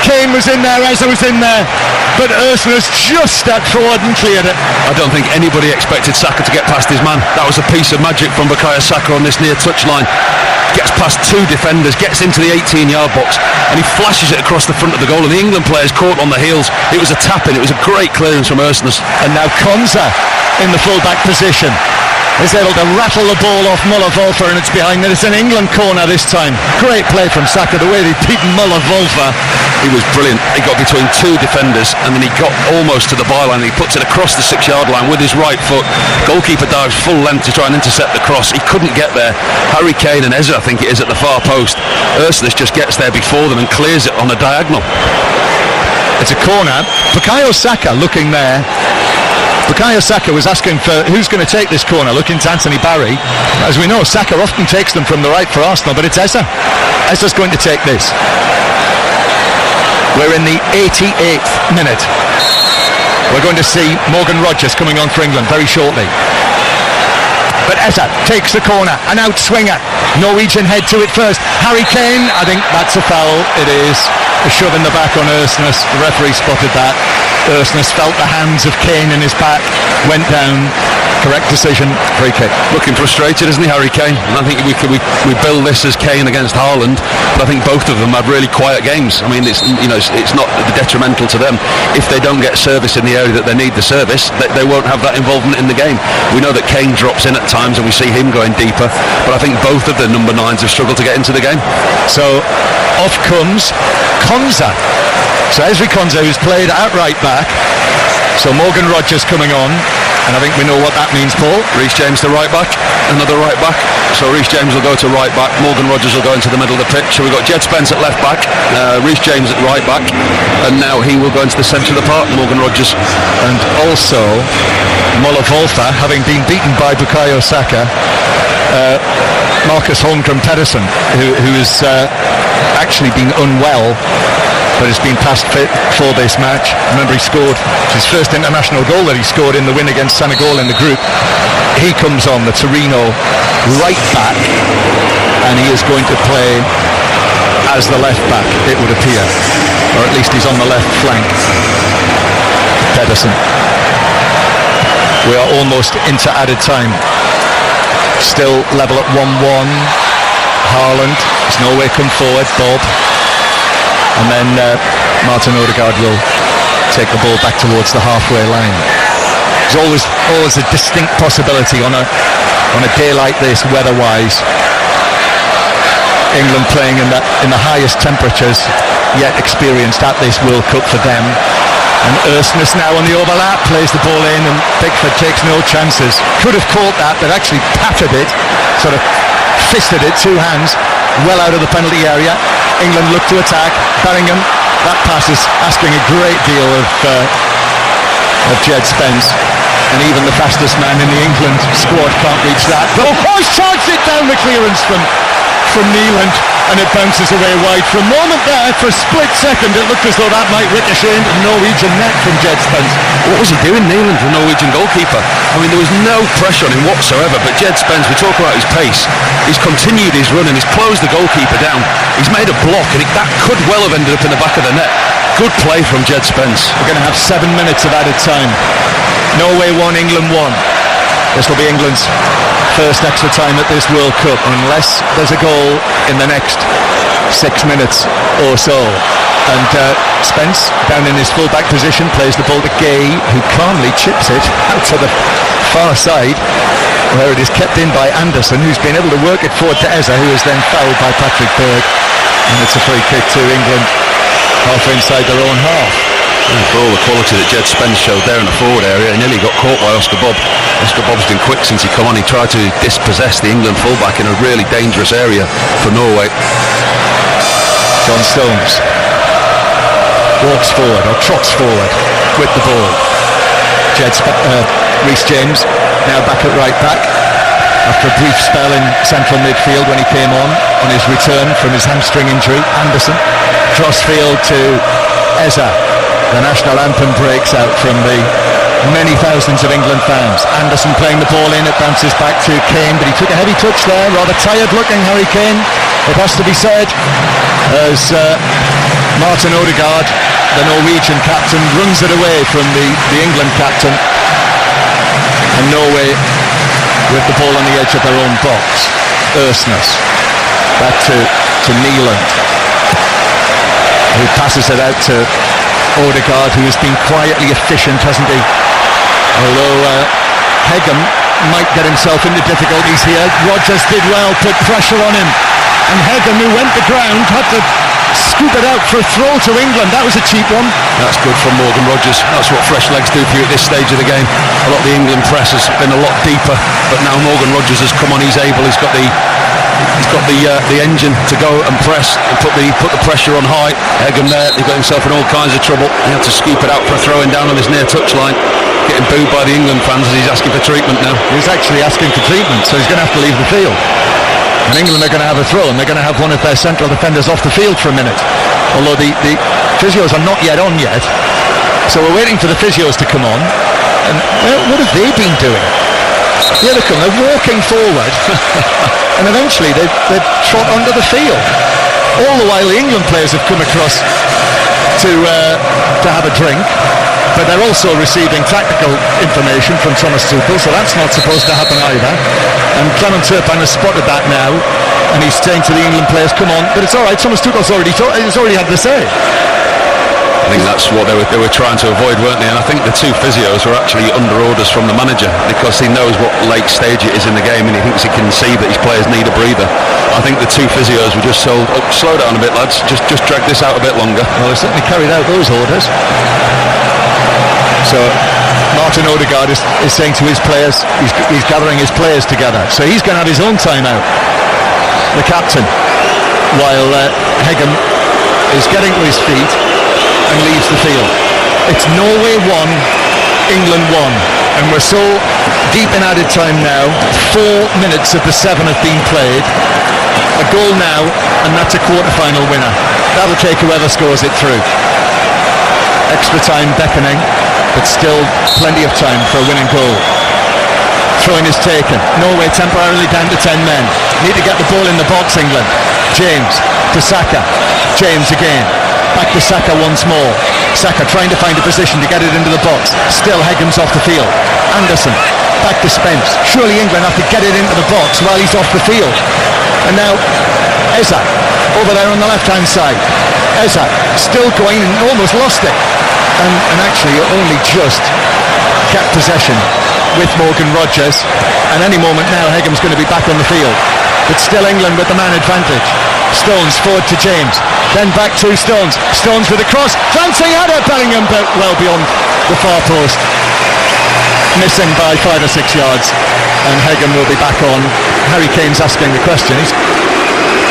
Speaker 1: Kane was in there, Eza was in there, but Ersnes just stepped forward and cleared it.
Speaker 2: I don't think anybody expected Saka to get past his man. That was a piece of magic from Bukayo Saka on this near touchline. Gets past two defenders, gets into the 18-yard box, and he flashes it across the front of the goal, and the England players caught on the heels. It was a tap-in, it was a great clearance from Ersnes.
Speaker 1: And now Konza in the full-back position is able to rattle the ball off Muller-Wolfer, and it's behind it. It's an England corner this time. Great play from Saka, the way they beat Muller-Wolfer.
Speaker 2: He was brilliant. He got between two defenders and then he got almost to the byline. He puts it across the 6-yard line with his right foot. Goalkeeper dives full length to try and intercept the cross. He couldn't get there. Harry Kane and Eza, I think it is, at the far post. Ersnes just gets there before them and clears it on a diagonal.
Speaker 1: It's a corner. Bukayo Saka looking there. Bukayo Saka was asking for who's going to take this corner, looking to Anthony Barry. As we know, Saka often takes them from the right for Arsenal, but it's Eza. Eza's going to take this. We're in the 88th minute. We're going to see Morgan Rogers coming on for England very shortly. But Eza takes the corner, an out swinger. Norwegian head to it first. Harry Kane, I think that's a foul. It is a shove in the back on Ersnes. The referee spotted that. Ersnes felt the hands of Kane in his back, went down. Correct decision, free kick.
Speaker 2: Looking frustrated, isn't he, Harry Kane? And I think we bill this as Kane against Haaland, but I think both of them had really quiet games. I mean, it's not detrimental to them. If they don't get service in the area that they need the service, they won't have that involvement in the game. We know that Kane drops in at times and we see him going deeper, but I think both of the number 9s have struggled to get into the game.
Speaker 1: So off comes Konza. So Ezri Konza, who's played out right back. So Morgan Rogers coming on. And I think we know what that means, Paul.
Speaker 2: Reece James to right back, another right back. So Reece James will go to right back, Morgan Rogers will go into the middle of the pitch. So we've got Jed Spence at left back, Reece James at right back, and now he will go into the centre of the park, Morgan Rogers.
Speaker 1: And also Mulla Volta, having been beaten by Bukayo Saka, Marcus Holmgren Pedersen, who has actually been unwell but has been past fit for this match. Remember, he scored his first international goal that he scored in the win against Senegal in the group. He comes on, the Torino right back, and he is going to play as the left back, it would appear, or at least he's on the left flank. Pedersen. We are almost into added time. Still level at 1-1. Haaland, has Norway come forward, Bob. And then Martin Odegaard will take the ball back towards the halfway line. There's always a distinct possibility on a day like this, weather-wise. England playing in the highest temperatures yet experienced at this World Cup for them. And Ersnes now on the overlap, plays the ball in, and Pickford takes no chances. Could have caught that, but actually patted it, sort of fisted it, two hands, well out of the penalty area. England look to attack. Bellingham, that pass is asking a great deal of Jed Spence, and even the fastest man in the England squad can't reach that. Oh, he charged it down, the clearance from Neeland, and it bounces away wide. For a moment there, for a split second, it looked as though that might ricochet into the Norwegian net from Jed Spence.
Speaker 2: What was he doing, Neeland, the Norwegian goalkeeper? I mean, there was no pressure on him whatsoever, but Jed Spence, we talk about his pace, he's continued his run and he's closed the goalkeeper down. He's made a block, and that could well have ended up in the back of the net. Good play from Jed Spence.
Speaker 1: We're going to have 7 minutes of added time. Norway 1, England 1. This will be England's first extra time at this World Cup, unless there's a goal in the next 6 minutes or so. And Spence, down in his full-back position, plays the ball to Gay, who calmly chips it out to the far side, where it is kept in by Anderson, who's been able to work it forward to Eza, who is then fouled by Patrick Berg. And it's a free kick to England, half inside their own half.
Speaker 2: And for all the quality that Jed Spence showed there in the forward area, he nearly got caught by Oscar Bob. Oscar Bob's been quick since he come on. He tried to dispossess the England fullback in a really dangerous area for Norway.
Speaker 1: John Stones walks forward, or trots forward with the ball. Reece James now back at right back after a brief spell in central midfield when he came on his return from his hamstring injury. Anderson, crossfield to Eza. The national anthem breaks out from the many thousands of England fans. Anderson playing the ball in, it bounces back to Kane, but he took a heavy touch there, rather tired looking Harry Kane, it has to be said, as Martin Odegaard, the Norwegian captain, runs it away from the England captain, and Norway with the ball on the edge of their own box. Ersnes back to Neeland, who passes it out to Odegaard, who has been quietly efficient, hasn't he? Although Hegem might get himself into difficulties here. Rogers did well, put pressure on him, and Hegem, who went the ground, had to scoop it out for a throw to England. That was a cheap one.
Speaker 2: That's good from Morgan Rogers. That's what fresh legs do for you at this stage of the game. A lot of the England press has been a lot deeper, but now Morgan Rogers has come on. He's able. He's got the engine to go and press and put the pressure on high. Hegem there, he got himself in all kinds of trouble. He had to scoop it out for a throw in down on his near touchline. Getting booed by the England fans as he's asking for treatment now.
Speaker 1: He's actually asking for treatment, so he's going to have to leave the field. And England are going to have a throw, and they're going to have one of their central defenders off the field for a minute. Although the physios are not yet on yet, so we're waiting for the physios to come on. And what have they been doing? Here they come, they're walking forward, and eventually they trot onto the field. All the while the England players have come across to have a drink, but they're also receiving tactical information from Thomas Tuchel, so that's not supposed to happen either. And Clement Turpin has spotted that now, and he's saying to the England players, come on, but it's all right, Thomas Tuchel's already had the say.
Speaker 2: I think that's what they were trying to avoid, weren't they? And I think the two physios were actually under orders from the manager, because he knows what late stage it is in the game, and he thinks he can see that his players need a breather. I think the two physios were just told, oh, slow down a bit, lads, just drag this out a bit longer.
Speaker 1: Well, they certainly carried out those orders. So Martin Odegaard is saying to his players, he's gathering his players together. So he's going to have his own timeout, the captain, while Hegem is getting to his feet and leaves the field. It's Norway 1, England 1, and we're so deep in added time now. 4 minutes of the 7 have been played. A goal now, and that's a quarter-final winner. That'll take whoever scores it through. Extra time beckoning, but still plenty of time for a winning goal. Throw-in is taken. Norway temporarily down to 10 men. Need to get the ball in the box, England. James to Saka. James again. Back to Saka once more. Saka trying to find a position to get it into the box. Still Hegem's off the field. Anderson back to Spence. Surely England have to get it into the box while he's off the field. And now Eza over there on the left-hand side. Eza still going and almost lost it. And actually only just kept possession with Morgan Rogers, and any moment now Hegem's going to be back on the field, but still England with the man advantage. Stones forward to James, then back to Stones with a cross, glancing at it, Bellingham, but well beyond the far post, missing by 5 or 6 yards, and Hegem will be back on. Harry Kane's asking the question,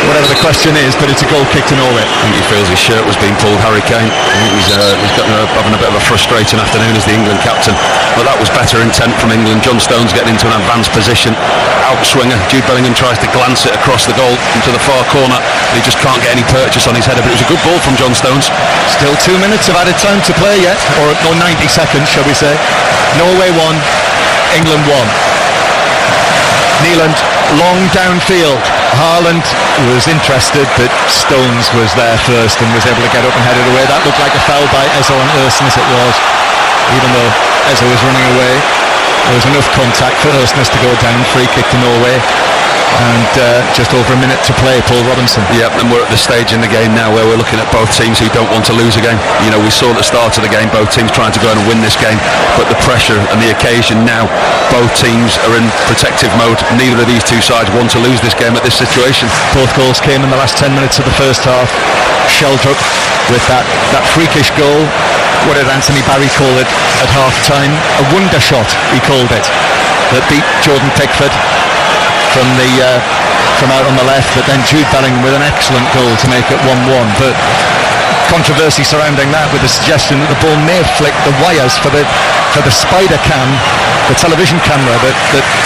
Speaker 1: whatever the question is, but it's a goal kick to Norway.
Speaker 2: I think he feels his shirt was being pulled, Harry Kane. I think he's having a bit of a frustrating afternoon as the England captain, but that was better intent from England. John Stones getting into an advanced position, outswinger. Jude Bellingham tries to glance it across the goal into the far corner, and he just can't get any purchase on his header, but it was a good ball from John Stones.
Speaker 1: Still 2 minutes of added time to play yet, or 90 seconds shall we say. Norway 1, England 1. Neeland, long downfield. Haaland was interested, but Stones was there first and was able to get up and head it away. That looked like a foul by Eza on Ørsnes, it was. Even though Eza was running away, there was enough contact for Ørsnes to go down. Free kick to Norway. And just over a minute to play, Paul Robinson.
Speaker 2: Yep, and we're at the stage in the game now where we're looking at both teams who don't want to lose a game. You know, we saw at the start of the game both teams trying to go and win this game, but the pressure and the occasion now, both teams are in protective mode. Neither of these two sides want to lose this game at this situation.
Speaker 1: Both goals came in the last 10 minutes of the first half. Sheldrup with that freakish goal. What did Anthony Barry call it at half time? A wonder shot, he called it, that beat Jordan Pickford from out on the left, but then Jude Bellingham with an excellent goal to make it 1-1. But controversy surrounding that, with the suggestion that the ball may have flicked the wires for the spider cam, the television camera that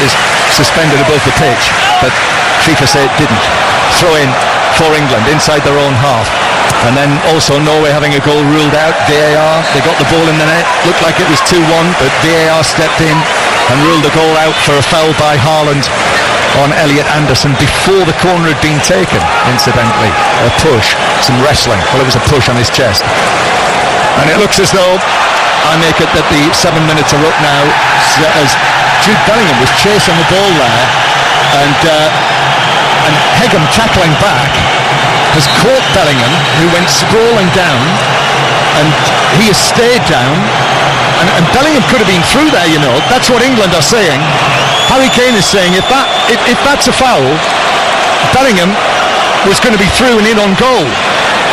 Speaker 1: is suspended above the pitch, but FIFA say it didn't. Throw in for England inside their own half. And then also Norway having a goal ruled out. VAR, they got the ball in the net, looked like it was 2-1, but VAR stepped in and ruled the goal out for a foul by Haaland on Elliot Anderson before the corner had been taken, incidentally. A push, some wrestling. Well, it was a push on his chest. And it looks as though, I make it that the 7 minutes are up now, as Jude Bellingham was chasing the ball there, and Hegem tackling back has caught Bellingham, who went sprawling down, and he has stayed down, and Bellingham could have been through there, you know. That's what England are saying. Harry Kane is saying if that's a foul, Bellingham was going to be through and in on goal.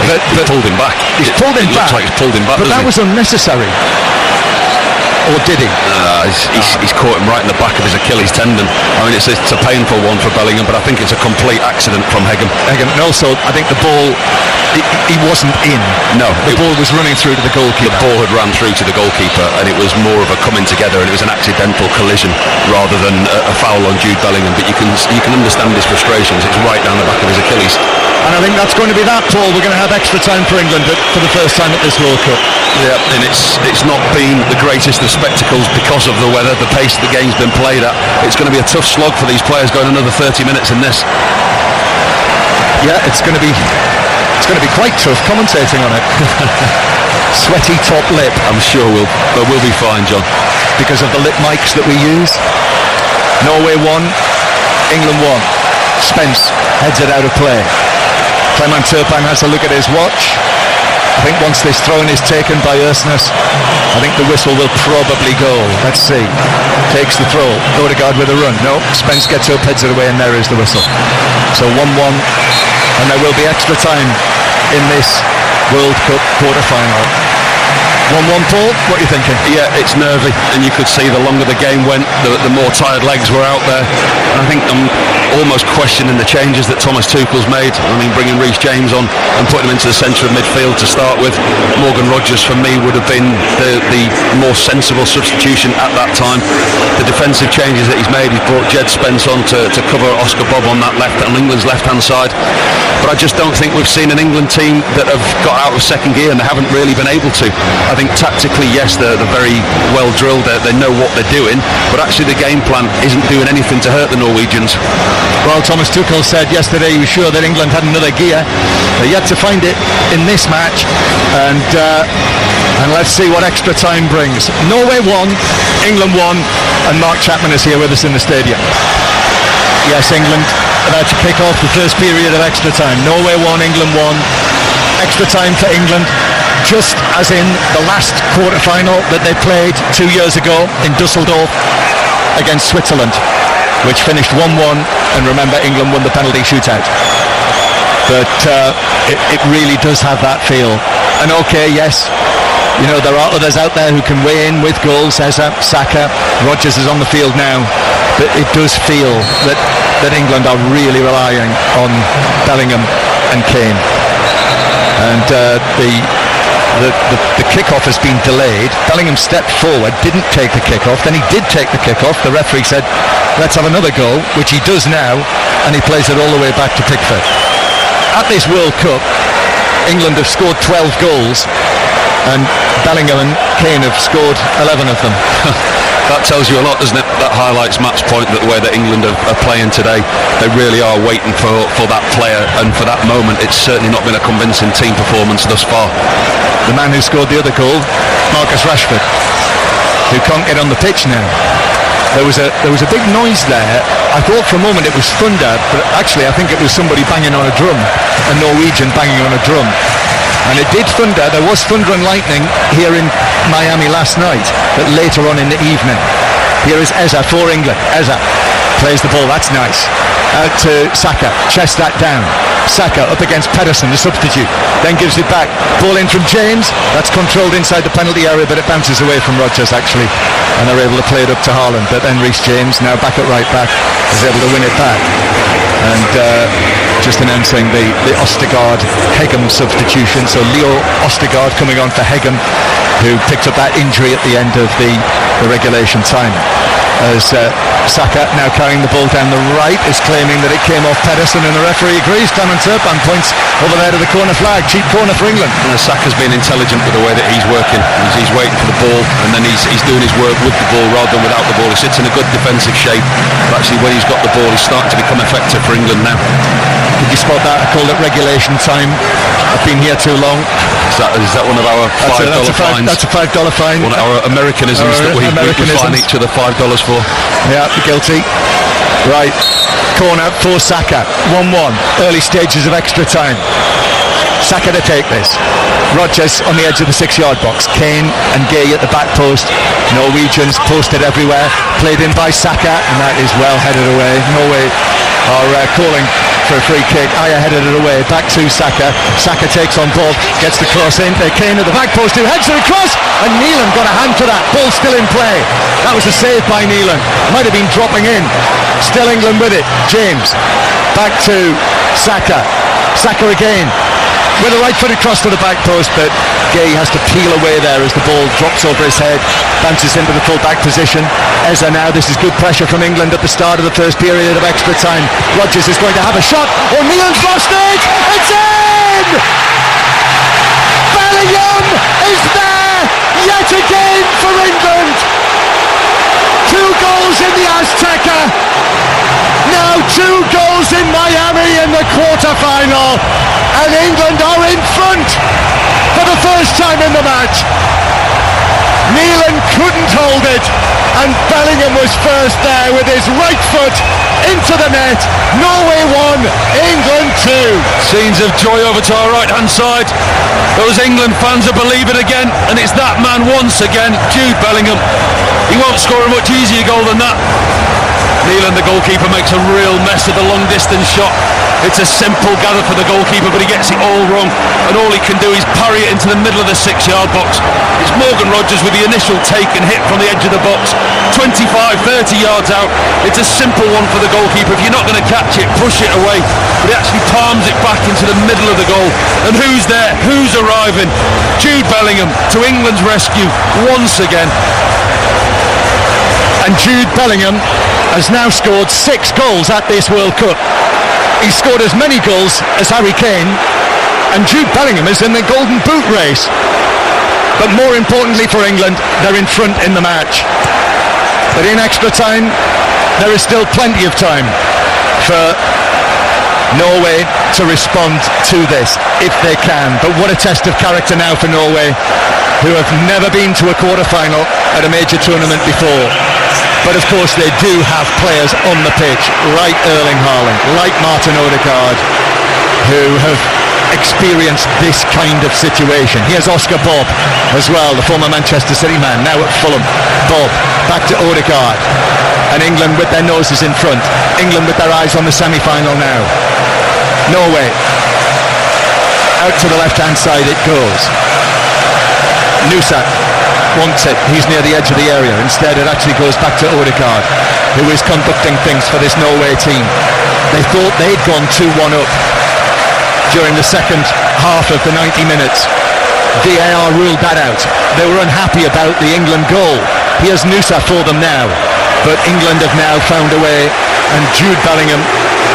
Speaker 2: But pulled him back.
Speaker 1: He's pulled him back.
Speaker 2: Looks like he's pulled him back,
Speaker 1: but that was unnecessary. Or did he?
Speaker 2: He's caught him right in the back of his Achilles tendon. I mean, it's a painful one for Bellingham, but I think it's a complete accident from Hegem.
Speaker 1: And also, I think the ball, he wasn't in.
Speaker 2: No.
Speaker 1: The ball was running through to the goalkeeper.
Speaker 2: The ball had run through to the goalkeeper, and it was more of a coming together, and it was an accidental collision rather than a foul on Jude Bellingham. But you can understand his frustrations. It's right down the back of his Achilles.
Speaker 1: And I think that's going to be that, Paul. We're going to have extra time for England for the first time at this World Cup.
Speaker 2: Yeah, and it's not been the greatest of spectacles because of the weather, the pace the game's been played at. It's going to be a tough slog for these players going another 30 minutes in this.
Speaker 1: Yeah, it's going to be quite tough commentating on it. Sweaty top lip.
Speaker 2: I'm sure we'll be fine, John,
Speaker 1: because of the lip mics that we use. Norway 1, England 1. Spence heads it out of play. Clement Turpin has a look at his watch. I think once this throw-in is taken by Ørsnes, I think the whistle will probably go. Let's see. Takes the throw. Odegaard with a run. No, Spence gets up, heads it away, and there is the whistle. So 1-1, and there will be extra time in this World Cup quarter-final. 1-1, Paul. What are you thinking?
Speaker 2: Yeah, it's nervy, and you could see the longer the game went, the more tired legs were out there. And I think I'm almost questioning the changes that Thomas Tuchel's made. I mean, bringing Reece James on and putting him into the centre of midfield to start with. Morgan Rogers, for me, would have been the more sensible substitution at that time. The defensive changes that he's made, he's brought Jed Spence on to cover Oscar Bob on that left, on England's left-hand side. But I just don't think we've seen an England team that have got out of second gear, and they haven't really been able to. I think tactically, yes, they're very well drilled, they know what they're doing, but actually the game plan isn't doing anything to hurt the Norwegians.
Speaker 1: Well, Thomas Tuchel said yesterday he was sure that England had another gear. They're yet to find it in this match, and let's see what extra time brings. Norway won, England won, and Mark Chapman is here with us in the stadium. Yes, England about to kick off the first period of extra time. Norway won, England won. Extra time for England, just as in the last quarter-final that they played 2 years ago in Dusseldorf against Switzerland, which finished 1-1, and remember, England won the penalty shootout. But it really does have that feel. And okay, yes, you know, there are others out there who can weigh in with goals. Eza, Saka, Rodgers is on the field now, but it does feel that England are really relying on Bellingham and Kane. And the kickoff has been delayed. Bellingham stepped forward, didn't take the kickoff, then he did take the kickoff. The referee said, let's have another goal, which he does now, and he plays it all the way back to Pickford. At this World Cup, England have scored 12 goals, and Bellingham and Kane have scored 11 of them.
Speaker 2: That tells you a lot, doesn't it? That highlights match point, that the way that England are playing today. They really are waiting for that player, and for that moment it's certainly not been a convincing team performance thus far.
Speaker 1: The man who scored the other goal, Marcus Rashford, who can't get on the pitch now. There was a big noise there. I thought for a moment it was thunder, but actually I think it was somebody banging on a drum, a Norwegian banging on a drum. And it did thunder. There was thunder and lightning here in Miami last night, but later on in the evening. Here is Eza for England. Eza plays the ball. That's nice. Out to Saka. Chest that down. Saka up against Pedersen, the substitute. Then gives it back. Ball in from James. That's controlled inside the penalty area, but it bounces away from Rodgers actually. And they're able to play it up to Haaland. But then Reece James, now back at right back, is able to win it back. And just announcing the Østigård-Hegem substitution. So Leo Østigård coming on for Hegem, who picked up that injury at the end of the regulation time. As Saka, now carrying the ball down the right, is claiming that it came off Pedersen, and the referee agrees. Clement Turpin points over there to the corner flag. Cheap corner for England.
Speaker 2: And Saka's been intelligent with the way that he's working. He's waiting for the ball, and then he's doing his work with the ball rather than without the ball. He sits in a good defensive shape, but actually when he's got the ball, he's starting to become effective for England now.
Speaker 1: Did you spot that? I called it regulation time. I've been here too long.
Speaker 2: Is that one of our $5 fines?
Speaker 1: That's a $5 fine.
Speaker 2: One of our Americanisms that we fine each other $5 for.
Speaker 1: Yeah, guilty. Right, corner for Saka. 1-1. Early stages of extra time. Saka to take this. Rodgers on the edge of the 6-yard box. Kane and Gay at the back post. Norwegians posted everywhere. Played in by Saka, and that is well headed away. Norway are calling for a free kick. Aya headed it away. Back to Saka. Saka takes on Bob. Gets the cross in. Kane at the back post who heads it across. And Neelan got a hand to that. Ball still in play. That was a save by Neelan. Might have been dropping in. Still England with it. James. Back to Saka. Saka again. With a right-footed cross to the back post, but Gay has to peel away there as the ball drops over his head, bounces into the full-back position. Eza now, this is good pressure from England at the start of the first period of extra time. Rodgers is going to have a shot. O'Neill's lost it! It's in! Bellingham is there yet again for England! 2 goals in the Azteca. Now 2 goals in Miami in the quarter-final, and England are in front for the first time in the match. Neelan couldn't hold it, and Bellingham was first there with his right foot into the net. Norway 1, England 2.
Speaker 2: Scenes of joy over to our right hand side. Those England fans are believing again, and it's that man once again, Jude Bellingham. He won't score a much easier goal than that. Nealon, the goalkeeper, makes a real mess of the long distance shot. It's a simple gather for the goalkeeper, but he gets it all wrong, and all he can do is parry it into the middle of the 6-yard box. It's Morgan Rogers with the initial take and hit from the edge of the box, 25-30 yards out. It's a simple one for the goalkeeper. If you're not going to catch it, push it away, but he actually palms it back into the middle of the goal. And who's there? Who's arriving? Jude Bellingham to England's rescue once again.
Speaker 1: And Jude Bellingham has now scored 6 goals at this World Cup. He's scored as many goals as Harry Kane, and Jude Bellingham is in the Golden Boot race. But more importantly for England, they're in front in the match. But in extra time, there is still plenty of time for Norway to respond to this, if they can. But what a test of character now for Norway, who have never been to a quarter-final at a major tournament before. But of course they do have players on the pitch, like Erling Haaland, like Martin Odegaard, who have experienced this kind of situation. Here's Oscar Bob as well, the former Manchester City man, now at Fulham. Bob, back to Odegaard. And England with their noses in front. England with their eyes on the semi-final now. Norway, out to the left-hand side it goes. Nusa wants it, he's near the edge of the area. Instead it actually goes back to Odegaard, who is conducting things for this Norway team. They thought they'd gone 2-1 up during the second half of the 90 minutes. VAR ruled that out. They were unhappy about the England goal. Here's Nusa for them now, but England have now found a way, and Jude Bellingham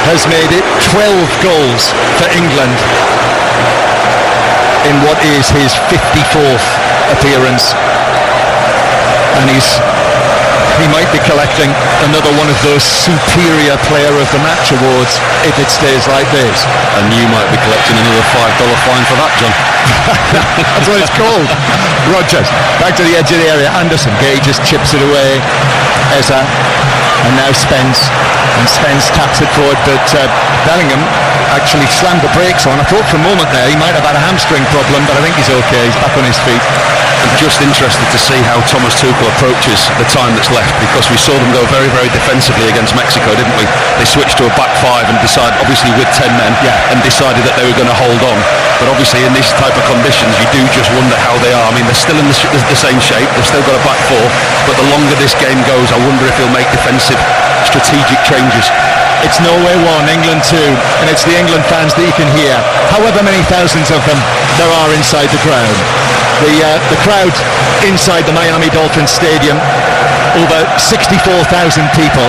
Speaker 1: has made it 12 goals for England in what is his 54th appearance, and he might be collecting another one of those superior player of the match awards if it stays like this.
Speaker 2: And you might be collecting another $5 fine for that, John.
Speaker 1: That's what it's called. Rogers back to the edge of the area. Anderson, Gay just chips it away. Eza, and now Spence, and Spence taps it forward, but Bellingham actually slammed the brakes on. I thought for a moment there he might have had a hamstring problem, but I think he's okay. He's back on his feet.
Speaker 2: I'm just interested to see how Thomas Tuchel approaches the time that's left, because we saw them go very, very defensively against Mexico, didn't we? They switched to a back five and decided, obviously with 10 men, and decided that they were going to hold on. But obviously in this type of conditions, you do just wonder how they are. I mean, they're still in the same shape. They've still got a back four, but the longer this game goes, I wonder if he'll make defensive strategic changes.
Speaker 1: It's Norway 1, England 2, and it's the England fans that you can hear, however many thousands of them there are inside the ground. The crowd inside the Miami Dolphins Stadium, over 64,000 people,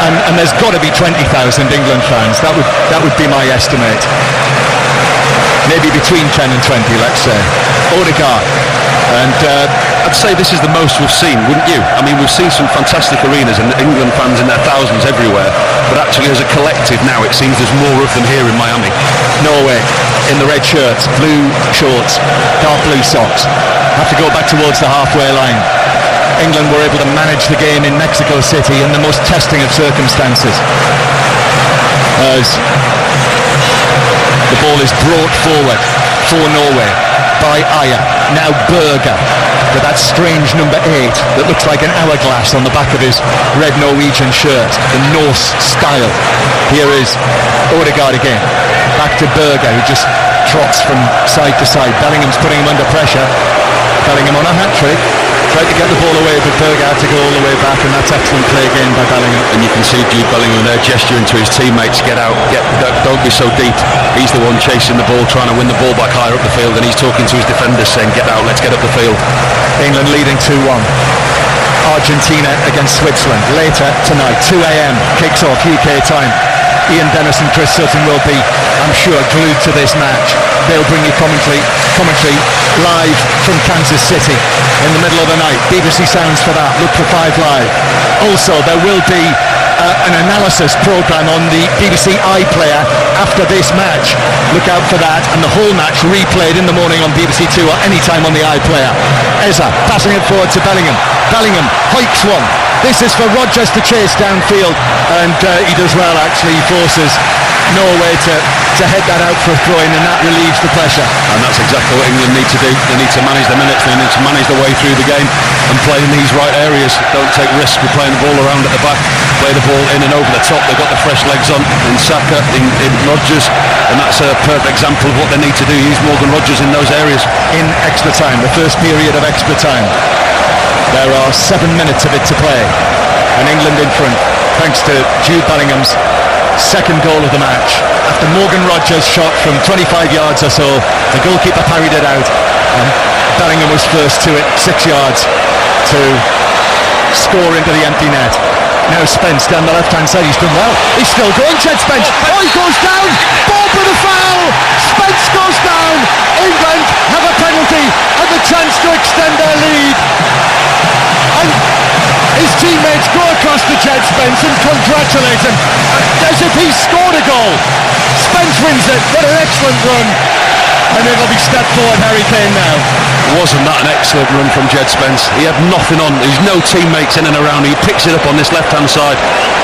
Speaker 1: and there's got to be 20,000 England fans. That would be my estimate. Maybe between 10 and 20, let's say. Odegaard, and
Speaker 2: I'd say this is the most we've seen, wouldn't you? I mean, we've seen some fantastic arenas and England fans in their thousands everywhere, but actually as a collective now it seems there's more of them here in Miami.
Speaker 1: Norway in the red shirts, blue shorts, dark blue socks, have to go back towards the halfway line. England were able to manage the game in Mexico City in the most testing of circumstances, as the ball is brought forward for Norway by Ajer. Now Berger with that strange number 8 that looks like an hourglass on the back of his red Norwegian shirt, the Norse style. Here is Odegaard again, back to Berger, who just trots from side to side. Bellingham's putting him under pressure. Bellingham on a hat-trick, tried to get the ball away, but Berger had to go all the way back, and that's excellent play again by Bellingham.
Speaker 2: And you can see Jude Bellingham there gesturing to his teammates, get out, don't be so deep. He's the one chasing the ball, trying to win the ball back higher up the field, and he's talking to his defenders saying, get out, let's get up the field.
Speaker 1: England leading 2-1. Argentina against Switzerland later tonight, 2 a.m. kicks off UK time. Ian Dennis and Chris Sutton will be, I'm sure, glued to this match. They'll bring you commentary live from Kansas City in the middle of the night. BBC Sounds for that. Look for 5 Live. Also, there will be an analysis programme on the BBC iPlayer after this match. Look out for that, and the whole match replayed in the morning on BBC 2 or anytime on the iPlayer. Eza passing it forward to Bellingham. Bellingham hikes one. This is for Rodgers to chase downfield, and he does well actually. He forces Norway to head that out for a throw-in, and that relieves the pressure.
Speaker 2: And that's exactly what England need to do. They need to manage the minutes, they need to manage the way through the game and play in these right areas. Don't take risks with playing the ball around at the back. Play the ball in and over the top. They've got the fresh legs on in Saka, in Rodgers, and that's a perfect example of what they need to do. Use Morgan Rodgers in those areas.
Speaker 1: In extra time, the first period of extra time, there are 7 minutes of it to play, and England in front thanks to Jude Bellingham's second goal of the match. After Morgan Rodgers shot from 25 yards or so, the goalkeeper parried it out, and Bellingham was first to it, 6 yards to score into the empty net. Now Spence down the left hand side, he's done well, he's still going, Jed Spence, he goes down, Bob with a foul, Spence goes down, England have a penalty and the chance to extend their lead, and his teammates go across to Jed Spence and congratulate him as if he scored a goal. Spence wins it, what an excellent run, and it'll be stepped forward Harry Kane now.
Speaker 2: Wasn't that an excellent run from Jed Spence? He had nothing on, there's no teammates in and around. He picks it up on this left hand side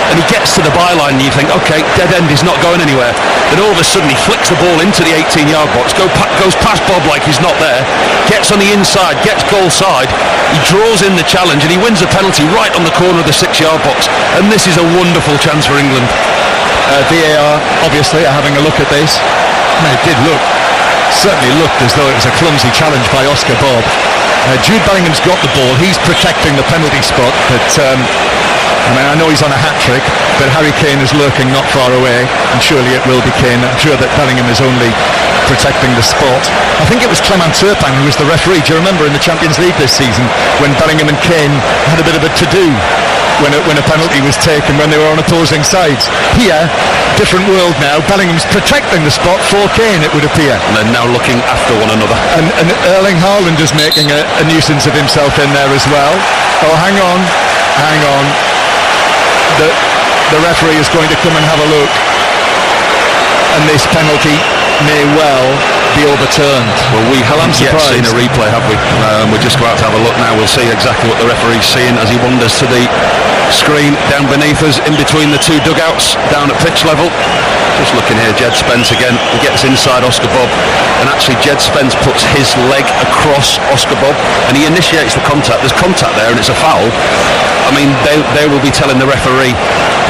Speaker 2: and he gets to the byline and you think, okay, dead end, he's not going anywhere. Then all of a sudden he flicks the ball into the 18-yard box, goes past Bob like he's not there, gets on the inside, gets goal side, he draws in the challenge and he wins a penalty right on the corner of the 6-yard box, and this is a wonderful chance for England.
Speaker 1: VAR obviously are having a look at this, and it did certainly looked as though it was a clumsy challenge by Oscar Bob. Jude Bellingham's got the ball, he's protecting the penalty spot, but I know he's on a hat-trick, but Harry Kane is lurking not far away, and surely it will be Kane. I'm sure that Bellingham is only protecting the spot. I think it was Clement Turpin who was the referee. Do you remember in the Champions League this season when Bellingham and Kane had a bit of a to-do when a penalty was taken when they were on opposing sides? Here, different world now, Bellingham's protecting the spot for Kane, it would appear.
Speaker 2: And they're now looking after one another.
Speaker 1: And Erling Haaland is making a nuisance of himself in there as well. Oh, hang on. The referee is going to come and have a look, and this penalty may well be overturned.
Speaker 2: Well, we haven't yet seen a replay, have we? We're just about to have a look now. We'll see exactly what the referee's seeing as he wanders to the screen down beneath us, in between the two dugouts, down at pitch level. Just looking here, Jed Spence again, he gets inside Oscar Bob, and actually Jed Spence puts his leg across Oscar Bob, and he initiates the contact. There's contact there, and it's a foul. I mean, they will be telling the referee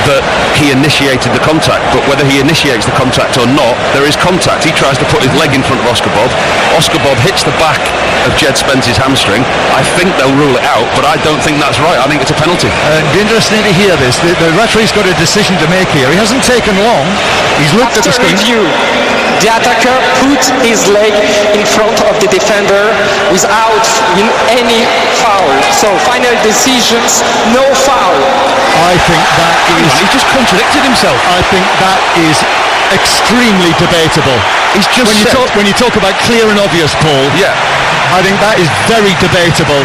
Speaker 2: that he initiated the contact, but whether he initiates the contact or not, there is contact. He tries to put his leg in front of Oscar Bob. Oscar Bob hits the back of Jed Spence's hamstring. I think they'll rule it out, but I don't think that's right. I think it's a penalty.
Speaker 1: It'd be interesting to hear this. The referee's got a decision to make here. He hasn't taken long. He's looked at the screen.
Speaker 4: Review, the attacker put his leg in front of the defender without any foul. So final decisions, no foul.
Speaker 1: I think that is...
Speaker 2: He just contradicted himself.
Speaker 1: I think that is extremely debatable.
Speaker 2: He's just
Speaker 1: when you talk about clear and obvious, Paul.
Speaker 2: Yeah.
Speaker 1: I think that is very debatable.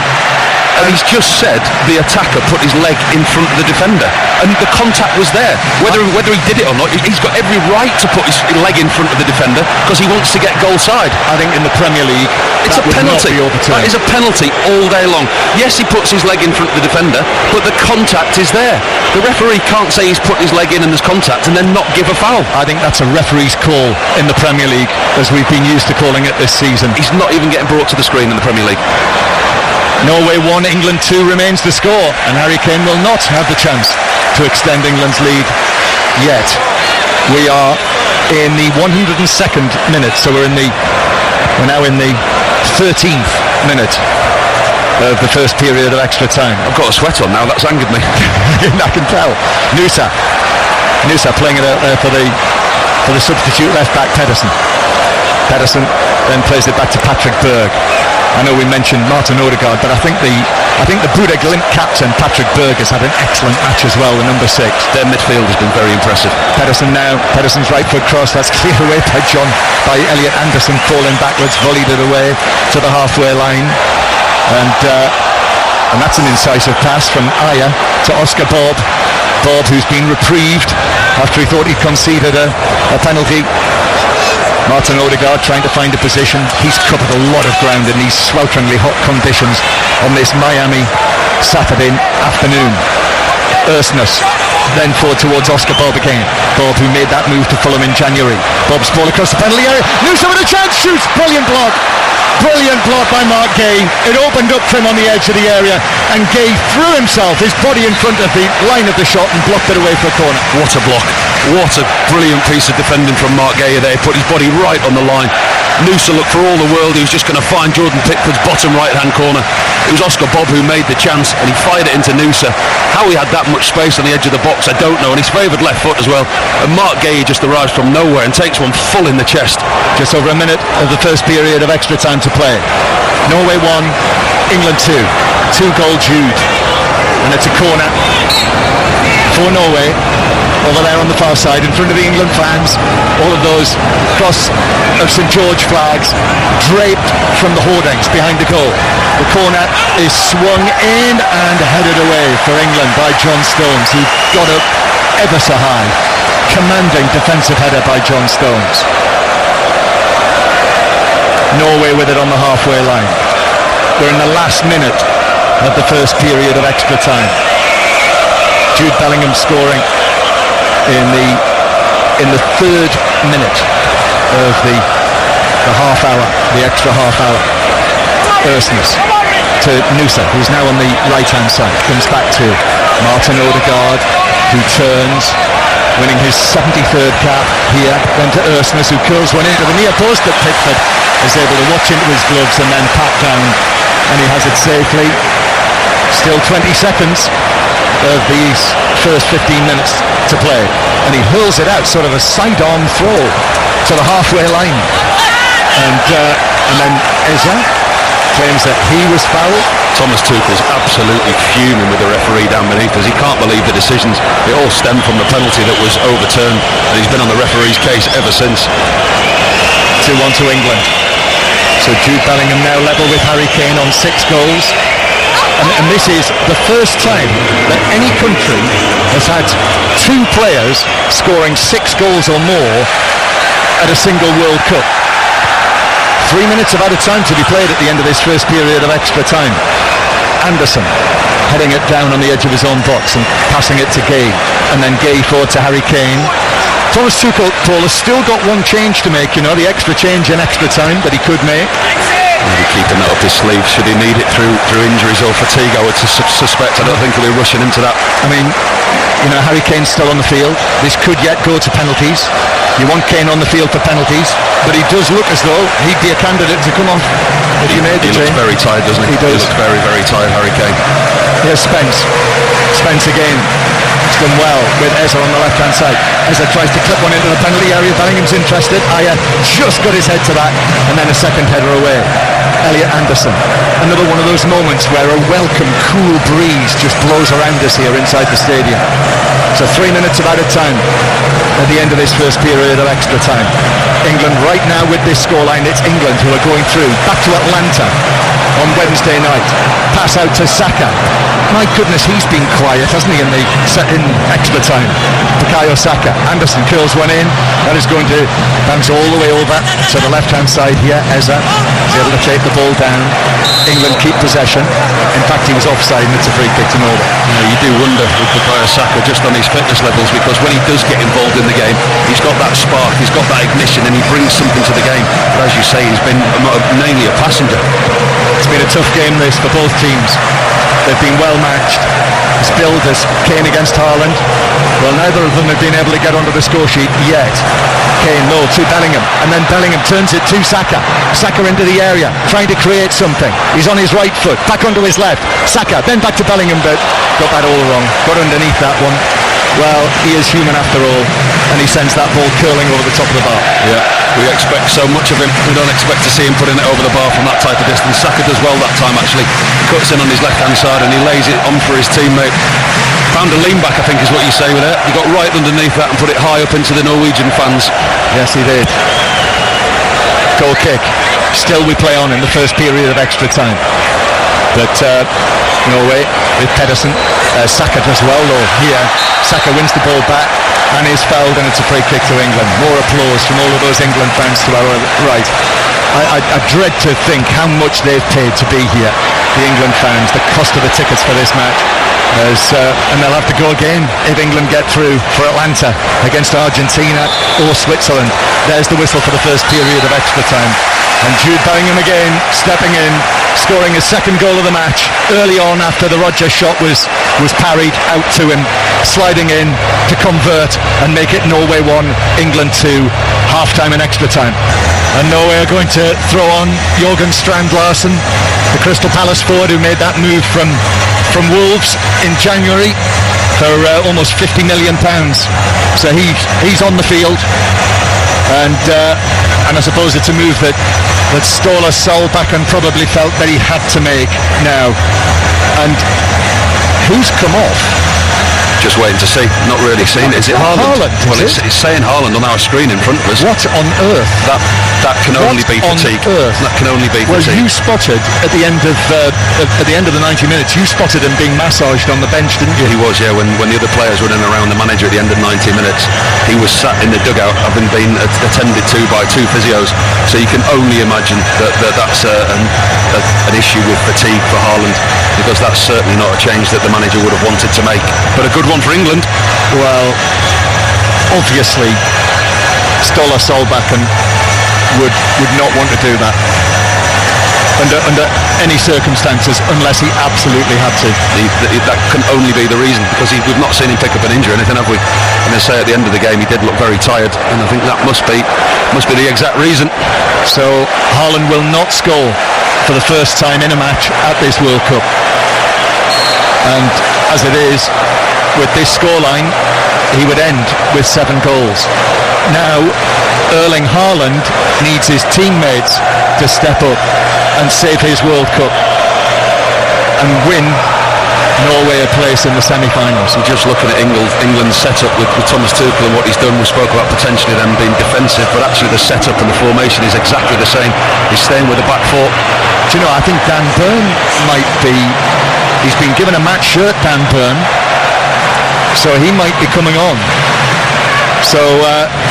Speaker 2: And he's just said the attacker put his leg in front of the defender, and the contact was there. Whether he did it or not, he's got every right to put his leg in front of the defender because he wants to get goal side.
Speaker 1: I think in the Premier League,
Speaker 2: it's a penalty. That is a penalty all day long. Yes, he puts his leg in front of the defender, but the contact is there. The referee can't say he's put his leg in and there's contact and then not give a foul.
Speaker 1: I think that's a referee's call in the Premier League, as we've been used to calling it this season.
Speaker 2: He's not even getting brought to the screen in the Premier League.
Speaker 1: Norway 1, England 2 remains the score, and Harry Kane will not have the chance to extend England's lead yet. We are in the 102nd minute, so we're now in the 13th minute of the first period of extra time.
Speaker 2: I've got a sweat on now, that's angered me.
Speaker 1: I can tell. Nusa playing it out there for the substitute left back Pedersen. Pedersen then plays it back to Patrick Berg. I know we mentioned Martin Odegaard, but I think the Buda Glimt captain Patrick Berg has had an excellent match as well, the number 6.
Speaker 2: Their midfield has been very impressive.
Speaker 1: Pedersen's right foot cross, that's cleared away by Elliot Anderson, falling backwards, volleyed it away to the halfway line, and that's an incisive pass from Aya to Oscar Bob, who's been reprieved after he thought he'd conceded a penalty. Martin Odegaard trying to find a position. He's covered a lot of ground in these swelteringly hot conditions on this Miami Saturday afternoon. Ersness, then forward towards Oscar Bob again. Bob, who made that move to Fulham in January. Bob's ball across the penalty area. Noosa with a chance, shoots, brilliant block. Brilliant block by Mark Gay. It opened up for him on the edge of the area, and Gay threw himself, his body in front of the line of the shot, and blocked it away for a corner.
Speaker 2: What a block. What a brilliant piece of defending from Mark Gay there. Put his body right on the line. Noosa looked for all the world. He was just going to find Jordan Pickford's bottom right-hand corner. It was Oscar Bob who made the chance, and he fired it into Noosa. How he had that much space on the edge of the box, I don't know. And his favoured left foot as well. And Mark Gay just arrives from nowhere and takes one full in the chest.
Speaker 1: Just over a minute of the first period of extra time to play. Norway 1, England 2. 2-goal Jude. And it's a corner for Norway. Over there on the far side, in front of the England fans, all of those cross of St George flags draped from the hoardings behind the goal. The corner is swung in and headed away for England by John Stones, who got up ever so high. Commanding defensive header by John Stones. Norway with it on the halfway line. We're in the last minute of the first period of extra time. Jude Bellingham scoring in the third minute of the half hour, the extra half hour. Ersness to Noosa, who's now on the right hand side, comes back to Martin Odegaard, who turns, winning his 73rd cap here, then to Ersness, who curls one into the near post, but Pickford is able to watch into his gloves and then pat down, and he has it safely. Still 20 seconds of these first 15 minutes to play, and he hurls it out, sort of a side-arm throw to the halfway line, and then Eza claims that he was fouled.
Speaker 2: Thomas Tuchel's absolutely fuming with the referee down beneath us. He can't believe the decisions. It all stemmed from the penalty that was overturned, and he's been on the referee's case ever since.
Speaker 1: 2-1 to England. So Jude Bellingham now level with Harry Kane on 6 goals. And this is the first time that any country has had 2 players scoring 6 goals or more at a single World Cup. 3 minutes of added time to be played at the end of this first period of extra time. Anderson heading it down on the edge of his own box and passing it to Gay, and then Gay forward to Harry Kane. Thomas Tuchel, Paul, has still got one change to make, the extra change in extra time that he could make.
Speaker 2: Maybe keeping that up his sleeve should he need it through injuries or fatigue, I would suspect. I don't think he'll be rushing into that.
Speaker 1: I mean, Harry Kane's still on the field. This could yet go to penalties. You want Kane on the field for penalties, but he does look as though he'd be a candidate to come on if he made the change.
Speaker 2: He looks very tired, doesn't he?
Speaker 1: He does.
Speaker 2: He looks very, very tired, Harry Kane.
Speaker 1: Here's Spence. Spence again. It's done well with Eza on the left-hand side. Eza tries to clip one into the penalty area. Bellingham's interested. Aya just got his head to that, and then a second header away. Elliot Anderson. Another one of those moments where a welcome, cool breeze just blows around us here inside the stadium. So 3 minutes of added time at the end of this first period of extra time. England right now with this scoreline, it's England who are going through. Back to Atlanta on Wednesday night. Pass out to Saka. My goodness, he's been quiet, hasn't he, in extra time. Bukayo Saka. Anderson curls one in. That is going to bounce all the way over to the left-hand side here. Eza is able to take the ball down. England keep possession. In fact, he was offside, and it's a free kick to Norway.
Speaker 2: You do wonder with Bukayo Saka just on his fitness levels, because when he does get involved in the game, he's got that spark, he's got that ignition, and he brings something to the game. But as you say, he's been mainly a passenger.
Speaker 1: It's been a tough game this for both teams. They've been well matched. It's billed as Kane against Haaland. Well, neither of them have been able to get onto the score sheet yet. Kane low to Bellingham, and then Bellingham turns it to Saka. Saka into the area, trying to create something. He's on his right foot, back onto his left. Saka, then back to Bellingham, but got that all wrong. Got underneath that one. Well, he is human after all, and he sends that ball curling over the top of the bar.
Speaker 2: Yeah, we expect so much of him. We don't expect to see him putting it over the bar from that type of distance. Saka does well that time, actually. Cuts in on his left-hand side and he lays it on for his teammate. Found a lean back, I think is what you say with it. He got right underneath that and put it high up into the Norwegian fans.
Speaker 1: Yes, he did. Goal kick. Still we play on in the first period of extra time. But Norway with Pedersen. Saka does well though here. Saka wins the ball back and is fouled, and it's a free kick to England. More applause from all of those England fans to our right. I dread to think how much they've paid to be here, the England fans, the cost of the tickets for this match. And they'll have to go again if England get through for Atlanta against Argentina or Switzerland. There's the whistle for the first period of extra time. And Jude Bellingham again, stepping in, scoring his second goal of the match early on after the Rodgers shot was parried out to him, sliding in to convert and make it Norway 1, England 2, half-time and extra time. And Norway are going to throw on Jørgen Strand Larsen, the Crystal Palace forward who made that move from Wolves in January for almost £50 million. So he's on the field. And I suppose it's a move that Ståle Solbakken probably felt that he had to make now. And who's come off?
Speaker 2: Just waiting to see. Not really seen. Is it Haaland? Well, it's saying Haaland on our screen in front of us.
Speaker 1: What on earth?
Speaker 2: That can only be fatigue. That can only be fatigue.
Speaker 1: Well, you spotted at the end of the 90 minutes. You spotted him being massaged on the bench, didn't you?
Speaker 2: He was, yeah. When the other players were in and around the manager at the end of 90 minutes, he was sat in the dugout, having been attended to by 2 physios. So you can only imagine that's an issue with fatigue for Haaland, because that's certainly not a change that the manager would have wanted to make. But a good one for England.
Speaker 1: Well, obviously Ståle Solbakken would not want to do that under any circumstances unless he absolutely had to.
Speaker 2: That can only be the reason, because we've not seen him pick up an injury or anything, have we? And they say at the end of the game he did look very tired, and I think that must be the exact reason.
Speaker 1: So Haaland will not score for the first time in a match at this World Cup, and as it is, with this scoreline, he would end with 7 goals. Now, Erling Haaland needs his teammates to step up and save his World Cup and win Norway a place in the semi-finals.
Speaker 2: I'm just looking at England's setup with Thomas Tuchel and what he's done. We spoke about potentially them being defensive, but actually the setup and the formation is exactly the same. He's staying with the back 4.
Speaker 1: Do you know, I think Dan Burn might be... He's been given a match shirt, Dan Burn, so he might be coming on. So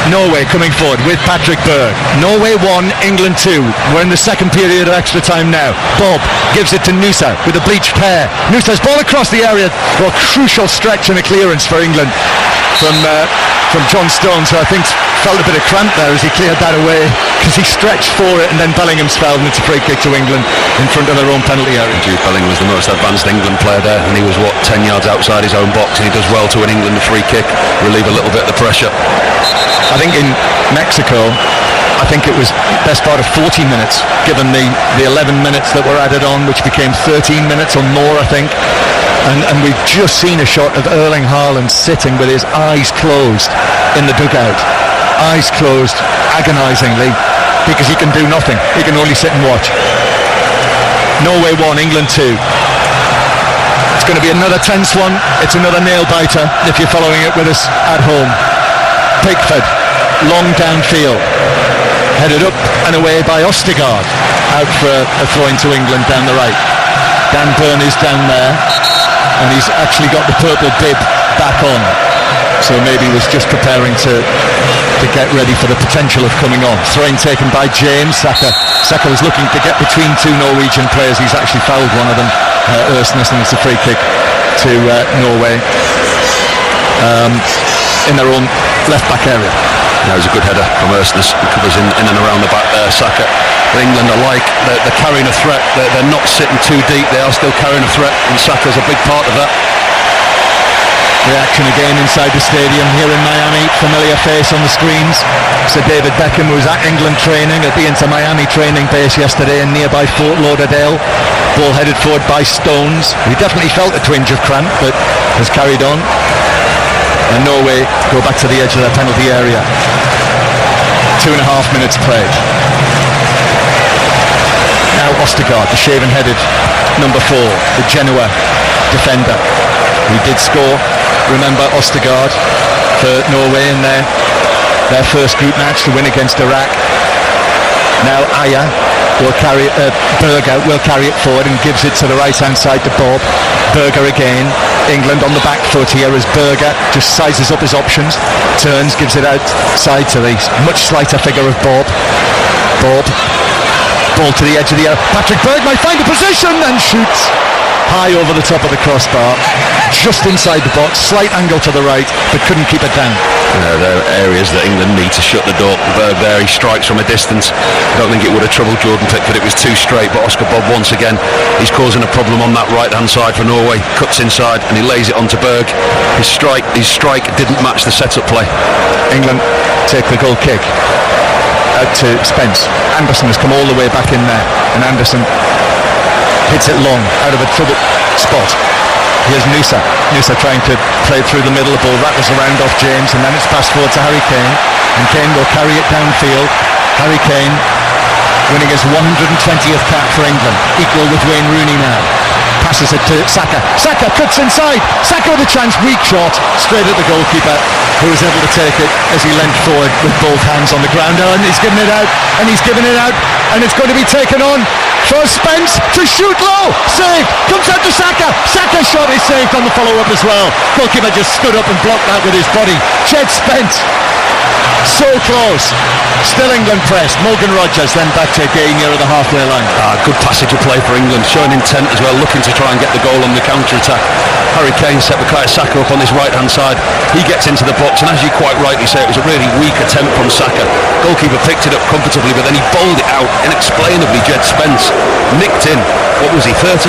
Speaker 1: Norway coming forward with Patrick Berg. Norway 1, England 2. We're in the second period of extra time now. Bob gives it to Nusa with a bleached pair. Nusa's ball across the area. Well, crucial stretch and a clearance for England from John Stones, who I think felt a bit of cramp there as he cleared that away, because he stretched for it and then Bellingham's fouled, and it's a free kick to England in front of their own penalty area.
Speaker 2: Jude Bellingham was the most advanced England player there, and he was 10 yards outside his own box, and he does well to win England a free kick, relieve a little bit of the pressure.
Speaker 1: I think in Mexico, I think it was best part of 40 minutes, given the 11 minutes that were added on, which became 13 minutes or more, I think. And we've just seen a shot of Erling Haaland sitting with his eyes closed in the dugout. Eyes closed, agonisingly, because he can do nothing. He can only sit and watch. Norway 1, England 2. It's going to be another tense one. It's another nail-biter if you're following it with us at home. Pickford, long downfield, headed up and away by Østigård, out for a throw-in to England down the right. Dan Burn is down there, and he's actually got the purple bib back on, so maybe he was just preparing to get ready for the potential of coming on. Throw-in taken by James. Saka was looking to get between 2 Norwegian players. He's actually fouled one of them, Ørsnes, and it's a free kick to Norway in their own left-back area.
Speaker 2: That was a good header from Ørsnes. He covers in and around the back there. Saka. But England are they're carrying a threat. They're not sitting too deep. They are still carrying a threat, and Saka's a big part of that.
Speaker 1: Reaction again inside the stadium here in Miami. Familiar face on the screens. Sir David Beckham, who was at England training at the Inter Miami training base yesterday in nearby Fort Lauderdale. Ball headed forward by Stones. He definitely felt a twinge of cramp, but has carried on. And Norway go back to the edge of their penalty area. 2.5 minutes played. Now Østigård, the shaven-headed number 4, the Genoa defender. He did score, remember, Østigård for Norway in their first group match to win against Iraq. Now Aya will Berger will carry it forward and gives it to the right-hand side to Bob. Berger again. England on the back foot here as Berger just sizes up his options, turns, gives it outside to the much slighter figure of Bob. Ball to the edge of the area. Patrick Berg might find a position and shoots. high over the top of the crossbar, just inside the box, slight angle to the right, but couldn't keep it down.
Speaker 2: There are areas that England need to shut the door. Berg there, he strikes from a distance. I don't think it would have troubled Jordan Pickford, it was too straight, but Oscar Bob once again, he's causing a problem on that right hand side for Norway. Cuts inside and he lays it onto Berg. His strike didn't match the setup play.
Speaker 1: England take the goal kick out to Spence. Anderson has come all the way back in there, and Anderson hits it long out of a trouble spot. Here's Nusa trying to play through the middle. The ball rattles around off James, and then it's passed forward to Harry Kane, and Kane will carry it downfield. Harry Kane winning his 120th cap for England, equal with Wayne Rooney now. Passes it to Saka. Saka cuts inside. Saka with a chance, weak shot, straight at the goalkeeper, who was able to take it as he leant forward with both hands on the ground. And he's given it out, and he's given it out, and it's going to be taken on for Spence to shoot low. Saved. Comes out to Saka. Saka's shot is saved on the follow-up as well. Goalkeeper just stood up and blocked that with his body. Jed Spence. So close. Still England pressed. Morgan Rogers then back to Gay near the halfway line.
Speaker 2: Good passage of play for England, showing intent as well, looking to try and get the goal on the counter-attack. Harry Kane set Bukayo Saka up on his right-hand side. He gets into the box, and as you quite rightly say, it was a really weak attempt from Saka. Goalkeeper picked it up comfortably, but then he bowled it out inexplainably. Jed Spence nicked in. What was he, 35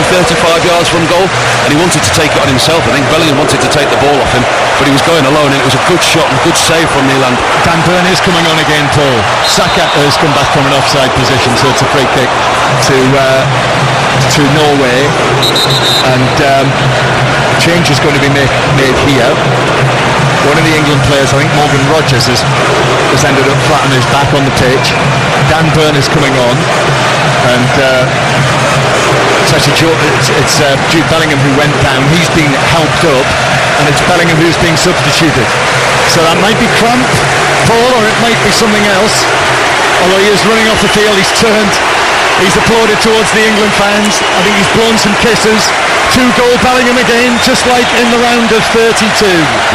Speaker 2: yards from goal? And he wanted to take it on himself. I think Bellingham wanted to take the ball off him, but he was going alone, and it was a good shot and good save from Nyland.
Speaker 1: Dan Burn is coming on again, Paul. Saka has come back from an offside position, so it's a free kick to Norway, and change is going to be made here. One of the England players, I think Morgan Rogers, has ended up flat on his back on the pitch. Dan Burn is coming on, and it's actually Jude Bellingham who went down. He's being helped up, and it's Bellingham who's being substituted. So that might be cramp, Paul, or it might be something else. Although he is running off the field, he's turned, he's applauded towards the England fans. I think he's blown some kisses. 2-goal Bellingham again, just like in the round of 32.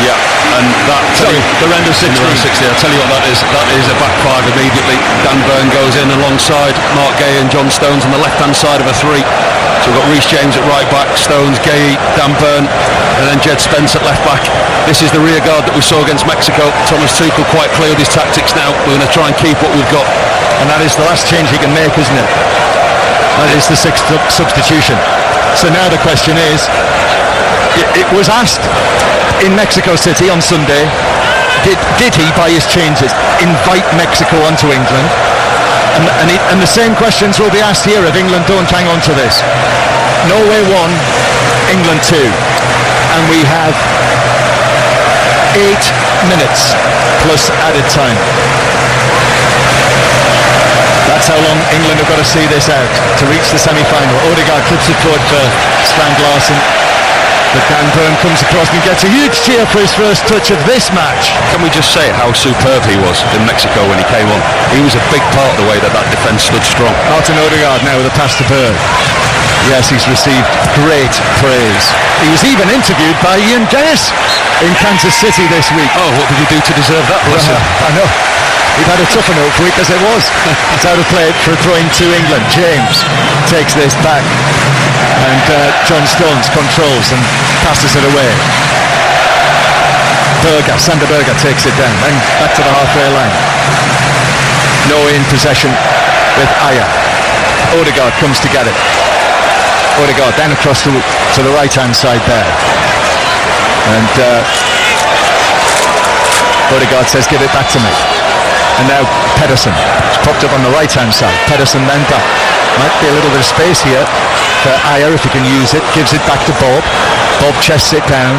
Speaker 2: Yeah, and
Speaker 1: the round of 16.
Speaker 2: I'll tell you what that is. That is a back five immediately. Dan Burn goes in alongside Mark Gay and John Stones on the left-hand side of a three. So we've got Reece James at right back, Stones, Gay, Dan Burn, and then Jed Spence at left back. This is the rear guard that we saw against Mexico. Thomas Tuchel quite clear with his tactics now. We're going to try and keep what we've got.
Speaker 1: And that is the last change he can make, isn't it? That is the sixth substitution. So now the question is, it was asked in Mexico City on Sunday, did he, by his changes, invite Mexico onto England? And the same questions will be asked here if England don't hang on to this. Norway 1, England 2. And we have 8 minutes plus added time. That's how long England have got to see this out to reach the semi-final. Odegaard clips it forward for Strand Larsen. But Dan Burn comes across and gets a huge cheer for his first touch of this match.
Speaker 2: Can we just say how superb he was in Mexico when he came on? He was a big part of the way that defence stood strong.
Speaker 1: Martin Odegaard now with a pass to Berg. Yes, he's received great praise. He was even interviewed by Ian Dennis in Kansas City this week.
Speaker 2: Oh, what did he do to deserve that?
Speaker 1: I know. He'd had a tough enough week as it was. It's out of play for a throw-in to England. James takes this back, and John Stones controls and passes it away. Sander Berger takes it down, and back to the halfway line. Norway in possession with Ajer. Odegaard comes to get it. Odegaard then across to the right-hand side there, and Odegaard says, "Give it back to me." And now Pedersen, it's popped up on the right-hand side. Pedersen then back. Might be a little bit of space here for Ajer if he can use it. Gives it back to Bob. Bob chests it down.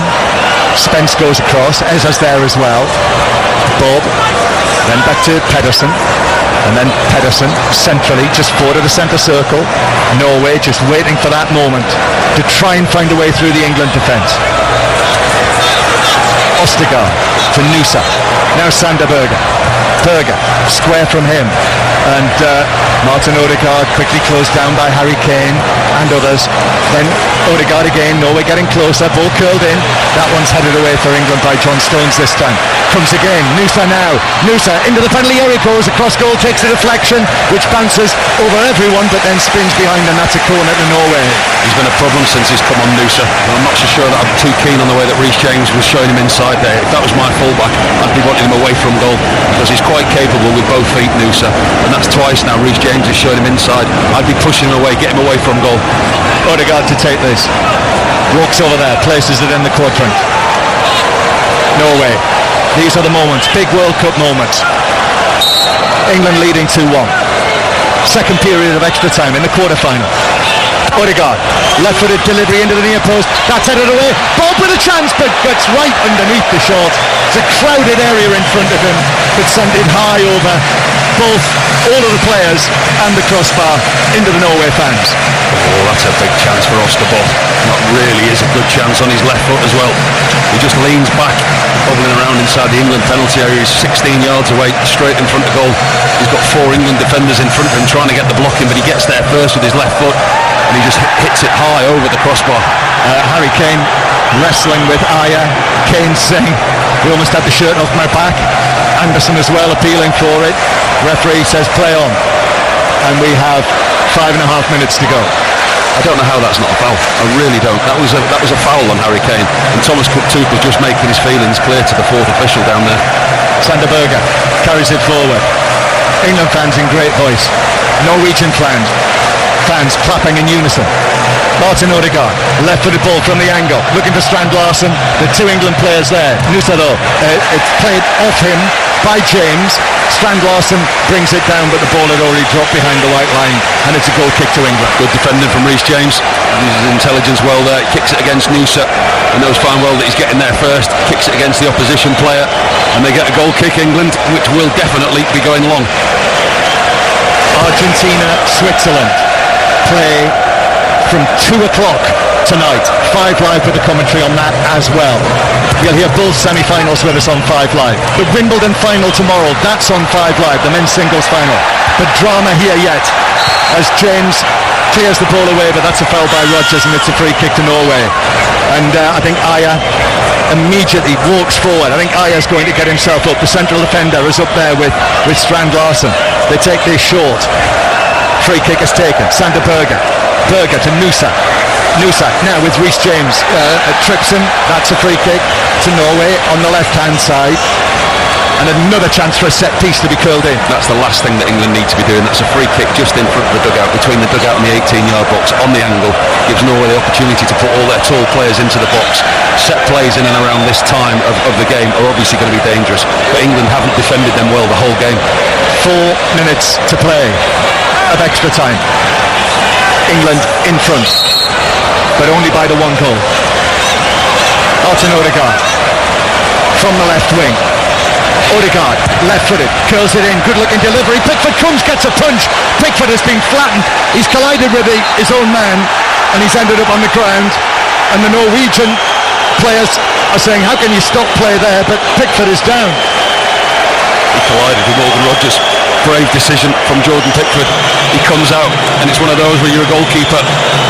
Speaker 1: Spence goes across. Ezra's there as well. Bob. Then back to Pedersen. And then Pedersen centrally, just forward of the centre circle. Norway just waiting for that moment to try and find a way through the England defence. Ostergaard to Nusa. Now Sander Berger. Berger, square from him, and Martin Odegaard quickly closed down by Harry Kane and others. Then Odegaard again, Norway getting closer, ball curled in. That one's headed away for England by John Stones this time. Comes again, Nusa now. Nusa into the penalty area, goes across goal, takes a deflection which bounces over everyone but then spins behind, and that's a corner to Norway.
Speaker 2: He's been a problem since he's come on, Noosa. I'm not so sure that I'm too keen on the way that Reece James was showing him inside there. If that was my fullback, I'd be wanting him away from goal, because he's quite capable with both feet, Noosa, and that's twice now Reece James is showing him inside. I'd be pushing him away, get him away from goal.
Speaker 1: Odegaard to take this. Walks over there, places it in the quadrant. Norway. These are the moments, big World Cup moments. England leading 2-1. Second period of extra time in the quarter-final. Odegaard, left-footed delivery into the near post. That's headed away. Bob with a chance, but gets right underneath the shot. It's a crowded area in front of him, but sent it high over all of the players and the crossbar into the Norway fans.
Speaker 2: Oh, that's a big chance for Oscar Bob. That really is a good chance on his left foot as well. He just leans back, bubbling around inside the England penalty area. He's 16 yards away, straight in front of goal. He's got 4 England defenders in front of him trying to get the block in, but he gets there first with his left foot, and he just hits it high over the crossbar.
Speaker 1: Harry Kane wrestling with Aya. Kane saying, "We almost had the shirt off my back." Anderson as well appealing for it. Referee says play on, and we have 5.5 minutes to go.
Speaker 2: I don't know how that's not a foul. I really don't. That was a foul on Harry Kane, and Thomas Cook-Tuchel was just making his feelings clear to the fourth official down there.
Speaker 1: Sander Berge carries it forward. England fans in great voice. Norwegian fans clapping in unison. Martin Odegaard, left-footed ball from the angle, looking for Strand Larsen. The 2 England players there. Noosa though, it's played off him by James. Strand Larsen brings it down, but the ball had already dropped behind the white line, and it's a goal kick to England.
Speaker 2: Good defending from Reece James. Uses his intelligence well there. Kicks it against Noosa. He knows fine well that he's getting there first. Kicks it against the opposition player, and they get a goal kick, England, which will definitely be going long.
Speaker 1: Argentina, Switzerland play from 2 o'clock tonight. 5 Live with the commentary on that as well. You'll hear both semi-finals with us on 5 Live. The Wimbledon final tomorrow, that's on 5 Live, the men's singles final. But drama here yet as James clears the ball away, but that's a foul by Rodgers, and it's a free kick to Norway. And I think Aya immediately walks forward. I think Aya's going to get himself up. The central defender is up there with Strand Larsen. They take this short. Free kick is taken. Sander Berge to Noosa. Noosa now with Reece James. Trips him. That's a free kick to Norway on the left-hand side. And another chance for a set piece to be curled in.
Speaker 2: That's the last thing that England need to be doing. That's a free kick just in front of the dugout, between the dugout and the 18-yard box, on the angle. Gives Norway the opportunity to put all their tall players into the box. Set plays in and around this time of the game are obviously going to be dangerous, but England haven't defended them well the whole game.
Speaker 1: 4 minutes to play of extra time. England in front, but only by the 1 goal. Martin Odegaard from the left wing. Odegaard, left-footed, curls it in, good-looking delivery. Pickford comes, gets a punch. Pickford has been flattened. He's collided with his own man, and he's ended up on the ground. And the Norwegian players are saying, how can you stop play there? But Pickford is down.
Speaker 2: He collided with Morgan Rodgers. Brave decision from Jordan Pickford. He comes out, and it's one of those where you're a goalkeeper.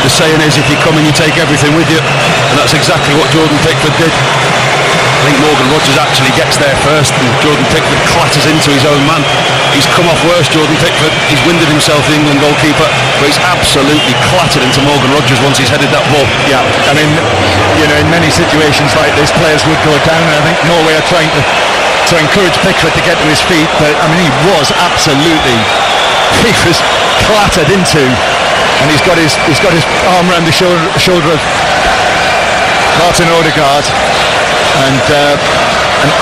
Speaker 2: The saying is, if you come in, you take everything with you. And that's exactly what Jordan Pickford did. I think Morgan Rodgers actually gets there first, and Jordan Pickford clatters into his own man. He's come off worse, Jordan Pickford. He's winded himself, the England goalkeeper, but he's absolutely clattered into Morgan Rodgers once he's headed that ball.
Speaker 1: Yeah, I mean, in many situations like this, players would go down, and I think Norway are trying to encourage Pickford to get to his feet, but I mean, he was clattered into, and he's got his arm around the shoulder of Martin Odegaard. And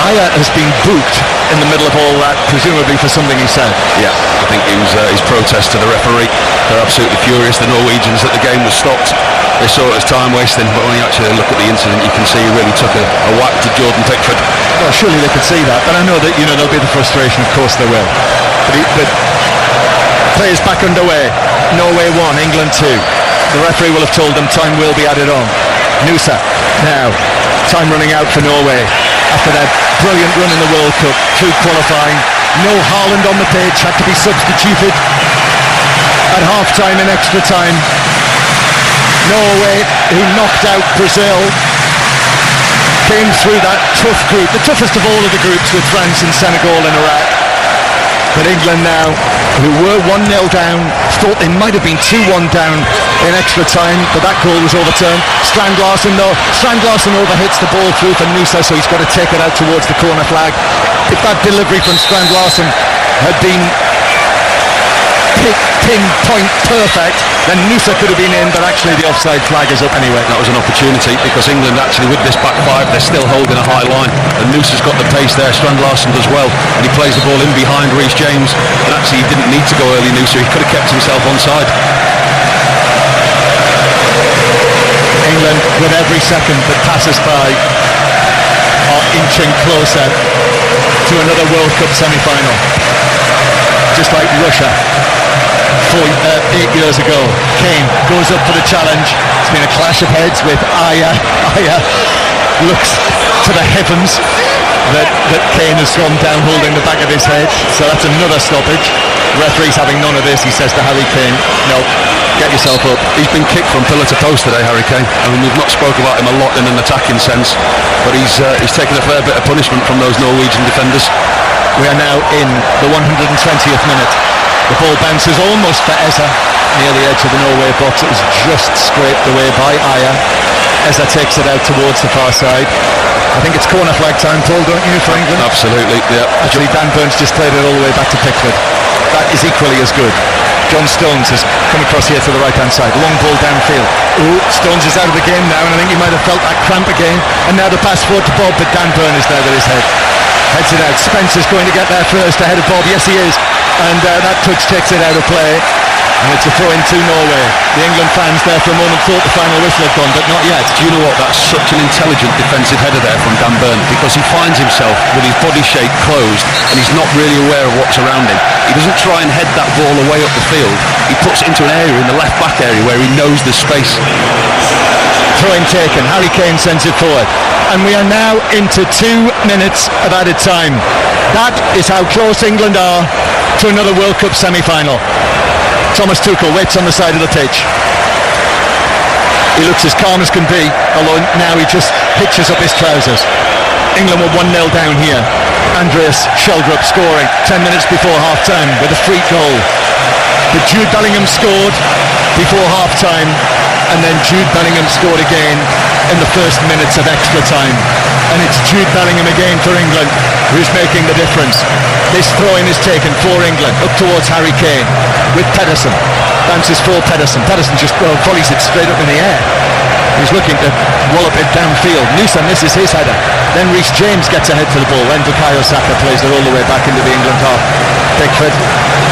Speaker 1: Aya has been booked in the middle of all that, presumably for something he said.
Speaker 2: Yeah, I think it was his protest to the referee. They're absolutely furious, the Norwegians, that the game was stopped. They saw it as time wasting, but when you actually look at the incident, you can see he really took a whack to Jordan Pickford.
Speaker 1: Well, surely they could see that, but I know that there'll be the frustration. Of course there will. But play is back underway. Norway 1, England 2. The referee will have told them time will be added on. Noosa now. Time running out for Norway after their brilliant run in the World Cup through qualifying. No Haaland on the pitch, had to be substituted at half-time and extra time. Norway, who knocked out Brazil, came through that tough group, the toughest of all of the groups, with France and Senegal and Iraq. But England now, who were 1-0 down, thought they might have been 2-1 down in extra time, but that goal was overturned. Strand Larsen overhits the ball through for Nusa, so he's got to take it out towards the corner flag. If that delivery from Strand Larsen had been pinpoint perfect, then Nusa could have been in, but actually the offside flag is up anyway.
Speaker 2: That was an opportunity, because England actually, with this back five, they're still holding a high line, and Nusa's got the pace there. Strand Larsen does well, and he plays the ball in behind Reece James, and actually he didn't need to go early, Nusa. He could have kept himself onside.
Speaker 1: England, with every second that passes by, are inching closer to another World Cup semi-final, just like Russia 8 years ago. Kane goes up for the challenge. It's been a clash of heads with Aya. Aya looks to the heavens that Kane has gone down holding the back of his head, so that's another stoppage. The referee's having none of this. He says to Harry Kane, no, get yourself up.
Speaker 2: He's been kicked from pillar to post today, Harry Kane. I mean, we've not spoke about him a lot in an attacking sense, but he's taken a fair bit of punishment from those Norwegian defenders.
Speaker 1: We are now in the 120th minute. The ball bounces almost for Eza near the edge of the Norway box. It was just scraped away by Aya. Eza takes it out towards the far side. I think it's corner flag time, Paul, don't you, for England?
Speaker 2: Absolutely, yeah.
Speaker 1: Actually, Dan Burns just played it all the way back to Pickford. That is equally as good. John Stones has come across here to the right-hand side. Long ball downfield. Ooh, Stones is out of the game now, and I think he might have felt that cramp again. And now the pass forward to Bob, but Dan Burn is there with his head. Heads it out. Spencer's going to get there first ahead of Bob. Yes, he is. And that touch takes it out of play. And it's a throw in to Norway. The England fans there for a moment thought the final whistle had gone, but not yet.
Speaker 2: Do you know what? That's such an intelligent defensive header there from Dan Burn, because he finds himself with his body shape closed and he's not really aware of what's around him. He doesn't try and head that ball away up the field. He puts it into an area in the left back area where he knows there's space.
Speaker 1: Throw-in taken. Harry Kane sends it forward. And we are now into 2 minutes of added time. That is how close England are to another World Cup semi-final. Thomas Tuchel waits on the side of the pitch. He looks as calm as can be, although now he just hitches up his trousers. England were 1-0 down here. Andreas Sheldrup scoring 10 minutes before half-time with a free goal. But Jude Bellingham scored before half-time, and then Jude Bellingham scored again in the first minutes of extra time. And it's Jude Bellingham again for England who's making the difference. This throw-in is taken for England up towards Harry Kane with Pedersen. Bounces for Pedersen. Pedersen just volleys it straight up in the air. He's looking to wallop it downfield. Nusa misses his header. Then Reece James gets ahead for the ball when Bukayo Saka plays it all the way back into the England half. Pickford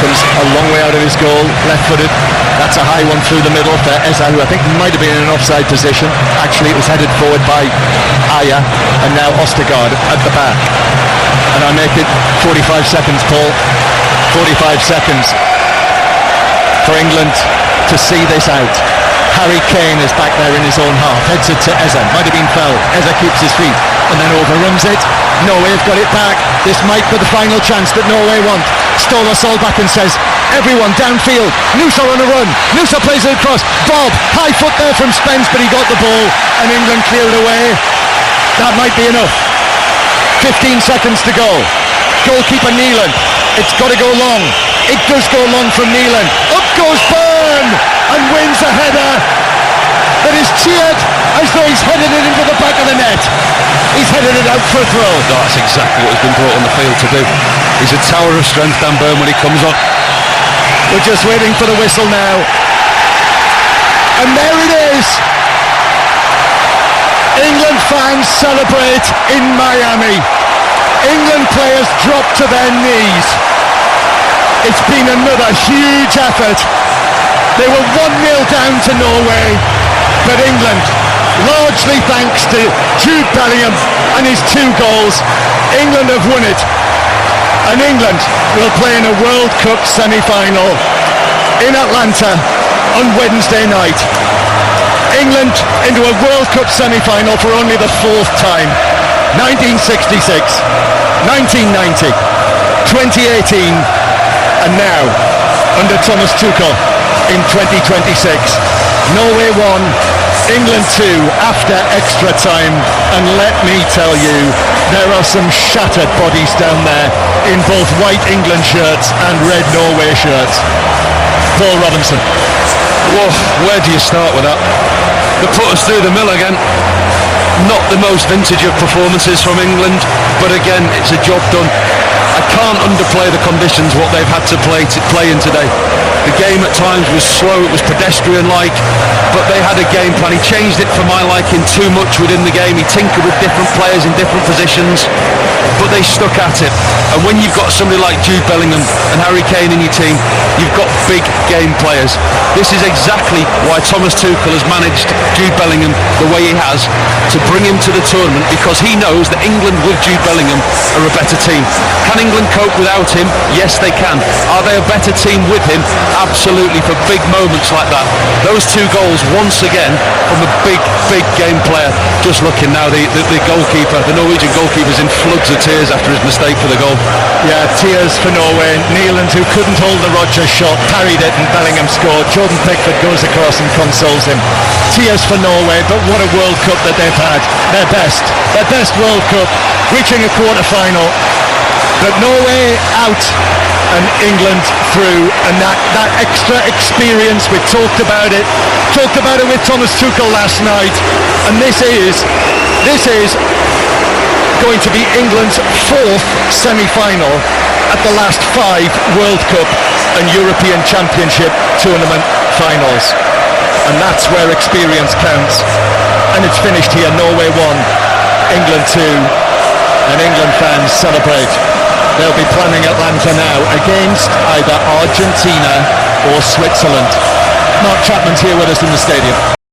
Speaker 1: comes a long way out of his goal, left-footed. That's a high one through the middle for Eza, who I think might have been in an offside position. Actually, it was headed forward by Aya, and now Ostergaard at the back. And I make it 45 seconds, Paul. 45 seconds for England to see this out. Harry Kane is back there in his own half, heads it to Eza, might have been fouled. Eza keeps his feet and then overruns it. Norway have got it back. This might be the final chance that Norway want. Ståle Solbakken says, everyone downfield. Nusa on a run. Nusa plays it across. Bob, high foot there from Spence, but he got the ball and England cleared away. That might be enough. 15 seconds to go. Goalkeeper Neelan. It's got to go long. It does go long from Neelan. Up goes Byrne and wins a header that is cheered as though he's headed it into the back of the net. He's headed it out for a throw.
Speaker 2: No, that's exactly what he's been brought on the field to do. He's a tower of strength, Dan Burn, when he comes on.
Speaker 1: We're just waiting for the whistle now. And there it is. England fans celebrate in Miami. England players drop to their knees. It's been another huge effort. They were 1-0 down to Norway, but England, largely thanks to Jude Bellingham and his 2 goals, England have won it. And England will play in a World Cup semi-final in Atlanta on Wednesday night. England into a World Cup semi-final for only the 4th time. 1966, 1990, 2018, and now under Thomas Tuchel in 2026. Norway 1, England 2 after extra time, and let me tell you, there are some shattered bodies down there in both white England shirts and red Norway shirts. Paul Robinson.
Speaker 2: Whoa, where do you start with that? They put us through the mill again. Not the most vintage of performances from England, but again, it's a job done. I can't underplay the conditions what they've had to play in today. The game at times was slow, it was pedestrian-like, but they had a game plan. He changed it for my liking too much within the game. He tinkered with different players in different positions, but they stuck at it. And when you've got somebody like Jude Bellingham and Harry Kane in your team, you've got big game players. This is exactly why Thomas Tuchel has managed Jude Bellingham the way he has, to bring him to the tournament, because he knows that England with Jude Bellingham are a better team. Can England cope without him? Yes, they can. Are they a better team with him? Absolutely, for big moments like that. Those two goals, once again, from a big game player. Just looking now, the goalkeeper, the Norwegian goalkeeper's in floods of tears after his mistake for the goal.
Speaker 1: Yeah, tears for Norway. Neeland, who couldn't hold the Rodgers shot, parried it and Bellingham scored. Jordan Pickford goes across and consoles him. Tears for Norway, but what a World Cup that they've had. Their best World Cup, reaching a quarter-final. But Norway out and England through, and that extra experience, we talked about it with Thomas Tuchel last night, and this is going to be England's fourth semi-final at the last 5 World Cup and European Championship tournament finals, and that's where experience counts. And it's finished here. Norway 1, England 2, and England fans celebrate. They'll be planning Atlanta now against either Argentina or Switzerland. Mark Chapman's here with us in the stadium.